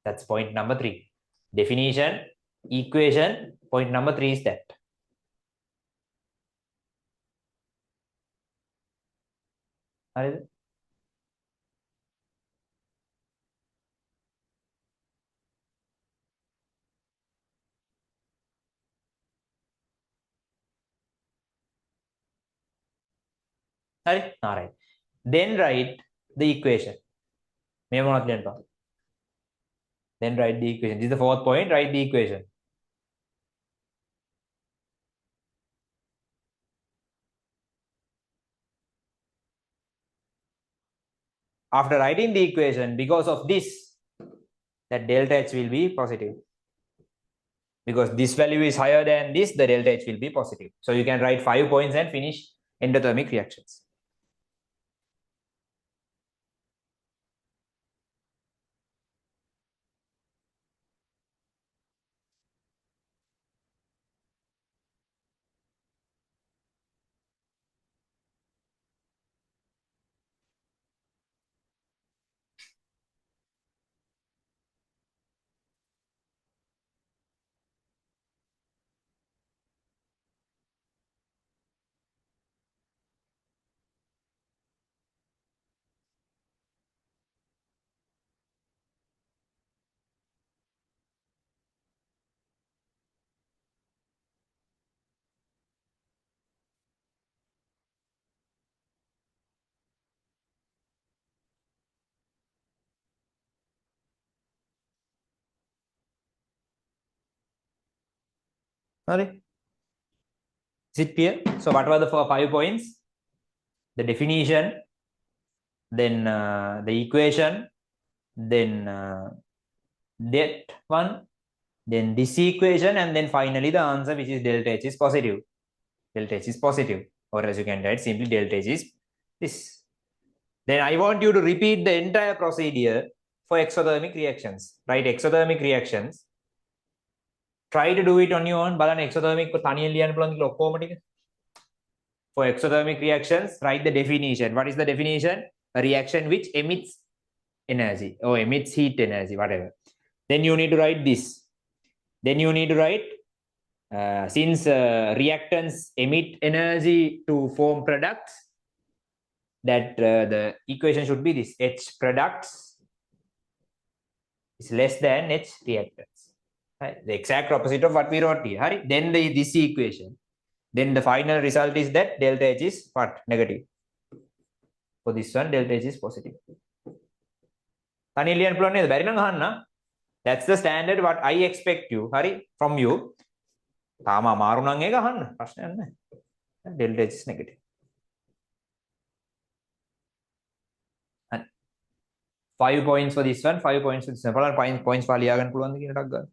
That's point number 3. Definition, equation, point number 3 is that. Alright. Then write the equation. Then write the equation. This is the 4th point. Write the equation. After writing the equation, because of this, that delta H will be positive. Because this value is higher than this, the delta H will be positive. So you can write 5 points and finish endothermic reactions. Sorry. Is it clear? So what were the 5 points? The definition, then the equation, then that one, then this equation, and then finally the answer, which is delta H is positive. Delta H is positive, or as you can write simply delta H is this. Then I want you to repeat the entire procedure for exothermic reactions. Write exothermic reactions. Try to do it on your own. බලන්න exothermic තනියෙන් ලියන්න පුළුවන් කියලා ඔක්කොම ටික. For exothermic reactions, write the definition. What is the definition? A reaction which emits energy or emits heat energy, whatever. Then you need to write this. Then you need to write, since reactants emit energy to form products, that the equation should be this. H products is less than H reactants. Right? The exact opposite of what we wrote here. Right? Then this equation. Then the final result is that delta H is what? Negative. For this one, delta H is positive. That's the standard what I expect you, Hari, from you. තාම අමාරු නම් ඒක අහන්න ප්‍රශ්නයක් නැහැ. delta H is negative. 5 points for this one, 5 points for this one. බලන්න points පාලිය ගන්න පුළුවන්ද කියන එකක් ගන්න.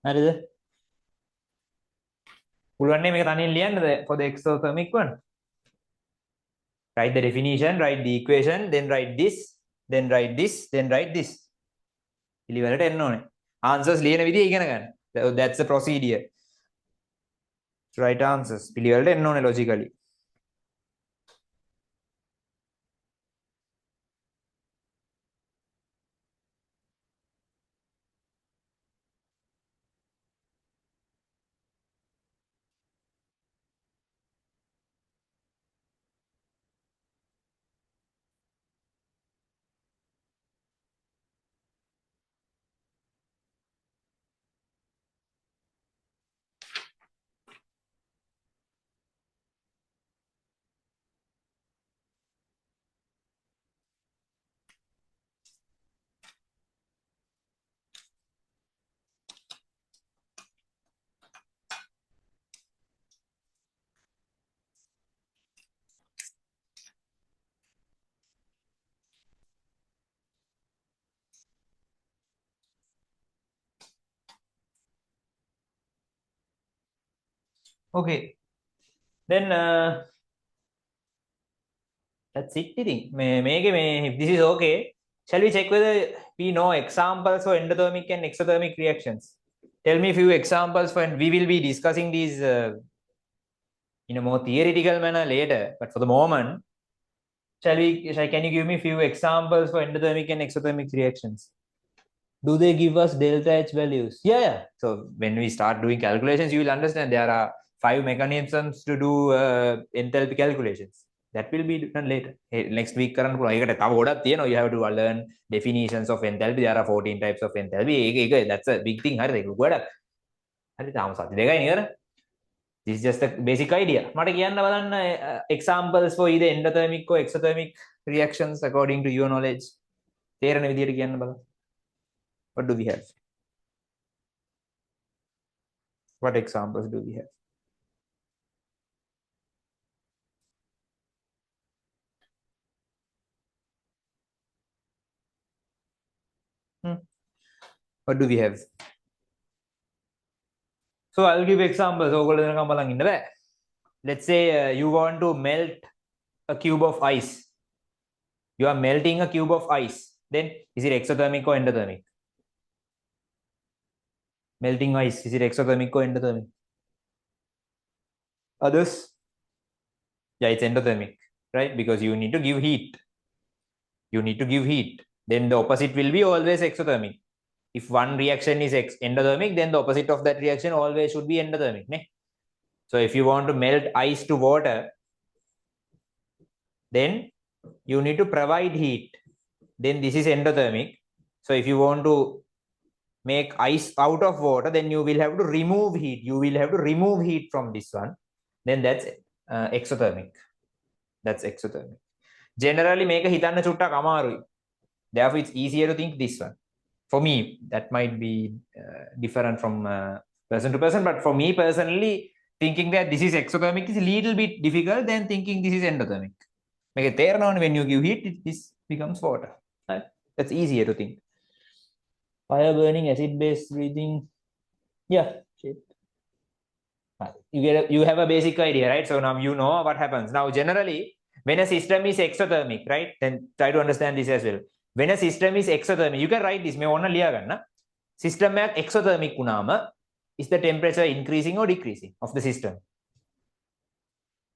හරිද? පුළුවන් නේ මේක තනියෙන් ලියන්නද for the exothermic one? Write the definition, write the equation, then write this, then write this, then write this. පිළිවෙලට එන්න ඕනේ. Answers ලියන විදිය ඉගෙන ගන්න. That's the procedure. Write answers. පිළිවෙලට එන්න ඕනේ logically. Okay. Then that's it. I think. If this is okay, shall we check whether we know examples for endothermic and exothermic reactions? Tell me a few examples for, and we will be discussing these in a more theoretical manner later. But for the moment, can you give me a few examples for endothermic and exothermic reactions? Do they give us delta H values? Yeah. So when we start doing calculations, you will understand there are 5 mechanisms to do enthalpy calculations. That will be done later. Next week, you have to learn definitions of enthalpy. There are 14 types of enthalpy. That's a big thing. This is just a basic idea. Examples for either endothermic or exothermic reactions according to your knowledge. What do we have? What examples do we have? What do we have? So I'll give examples. Let's say you want to melt a cube of ice. You are melting a cube of ice. Then is it exothermic or endothermic? Melting ice, is it exothermic or endothermic? Others? Yeah, it's endothermic, right? Because you need to give heat. You need to give heat. Then the opposite will be always exothermic. If one reaction is endothermic, then the opposite of that reaction always should be endothermic. Ne? So if you want to melt ice to water, then you need to provide heat. Then this is endothermic. So if you want to make ice out of water, then you will have to remove heat. You will have to remove heat from this one. Then that's exothermic. That's exothermic. Generally, make a hitanna chutta kamaru. Therefore, it's easier to think this one. For me, that might be different from person to person, but for me personally, thinking that this is exothermic is a little bit difficult than thinking this is endothermic. Make it when you give heat, this becomes water. Right? That's easier to think. Fire burning, acid based breathing. Yeah, shit. You have a basic idea, right? So now you know what happens. Now, generally, when a system is exothermic, right, then try to understand this as well. When a system is exothermic, you can write this. मैं ओना लिया करना. System में exothermic कुनाम, is the temperature increasing or decreasing of the system?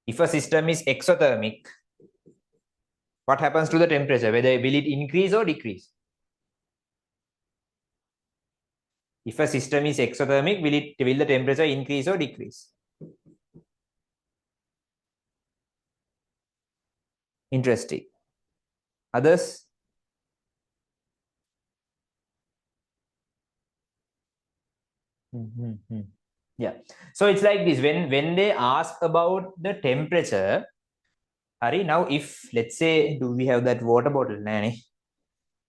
If a system is exothermic, what happens to the temperature? Whether will it increase or decrease? If a system is exothermic, will the temperature increase or decrease? Interesting. Others? Yeah. So it's like this. When they ask about the temperature, Hari, now if let's say, do we have that water bottle? Nani?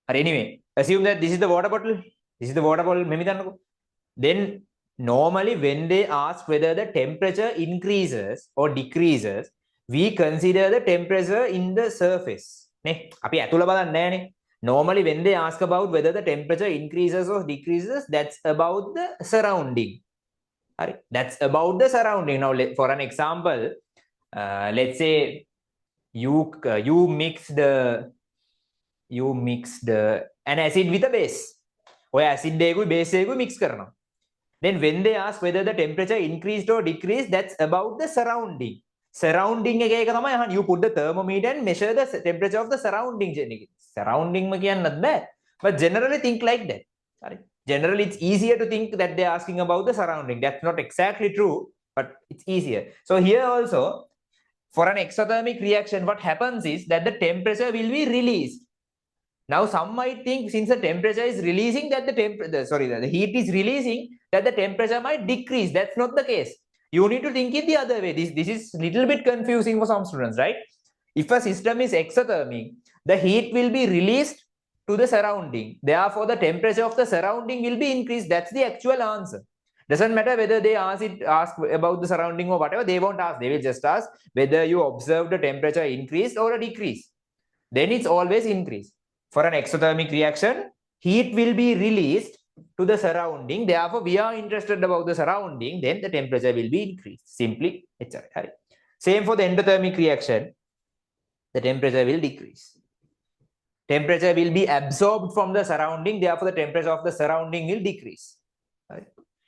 Hari, anyway, assume that this is the water bottle. This is the water bottle. Then normally when they ask whether the temperature increases or decreases, we consider the temperature in the surface. Normally when they ask about whether the temperature increases or decreases, that's about the surrounding. That's about the surrounding. Now, for an example, let's say you mixed an acid with a base. Or acid and base mix karna. Then when they ask whether the temperature increased or decreased, that's about the surrounding. Surrounding you put the thermometer and measure the temperature of the surrounding. Surrounding not bad, but generally think like that. Generally, it's easier to think that they're asking about the surrounding. That's not exactly true, but it's easier. So here also, for an exothermic reaction, what happens is that the temperature will be released. Now, some might think since the temperature is releasing that the heat is releasing, that the temperature might decrease. That's not the case. You need to think it the other way. This is a little bit confusing for some students, right? If a system is exothermic, the heat will be released to the surrounding. Therefore, the temperature of the surrounding will be increased. That's the actual answer. Doesn't matter whether they ask about the surrounding or whatever. They won't ask. They will just ask whether you observe the temperature increase or a decrease. Then it's always increase. For an exothermic reaction, heat will be released to the surrounding. Therefore, we are interested about the surrounding. Then the temperature will be increased. Simply, it's right. Same for the endothermic reaction. The temperature will decrease. Temperature will be absorbed from the surrounding. Therefore, the temperature of the surrounding will decrease.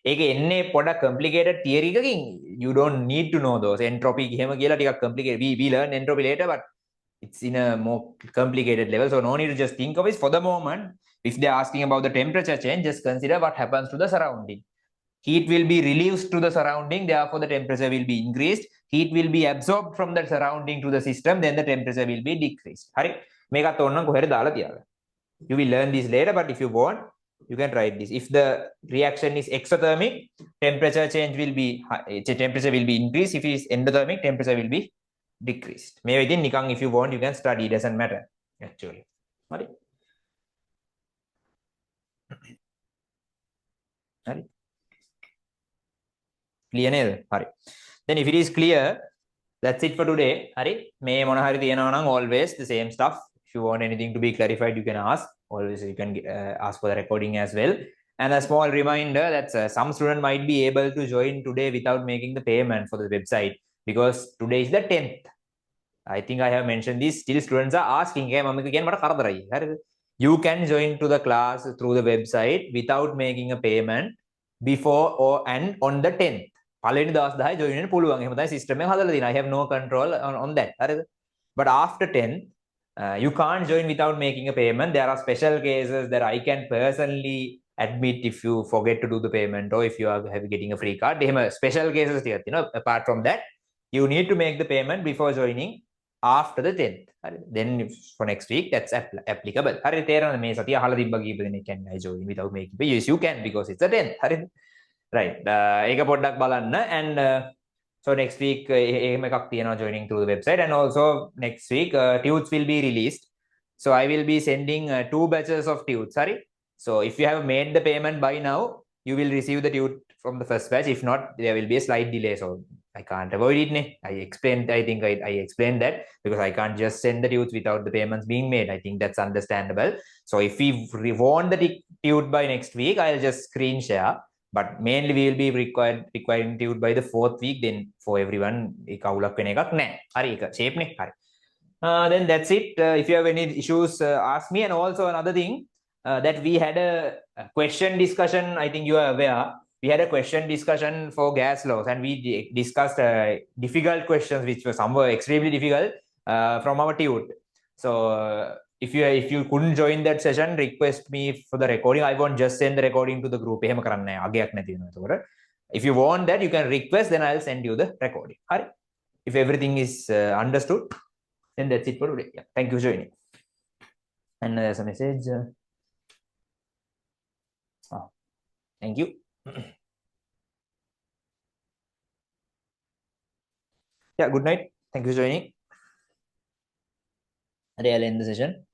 ඒක පොඩක් complicated theory එකකින් you don't need to know those entropy එහෙම කියලා ටිකක් complicated. We learn entropy later, but it's in a more complicated level. So no need to just think of it. For the moment, if they're asking about the temperature change, just consider what happens to the surrounding. Heat will be released to the surrounding. Therefore, the temperature will be increased. Heat will be absorbed from the surrounding to the system. Then the temperature will be decreased. Hari, මේකත් ඕනනම් කොහෙද දාලා තියාගන්න. You will learn this later, but if you want, you can write this. If the reaction is exothermic, temperature will be increased. If it is endothermic, temperature will be decreased. Maybe then if you want, you can study. It doesn't matter actually. Right? Clear neda? Right. Then if it is clear, that's it for today. Right? May මොන හරි තියෙනවා නම් always the same stuff. If you want anything to be clarified, you can ask. Always you can ask for the recording as well. And a small reminder that some student might be able to join today without making the payment for the website, because today is the 10th. I think I have mentioned this. Still students are asking, you can join to the class through the website without making a payment before and on the 10th. පළවෙනි දවස් 10 join වෙන්න පුළුවන්. එහෙම තමයි system එක හදලා තියෙනවා. I have no control on that. හරිද? But after 10th, you can't join without making a payment. There are special cases that I can personally admit if you forget to do the payment or if you are getting a free card. එහෙම special cases ටිකක් තියෙනවා. Apart from that, you need to make the payment before joining after the 10th. Then for next week, that's applicable. හරි තේරෙනවද මේ සතිය අහලා තිබ්බ කීප දෙනෙක් can I join without making pay? Yes, you can, because it's the 10th. හරිද? Right. ඒක පොඩ්ඩක් බලන්න. And so next week, එහෙම එකක් තියෙනවා joining through the website. And also next week, tutes will be released. So I will be sending 2 batches of tutes. Sorry. So if you have made the payment by now, you will receive the tute from the first batch. If not, there will be a slight delay. So I can't avoid it. Ne? I think I explained that because I can't just send the tutes without the payments being made. I think that's understandable. So if we want the tute by next week, I'll just screen share. But mainly we will be requiring tute by the 4th week. Then for everyone, shape ne. Then that's it. If you have any issues, ask me. And also another thing, that we had a question discussion. I think you are aware. We had a question discussion for gas laws, and we discussed difficult questions, which were some were extremely difficult from our tute. So if you couldn't join that session, request me for the recording. I won't just send the recording to the group. If you want that, you can request. Then I'll send you the recording. If everything is understood, then that's it for today. Yeah. Thank you for joining. And there's a message. Thank you. Yeah, good night. Thank you for joining. I'll end the session.